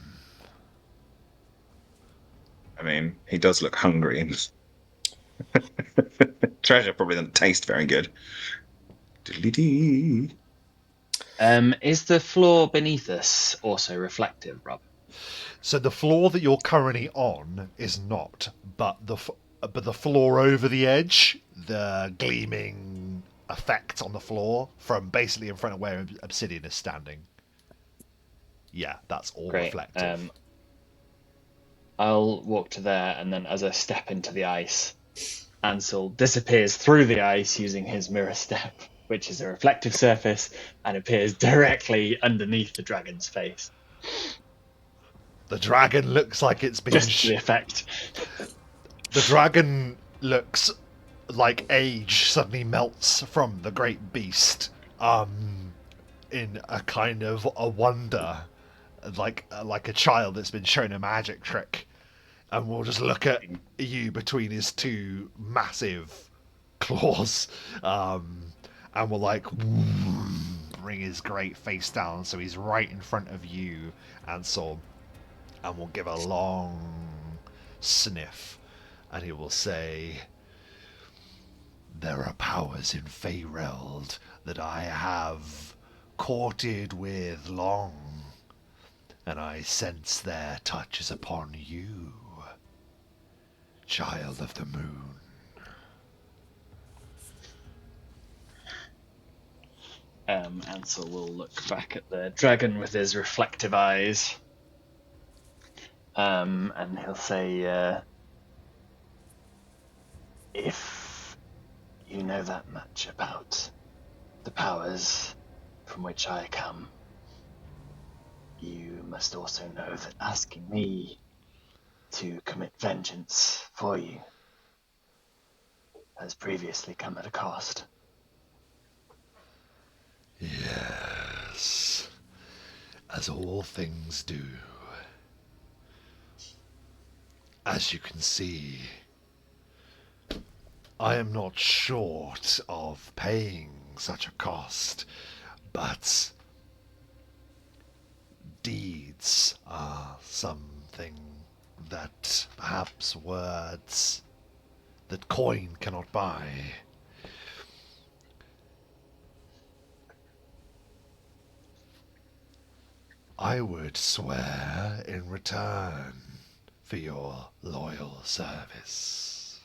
B: I mean, he does look hungry. Treasure probably doesn't taste very good. Diddly-dee.
C: Is the floor beneath us also reflective, Rob?
A: So the floor that you're currently on is not, but the floor over the edge, the gleaming effect on the floor from basically in front of where Obsidian is standing. Yeah, that's all
C: Great.
A: reflective.
C: I'll walk to there, and then as I step into the ice, Ansel disappears through the ice using his mirror step, which is a reflective surface, and appears directly underneath the dragon's face.
A: The dragon looks like it's been...
C: Just for the effect.
A: The dragon looks like age suddenly melts from the great beast, in a kind of a wonder, like a child that's been shown a magic trick, and will just look at you between his two massive claws, and will like bring his great face down so he's right in front of you, Ansel, and will give a long sniff, and he will say, "There are powers in Feyreld that I have courted with long, and I sense their touches upon you, child of the moon."
C: Ansel will look back at the dragon with his reflective eyes, and he'll say, if you know that much about the powers from which I come, you must also know that asking me to commit vengeance for you has previously come at a cost.
A: Yes, as all things do. As you can see, I am not short of paying such a cost, but deeds are something that perhaps words that coin cannot buy. I would swear in return for your loyal service.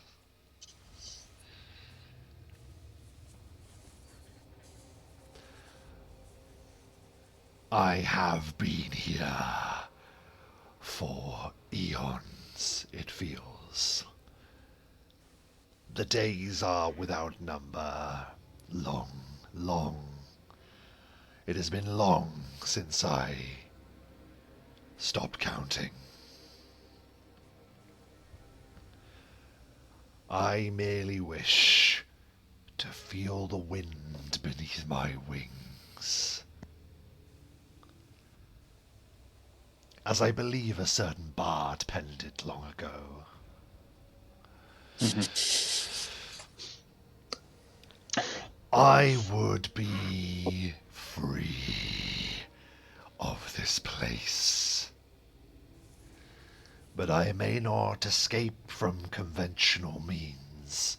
A: I have been here for eons, it feels. The days are without number. Long, long. It has been long since I stopped counting. I merely wish to feel the wind beneath my wings. As I believe a certain bard penned it long ago. I would be free of this place. But I may not escape from conventional means.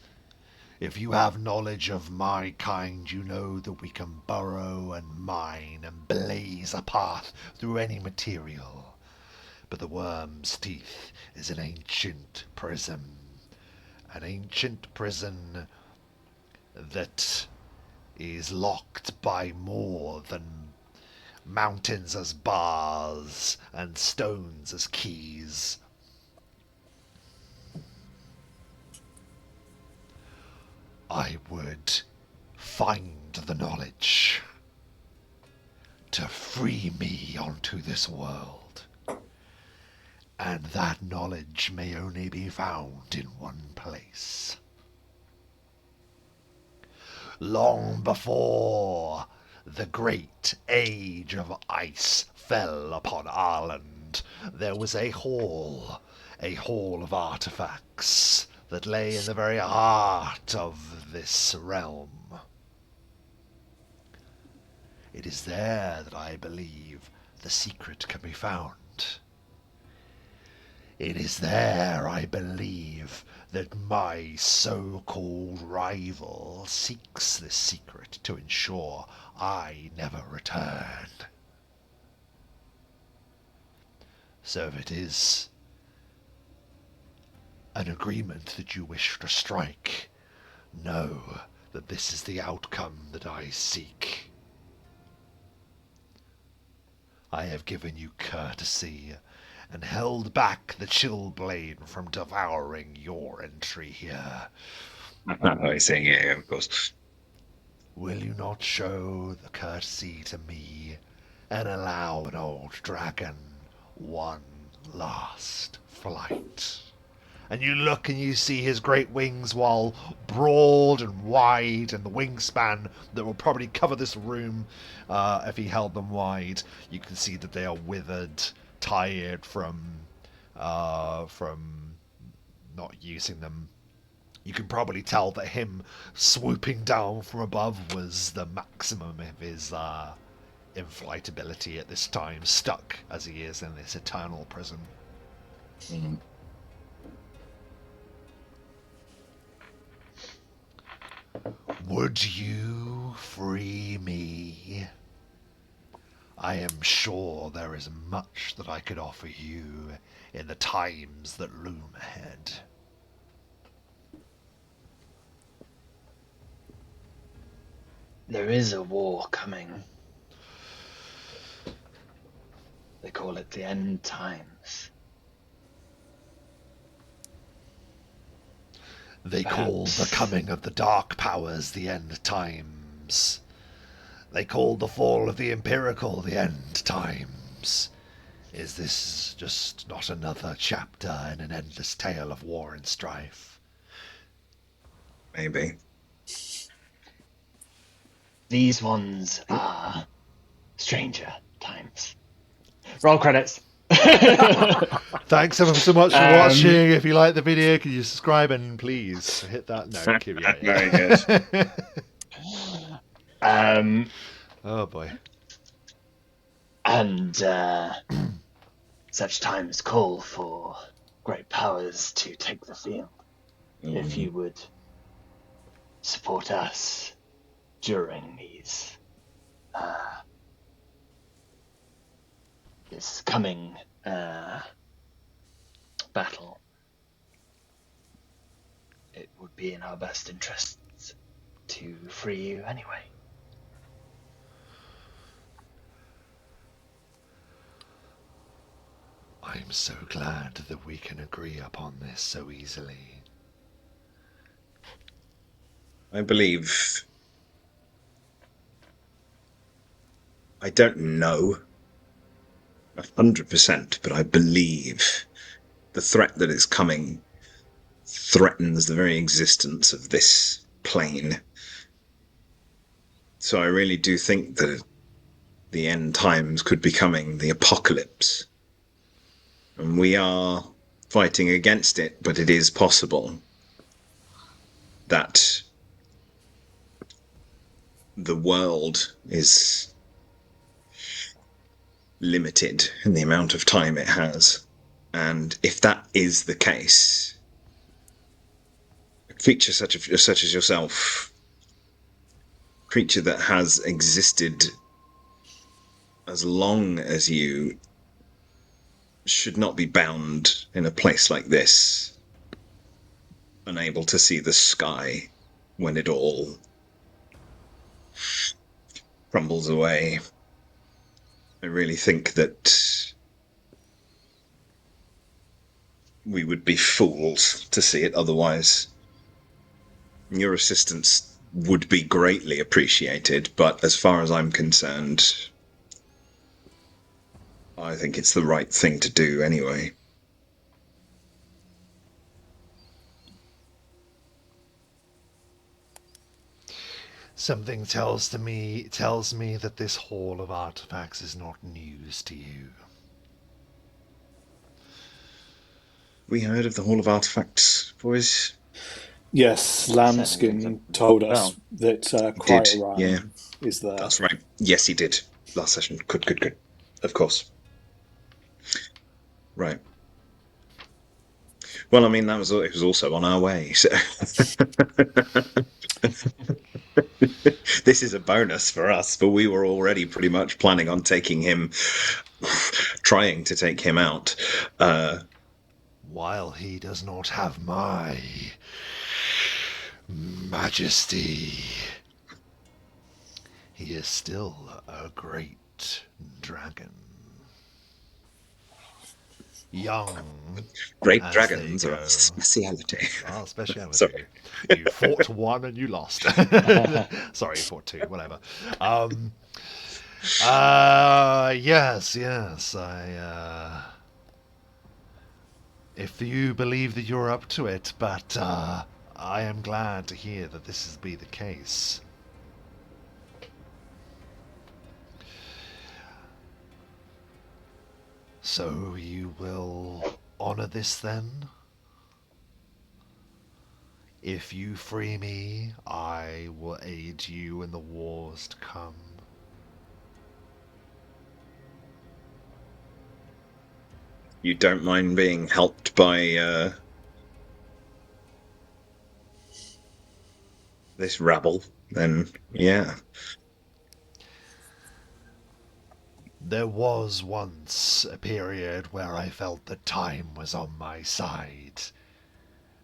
A: If you have knowledge of my kind, you know that we can burrow and mine and blaze a path through any material. But the worm's teeth is an ancient prison. An ancient prison that is locked by more than mountains as bars and stones as keys. I would find the knowledge to free me onto this world. And that knowledge may only be found in one place. Long before the great age of ice fell upon Ireland, there was a hall of artifacts that lay in the very heart of this realm. It is there that I believe the secret can be found. It is there, I believe, that my so-called rival seeks this secret to ensure I never return. So if it is an agreement that you wish to strike, know that this is the outcome that I seek. I have given you courtesy and held back the Chillblade from devouring your entry here.
B: I see, yeah, of course.
A: Will you not show the courtesy to me and allow an old dragon one last flight? And you look and you see his great wings, while broad and wide, and the wingspan that will probably cover this room if he held them wide. You can see that they are withered, tired from not using them. You can probably tell that him swooping down from above was the maximum of his in-flight ability at this time, stuck as he is in this eternal prison.
B: Mm.
A: Would you free me? I am sure there is much that I could offer you in the times that loom ahead.
C: There is a war coming. They call it the end times.
A: They call the coming of the dark powers the end times. They call the fall of the empirical the end times. Is this just not another chapter in an endless tale of war and strife?
B: Maybe.
C: These ones are stranger times. Roll credits.
A: Thanks ever so much for watching. If you like the video, can you subscribe and please hit that note.
B: Very good.
A: Oh boy.
C: And such times call for great powers to take the field. If you would support us during these this coming battle, it would be in our best interests to free you anyway.
A: I'm so glad that we can agree upon this so easily.
B: I believe. I don't know 100%, but I believe the threat that is coming threatens the very existence of this plane. So I really do think that the end times could be coming, the apocalypse. And we are fighting against it, but it is possible that the world is limited in the amount of time it has. And if that is the case, a creature such as yourself, a creature that has existed as long as you, should not be bound in a place like this, unable to see the sky when it all crumbles away. I really think that we would be fools to see it otherwise. Your assistance would be greatly appreciated, but as far as I'm concerned, I think it's the right thing to do anyway.
A: Something tells me that this hall of artifacts is not news to you.
B: We heard of the Hall of Artifacts, boys?
D: Yes, Lambskin told us that Ryan is there.
B: That's right. Yes, he did. Last session. Good. Of course. Right. Well, I mean, it was also on our way. So this is a bonus for us, but we were already pretty much planning on taking him, trying to take him out.
A: While he does not have my majesty, he is still a great dragon. Young.
B: Great dragons are a speciality.
A: Oh, speciality.
B: Sorry.
A: You fought one and you lost. Sorry, you fought two, whatever. Yes. If you believe that you're up to it, but I am glad to hear that this is be the case. So you will honor this then? If you free me, I will aid you in the wars to come.
B: You don't mind being helped by this rabble, then yeah.
A: There was once a period where I felt that time was on my side.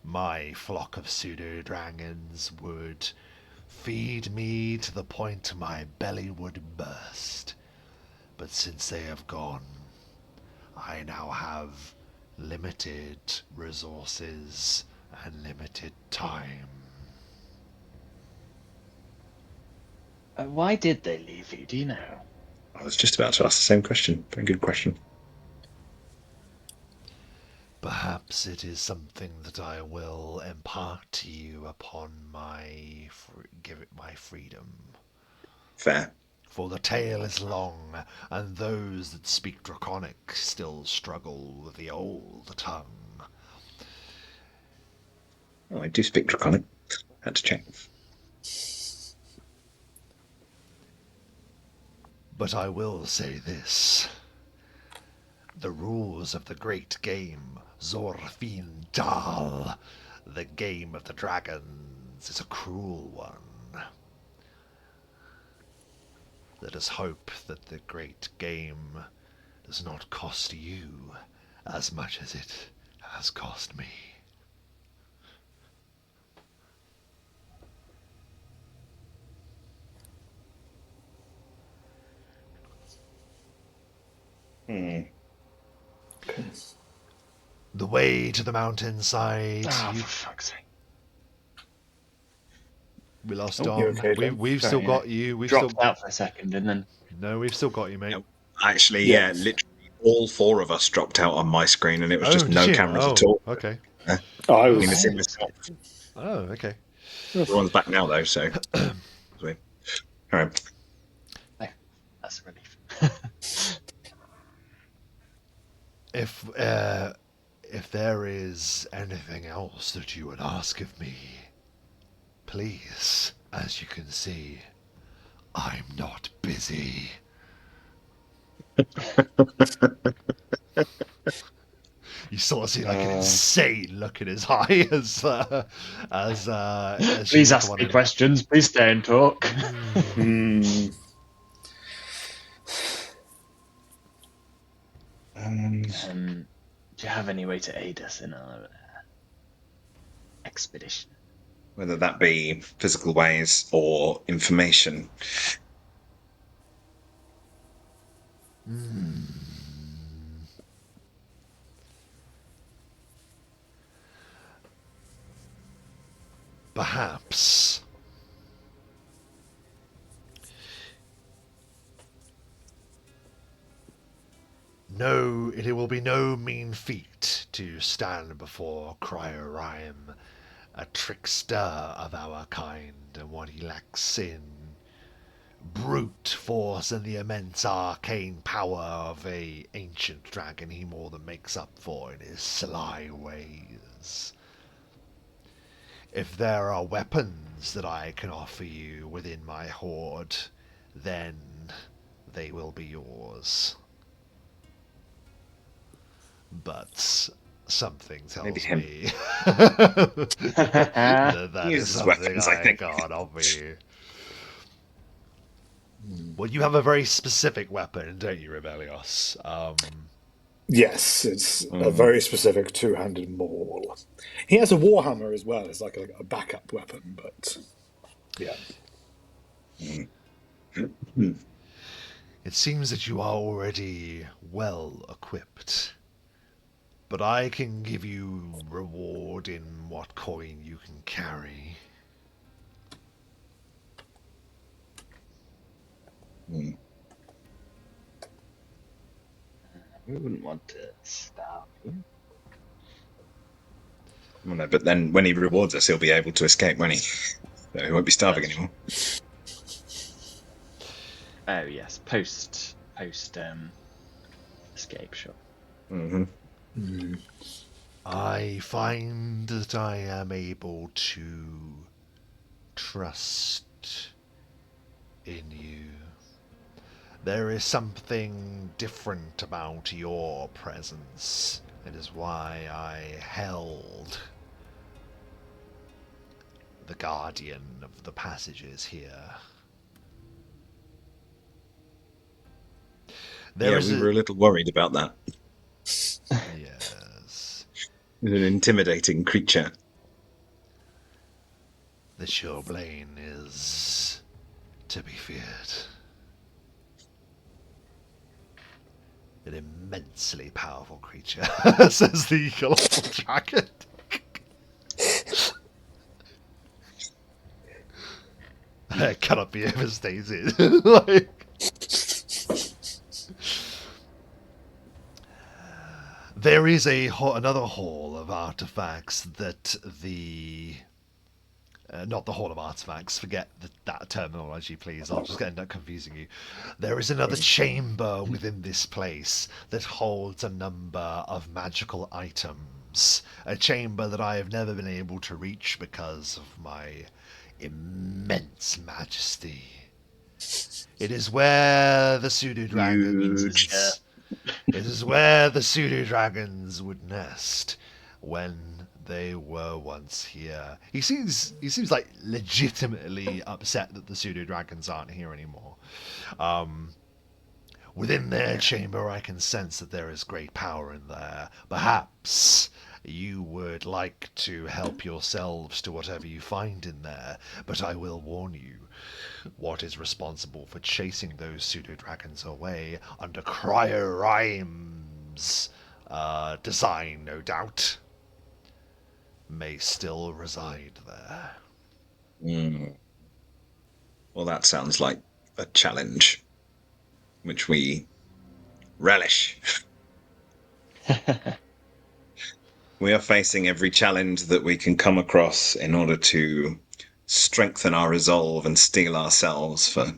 A: My flock of pseudo-dragons would Feed me to the point my belly would burst. But since they have gone, I now have limited resources and limited time.
C: Why did they leave you? Do you know?
B: I was just about to ask the same question. Very good question.
A: Perhaps it is something that I will impart to you upon my freedom.
B: Fair.
A: For the tale is long, and those that speak Draconic still struggle with the old tongue.
B: Oh, I do speak Draconic. Had to check.
A: But I will say this. The rules of the great game, Zorfin Dal, the game of the dragons, is a cruel one. Let us hope that the great game does not cost you as much as it has cost me. The way to the mountainside.
C: For fuck's sake.
A: We lost
D: Oh,
A: Dom.
D: you okay, Dom?
A: We've
C: Sorry,
A: still
C: yeah.
A: got you.
C: Dropped out for a second and then.
A: No, we've still got you, mate.
B: Yep. Actually,
D: Yeah.
B: literally all four of us dropped out on my screen, and it was just
A: did
B: no
A: you?
B: cameras at all.
A: Okay.
D: I
B: Been a
D: was.
B: similar stuff.
A: Oh, okay.
B: Everyone's back now, though, so. Sweet. All right.
C: That's a relief.
A: If there is anything else that you would ask of me, please, as you can see, I'm not busy. You sort of see like an insane look in his eye as
C: Please ask me questions. Please stay and talk. Do you have any way to aid us in our expedition?
B: Whether that be physical ways or information.
A: Perhaps. No, it will be no mean feat to stand before Rydym, a trickster of our kind, and what he lacks in brute force and the immense arcane power of a ancient dragon he more than makes up for in his sly ways. If there are weapons that I can offer you within my hoard, then they will be yours. But something tells
B: Maybe him.
A: me that is
B: Uses
A: something
B: weapons, I
A: I
B: think.
A: can't offer you. Well, you have a very specific weapon, don't you, Rebellios?
D: Yes, it's a very specific two-handed maul. He has a warhammer as well as like a backup weapon, but yeah.
A: It seems that you are already well equipped, but I can give you reward in what coin you can carry.
C: We wouldn't want to starve you.
B: Well, no, but then when he rewards us, he'll be able to escape, won't he? So he won't be starving anymore.
C: Oh yes, post escape, sure.
A: I find that I am able to trust in you. There is something different about your presence. It is why I held the guardian of the passages here.
B: We were a little worried about that.
A: Yes.
B: He's an intimidating creature.
A: that your blade is to be feared. An immensely powerful creature, says the colossal dragon. It cannot be overstated. Like, there is another hall of artifacts that the... not the Hall of Artifacts, forget that terminology, please. I'll just end up confusing you. There is another chamber within this place that holds a number of magical items. A chamber that I have never been able to reach because of my immense majesty. It is where the pseudo dragons. It is where the pseudo dragons would nest when they were once here. He seems like legitimately upset that the pseudo dragons aren't here anymore. Within their chamber, I can sense that there is great power in there. Perhaps you would like to help yourselves to whatever you find in there, but I will warn you, what is responsible for chasing those pseudo-dragons away under Rym's design, no doubt, may still reside there.
B: Well, that sounds like a challenge, which we relish. We are facing every challenge that we can come across in order to strengthen our resolve and steel ourselves for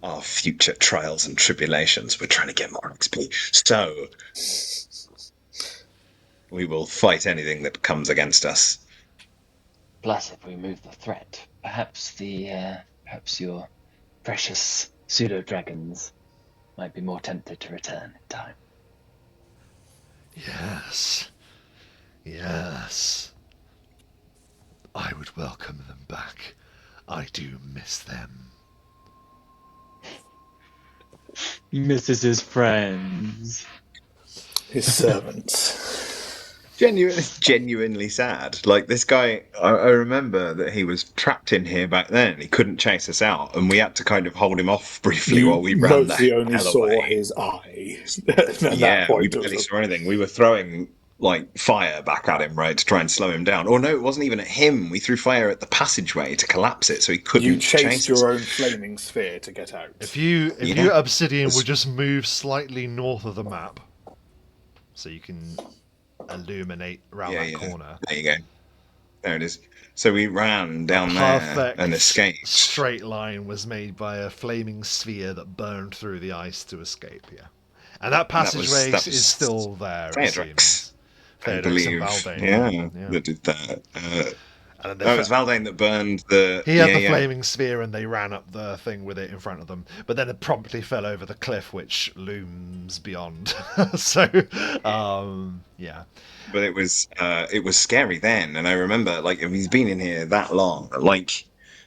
B: our future trials and tribulations. We're trying to get more XP. So we will fight anything that comes against us.
C: Plus, if we remove the threat, perhaps your precious pseudo dragons might be more tempted to return in time.
A: Yes. Yes. I would welcome them back. I do miss them.
C: He misses his friends.
D: His servants.
B: Genuinely sad. Like, this guy, I remember that he was trapped in here back then. He couldn't chase us out, and we had to kind of hold him off briefly while we ran the
D: mostly only
B: hell
D: saw
B: away.
D: his eye. At that
B: Yeah, we
D: point,
B: barely saw anything. We were throwing like fire back at him, right, to try and slow him down. Or no, it wasn't even at him. We threw fire at the passageway to collapse it, so he couldn't
D: you chased
B: chase
D: your
B: us.
D: own flaming sphere to get out.
A: If you Obsidian would just move slightly north of the map, so you can illuminate around that corner.
B: There you go. There it is. So we ran down there and escaped.
A: Straight line was made by a flaming sphere that burned through the ice to escape. Yeah, and that passageway is still there.
B: Theodrix, I believe.
A: And Valdane.
B: Yeah, that did that.
A: And
B: it was Valdane that burned the...
A: He had the flaming sphere and they ran up the thing with it in front of them. But then it promptly fell over the cliff, which looms beyond. So, yeah.
B: But it was scary then. And I remember, like, if he's been in here that long, like,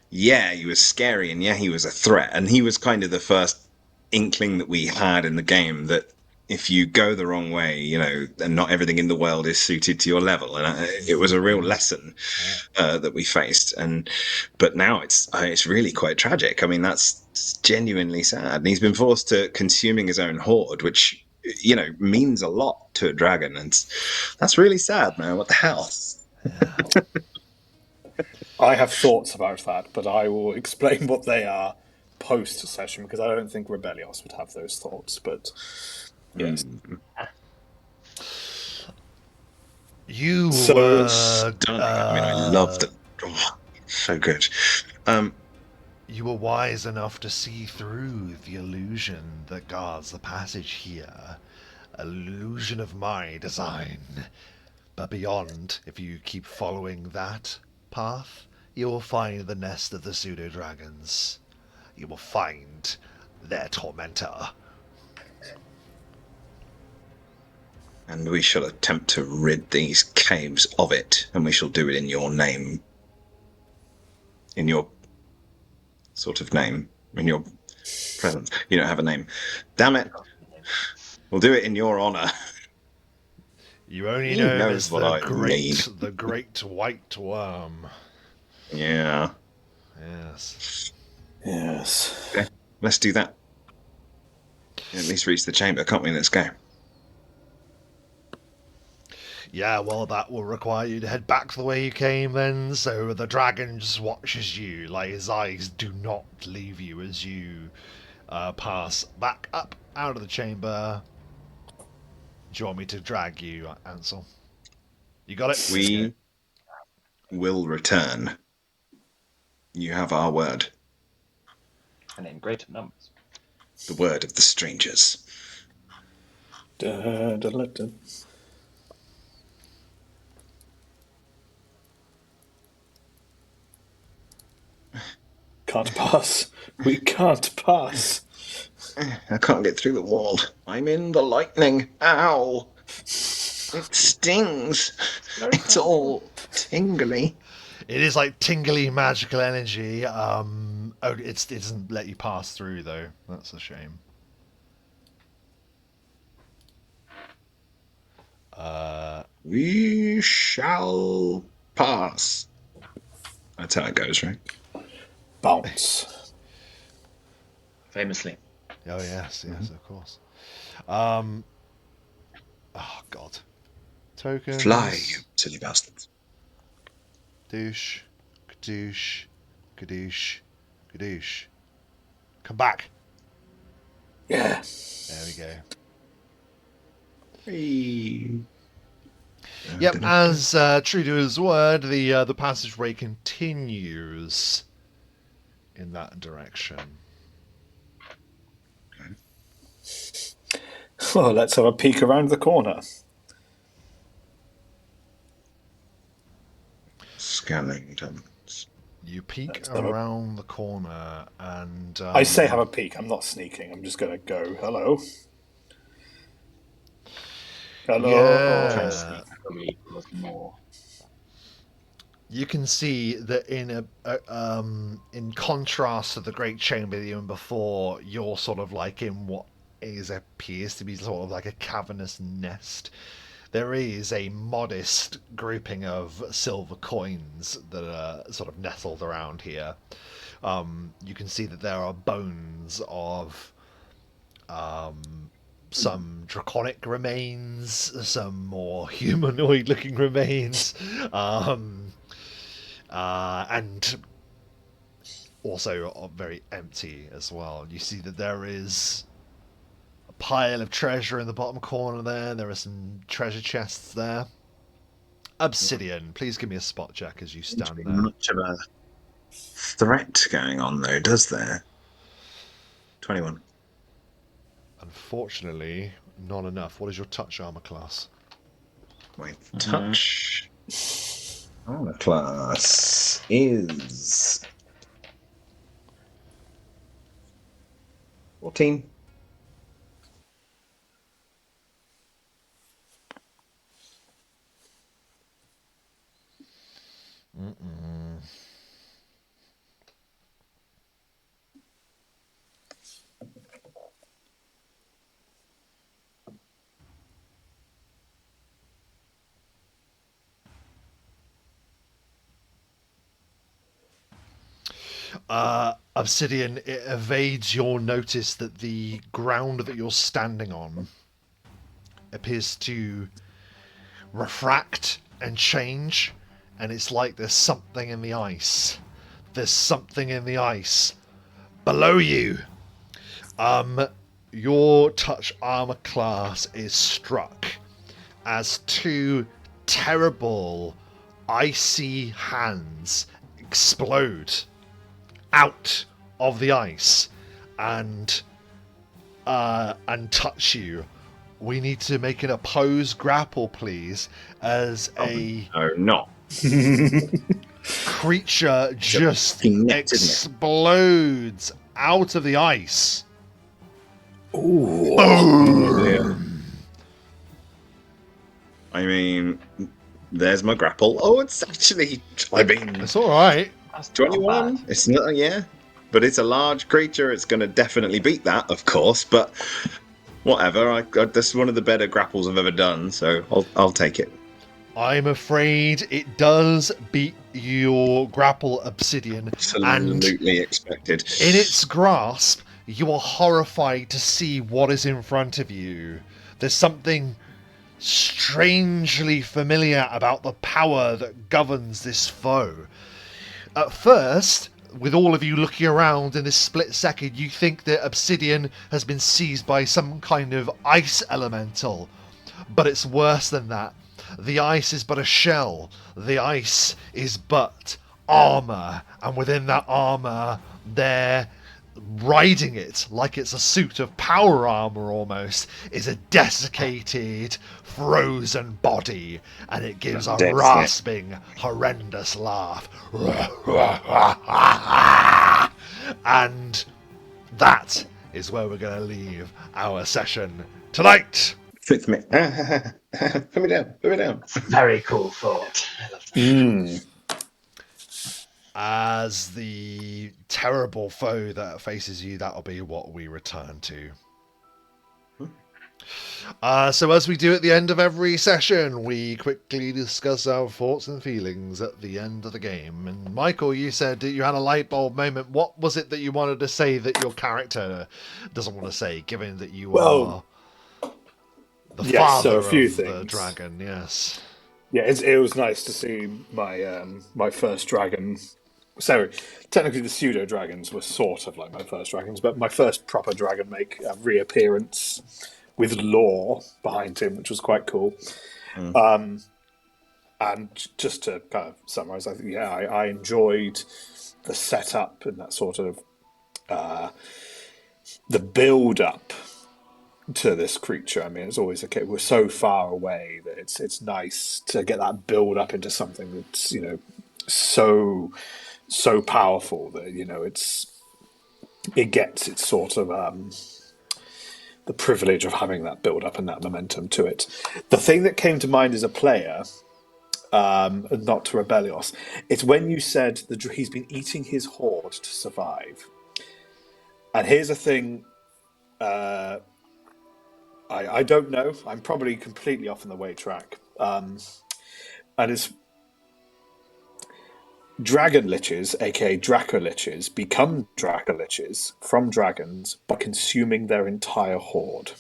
B: yeah, he was scary and yeah, he was a threat. And he was kind of the first inkling that we had in the game that if you go the wrong way, you know, and not everything in the world is suited to your level, and it was a real lesson that we faced. But now it's really quite tragic. I mean, that's genuinely sad. And he's been forced to consuming his own horde, which, you know, means a lot to a dragon, and that's really sad, man. What the hell?
D: I have thoughts about that, but I will explain what they are post-session, because I don't think Rebellios would have those thoughts, but... Yes.
A: You were
B: stunning. I mean, I loved it. Oh, so good.
A: You were wise enough to see through the illusion that guards the passage here. Illusion of my design. But beyond, if you keep following that path, you will find the nest of the pseudo-dragons. You will find their tormentor.
B: And we shall attempt to rid these caves of it, and we shall do it in your name. In your sort of name. In your presence. You don't have a name. Damn it. We'll do it in your honor.
A: You only know him as
B: the great
A: white worm.
B: Yeah.
A: Yes.
D: Yes.
B: Okay, let's do that. At least reach the chamber, can't we? Let's go.
A: Yeah, well, that will require you to head back the way you came then, so the dragon just watches you, like his eyes do not leave you as you pass back up out of the chamber. Do you want me to drag you, Ansel? You got it?
B: We will return. You have our word.
C: And in greater numbers.
B: The word of the strangers.
D: Da, da, da, da. Can't pass. We can't pass.
B: I can't get through the wall. I'm in the lightning. Ow! It stings. It's all tingly.
A: It is like tingly magical energy. Oh, it doesn't let you pass through though. That's a shame.
B: We shall pass. That's how it goes, right?
D: Bounce.
C: Famously.
A: Oh yes, of course. Oh God. Tokens.
B: Fly, you silly bastards.
A: Kadoosh, kadoosh, kadoosh, kadoosh. Come back.
D: Yeah.
A: There we go.
B: Hey.
A: Yep, as true to his word, the passageway continues in that direction.
D: Well, let's have a peek around the corner.
B: Scanning tunnels.
A: You peek
D: Let's have a-
A: around the corner and...
D: I say have a peek. I'm not sneaking. I'm just going to go, hello. Hello.
A: Yeah.
C: Probably was more.
A: You can see that in contrast to the Great Chamber that you were in before, you're sort of like in what appears to be sort of like a cavernous nest. There is a modest grouping of silver coins that are sort of nestled around here. You can see that there are bones of some draconic remains, some more humanoid-looking remains, and also very empty as well. You see that there is a pile of treasure in the bottom corner there. There are some treasure chests there. Obsidian, please give me a spot check as you stand there.
B: Much of a threat going on, though, does there? 21.
A: Unfortunately, not enough. What is your touch armor class?
B: My touch armor class is 14.
A: Obsidian, it evades your notice that the ground that you're standing on appears to refract and change, and it's like there's something in the ice. There's something in the ice below you. Your touch armor class is struck as two terrible icy hands explode out of the ice and touch you. We need to make an opposed grapple, please, as a
B: No, not.
A: creature just
B: net, isn't it?
A: explodes out of the ice.
D: Ooh.
B: I mean, there's my grapple. Oh, it's actually, I mean,
A: It's all right.
C: That's not
B: 21.
C: bad.
B: It's not, yeah. But it's a large creature. It's going to definitely beat that, of course. But whatever. That's one of the better grapples I've ever done. So I'll take it.
A: I'm afraid it does beat your grapple, Obsidian, and
B: Absolutely expected.
A: in its grasp, you are horrified to see what is in front of you. There's something strangely familiar about the power that governs this foe. At first, with all of you looking around in this split second, you think that Obsidian has been seized by some kind of ice elemental. But it's worse than that. The ice is but a shell. The ice is but armour. And within that armour, they're riding it like it's a suit of power armor almost, is a desiccated, frozen body, and it gives a
B: Dead
A: rasping, horrendous laugh. And that is where we're going to leave our session tonight.
B: Fits me. Put me down. Put me down.
C: It's a very cool thought. I love that.
D: Mm.
A: As the terrible foe that faces you, that'll be what we return to. So as we do at the end of every session, we quickly discuss our thoughts and feelings at the end of the game. And Michael, you said that you had a light bulb moment. What was it that you wanted to say that your character doesn't want to say, given that you are the father of the dragon? Yes.
D: Yeah, it was nice to see my first dragon. So technically, the pseudo dragons were sort of like my first dragons, but my first proper dragon make a reappearance with lore behind him, which was quite cool. And just to kind of summarize, I think I enjoyed the setup and that sort of the build up to this creature. I mean, it's always okay. We're so far away that it's nice to get that build up into something that's so powerful that it gets its sort of the privilege of having that build up and that momentum to it. The thing that came to mind as a player, not to Rebellios, it's when you said that he's been eating his horde to survive. And here's a thing. I don't know. I'm probably completely off on the way track. And it's dragon liches, aka dracoliches, become dracoliches from dragons by consuming their entire horde.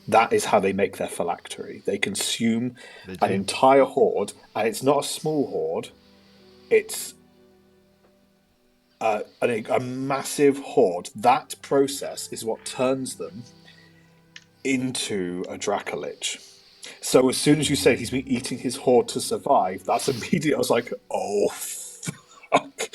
D: That is how they make their phylactery. They consume an entire horde, and it's not a small horde. It's a massive horde. That process is what turns them into a dracolich. So as soon as you say he's been eating his horde to survive, that's immediate. I was like, oh, fuck.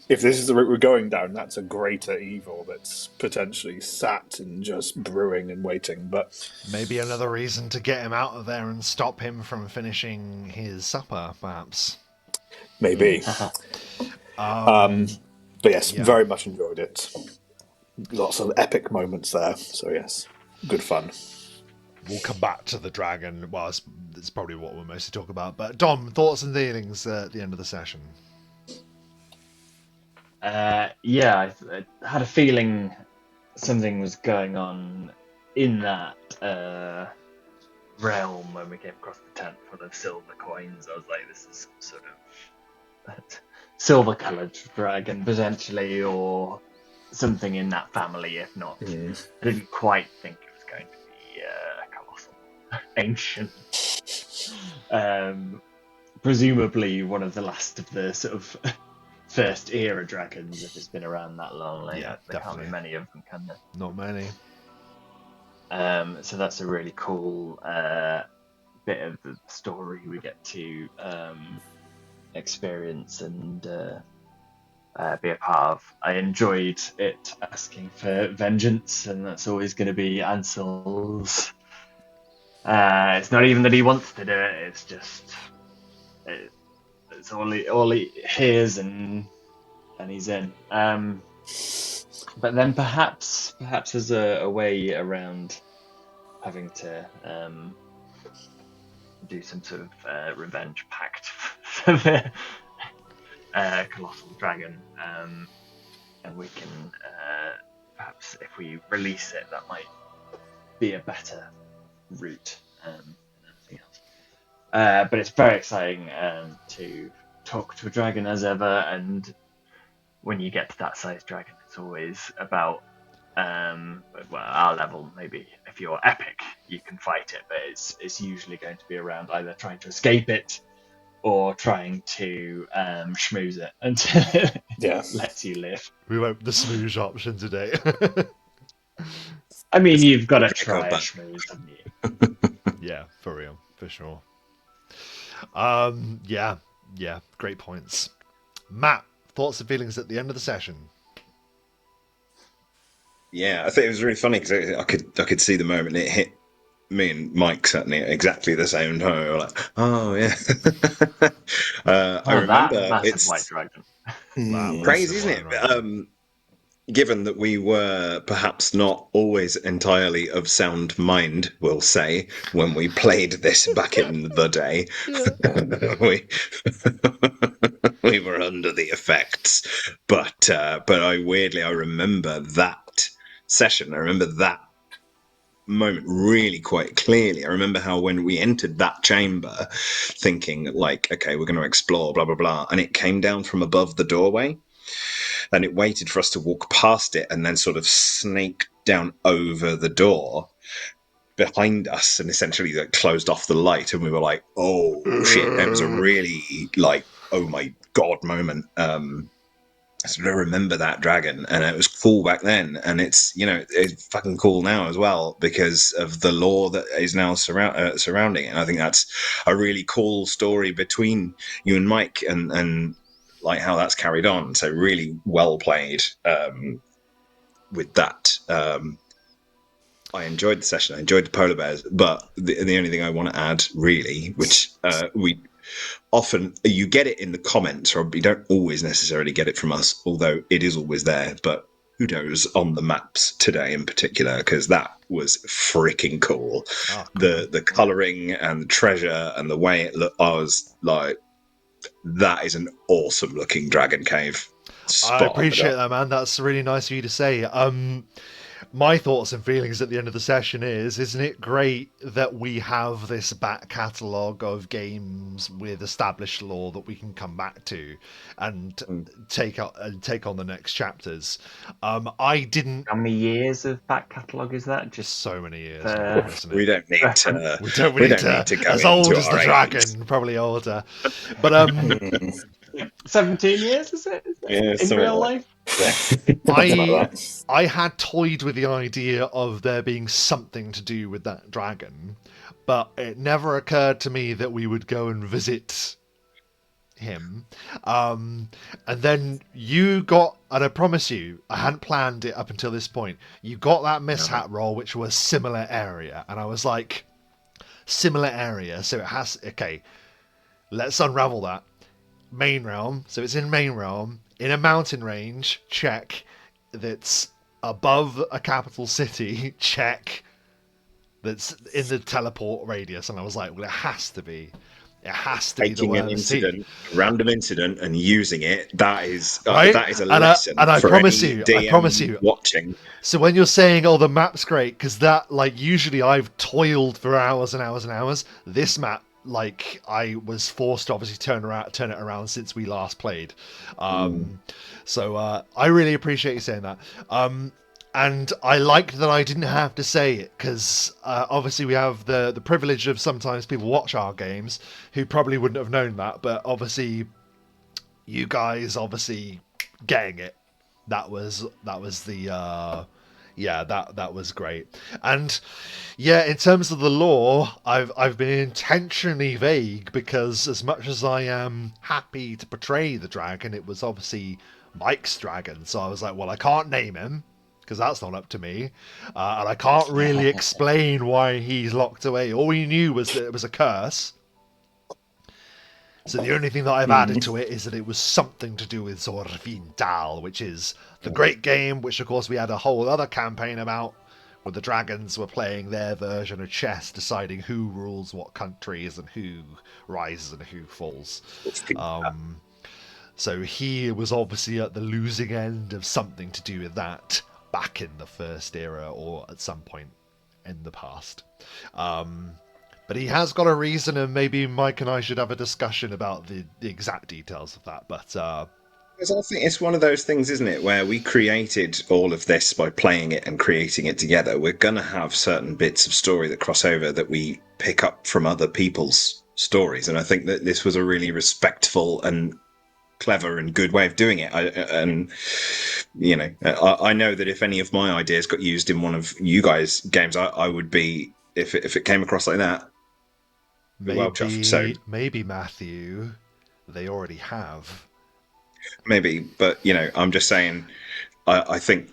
D: If this is the route we're going down, that's a greater evil that's potentially sat and just brewing and waiting. But
A: maybe another reason to get him out of there and stop him from finishing his supper, perhaps.
D: Maybe. But yes, very much enjoyed it. Lots of epic moments there. So yes, good fun.
A: We'll come back to the dragon. Well, it's probably what we'll mostly talk about. But Dom, thoughts and feelings at the end of the session?
C: I had a feeling something was going on in that realm when we came across the tent full of silver coins. I was like, this is sort of silver-coloured dragon potentially, or something in that family. If not, I didn't quite think it was going to be colossal, ancient. Presumably one of the last of the sort of first era dragons, if it's been around that long. Like,
A: Yeah,
C: there
A: definitely.
C: can't be many of them, can there?
A: Not many.
C: So that's a really cool bit of the story we get to experience and be a part of. I enjoyed it asking for vengeance, and that's always going to be Ansel's. It's not even that he wants to do it; it's just it's all he hears, and he's in. But then perhaps there's a way around having to do some sort of revenge pact for the colossal dragon, and we can perhaps, if we release it, that might be a better route than anything else. But it's very exciting to talk to a dragon as ever, and when you get to that size dragon, it's always about our level. Maybe if you're epic, you can fight it, but it's usually going to be around either trying to escape it or trying to schmooze it until it
D: Yeah.
C: lets you live.
A: We went with the smooth option today.
C: I mean, you've got to
B: Check out
C: try a
B: that.
C: schmooze, haven't you?
A: Yeah, for real, for sure. Yeah, great points. Matt, thoughts and feelings at the end of the session?
B: Yeah, I think it was really funny because I could see the moment it hit me and Mike certainly at exactly the same time. We were like, oh yeah. I
C: Oh, that
B: remember
C: massive white
B: it's
C: dragon.
A: That
B: crazy,
A: massive
B: isn't
A: one,
B: it?
A: right?
B: Given that we were perhaps not always entirely of sound mind, we'll say, when we played this back in the day, we we were under the effects. But I remember that session. I remember that moment really quite clearly. I remember how when we entered that chamber, thinking like, okay, we're going to explore, blah blah blah, and it came down from above the doorway and it waited for us to walk past it and then sort of snaked down over the door behind us and essentially like closed off the light, and we were like, oh shit. It was a really like, oh my god moment. So I remember that dragon, and it was cool back then, and it's it's fucking cool now as well because of the lore that is now surrounding it. And I think that's a really cool story between you and Mike, and like how that's carried on. So really well played with that. I enjoyed the session. I enjoyed the polar bears, but the only thing I want to add, really, which we often you get it in the comments, or you don't always necessarily get it from us, although it is always there. But kudos on the maps today in particular, because that was freaking cool.
A: Oh, cool.
B: The colouring and the treasure and the way it looked, I was like, that is an awesome looking dragon cave.
A: I
B: Spot on the
A: appreciate
B: dot.
A: that, man. That's really nice of you to say. My thoughts and feelings at the end of the session is, isn't it great that we have this back catalogue of games with established lore that we can come back to and take on the next chapters? I didn't.
C: How many years of back catalogue is that? Just
A: So many years
C: for
A: now, isn't
B: We
A: it?
B: don't need
C: reference.
B: to.
A: We don't
B: We
A: need
B: don't need to go
A: as old
B: into
A: as the
B: our ages.
A: dragon, probably older. But
C: 17 years, is it?
B: Yeah,
C: In
B: something
C: real
B: like
C: life?
D: Something
A: I
D: like that.
A: I had toyed with the idea of there being something to do with that dragon, but it never occurred to me that we would go and visit him. And then you got, and I promise you, I hadn't planned it up until this point. You got that mishap roll, which was similar area, and I was like, similar area, so it has. Okay, let's unravel that. Main realm, so it's in main realm, in a mountain range, check. That's above a capital city, check. That's in the teleport radius, and I was like, well, it has to be. It has to be the
B: taking an
A: Wyrm Sea,
B: incident, a random incident, and using it. That is a
A: right?
B: lesson
A: And I
B: for
A: promise
B: any
A: you,
B: DM watching.
A: So when you're saying, "Oh, the map's great," because that, like, usually I've toiled for hours and hours and hours. This map, like, I was forced to obviously turn it around since we last played. So I really appreciate you saying that. And I liked that I didn't have to say it because obviously we have the privilege of sometimes people watch our games who probably wouldn't have known that, but obviously you guys obviously getting it. That was the yeah, that was great. And yeah, in terms of the lore, I've been intentionally vague because as much as I am happy to portray the dragon, it was obviously Mike's dragon. So I was like, well, I can't name him because that's not up to me, and I can't really explain why he's locked away. All we knew was that it was a curse. So the only thing that I've added to it is that it was something to do with Zorvin Dal, which is the great game, which of course we had a whole other campaign about, where the dragons were playing their version of chess, deciding who rules what countries and who rises and who falls. So he was obviously at the losing end of something to do with that back in the first era or at some point in the past. But he has got a reason, and maybe Mike and I should have a discussion about the exact details of that. But
B: Because I think it's one of those things, isn't it, where we created all of this by playing it and creating it together. We're going to have certain bits of story that cross over that we pick up from other people's stories. And I think that this was a really respectful and clever and good way of doing it. I know that if any of my ideas got used in one of you guys' games, I would be, if it came across like that, be well chuffed. So
A: maybe Matthew, they already have.
B: maybe, but I'm just saying, I think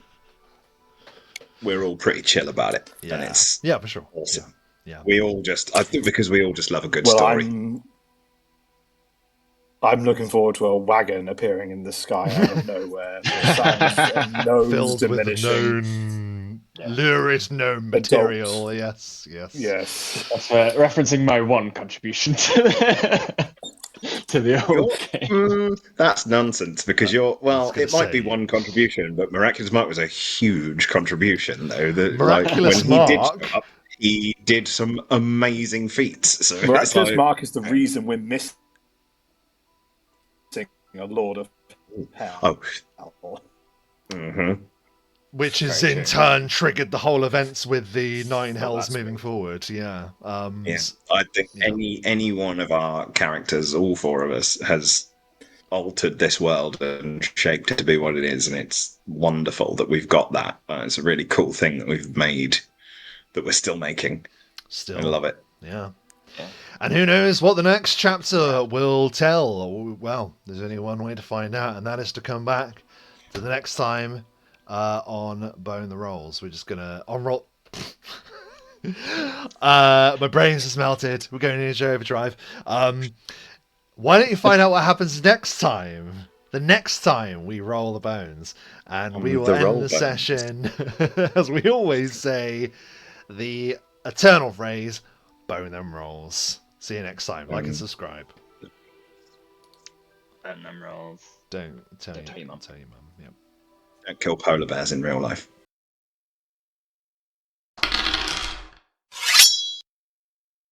B: we're all pretty chill about it, and it's
A: for sure.
B: awesome.
A: Yeah.
B: I think because we all just love a good story.
D: I'm looking forward to a wagon appearing in the sky out of nowhere.
A: Filled with known lurid known material. Yes.
C: That's referencing my one contribution to the old game.
B: That's nonsense, because it might be one contribution, but Miraculous Mark was a huge contribution, though.
A: Miraculous Mark,
B: he did some amazing feats. So
D: Miraculous Mark is the reason we're missing a Lord of Hell.
A: Which has in turn triggered the whole events with the 9 Hells moving forward. Yeah.
B: I think any one of our characters, all 4 of us, has altered this world and shaped it to be what it is, and it's wonderful that we've got that. It's a really cool thing that we've made, that we're still making. I love it.
A: Yeah. And who knows what the next chapter will tell? Well, there's only one way to find out, and that is to come back to the next time on Bone the Rolls. We're just gonna on-roll. My brain's just melted. We're going into overdrive. Why don't you find out what happens next time? The next time we roll the bones, and we will end the session, as we always say, the eternal phrase, bone them rolls. See you next time. Like and subscribe.
C: Bone them rolls.
A: Don't tell your mum.
B: Yep. Don't kill polar bears in real life.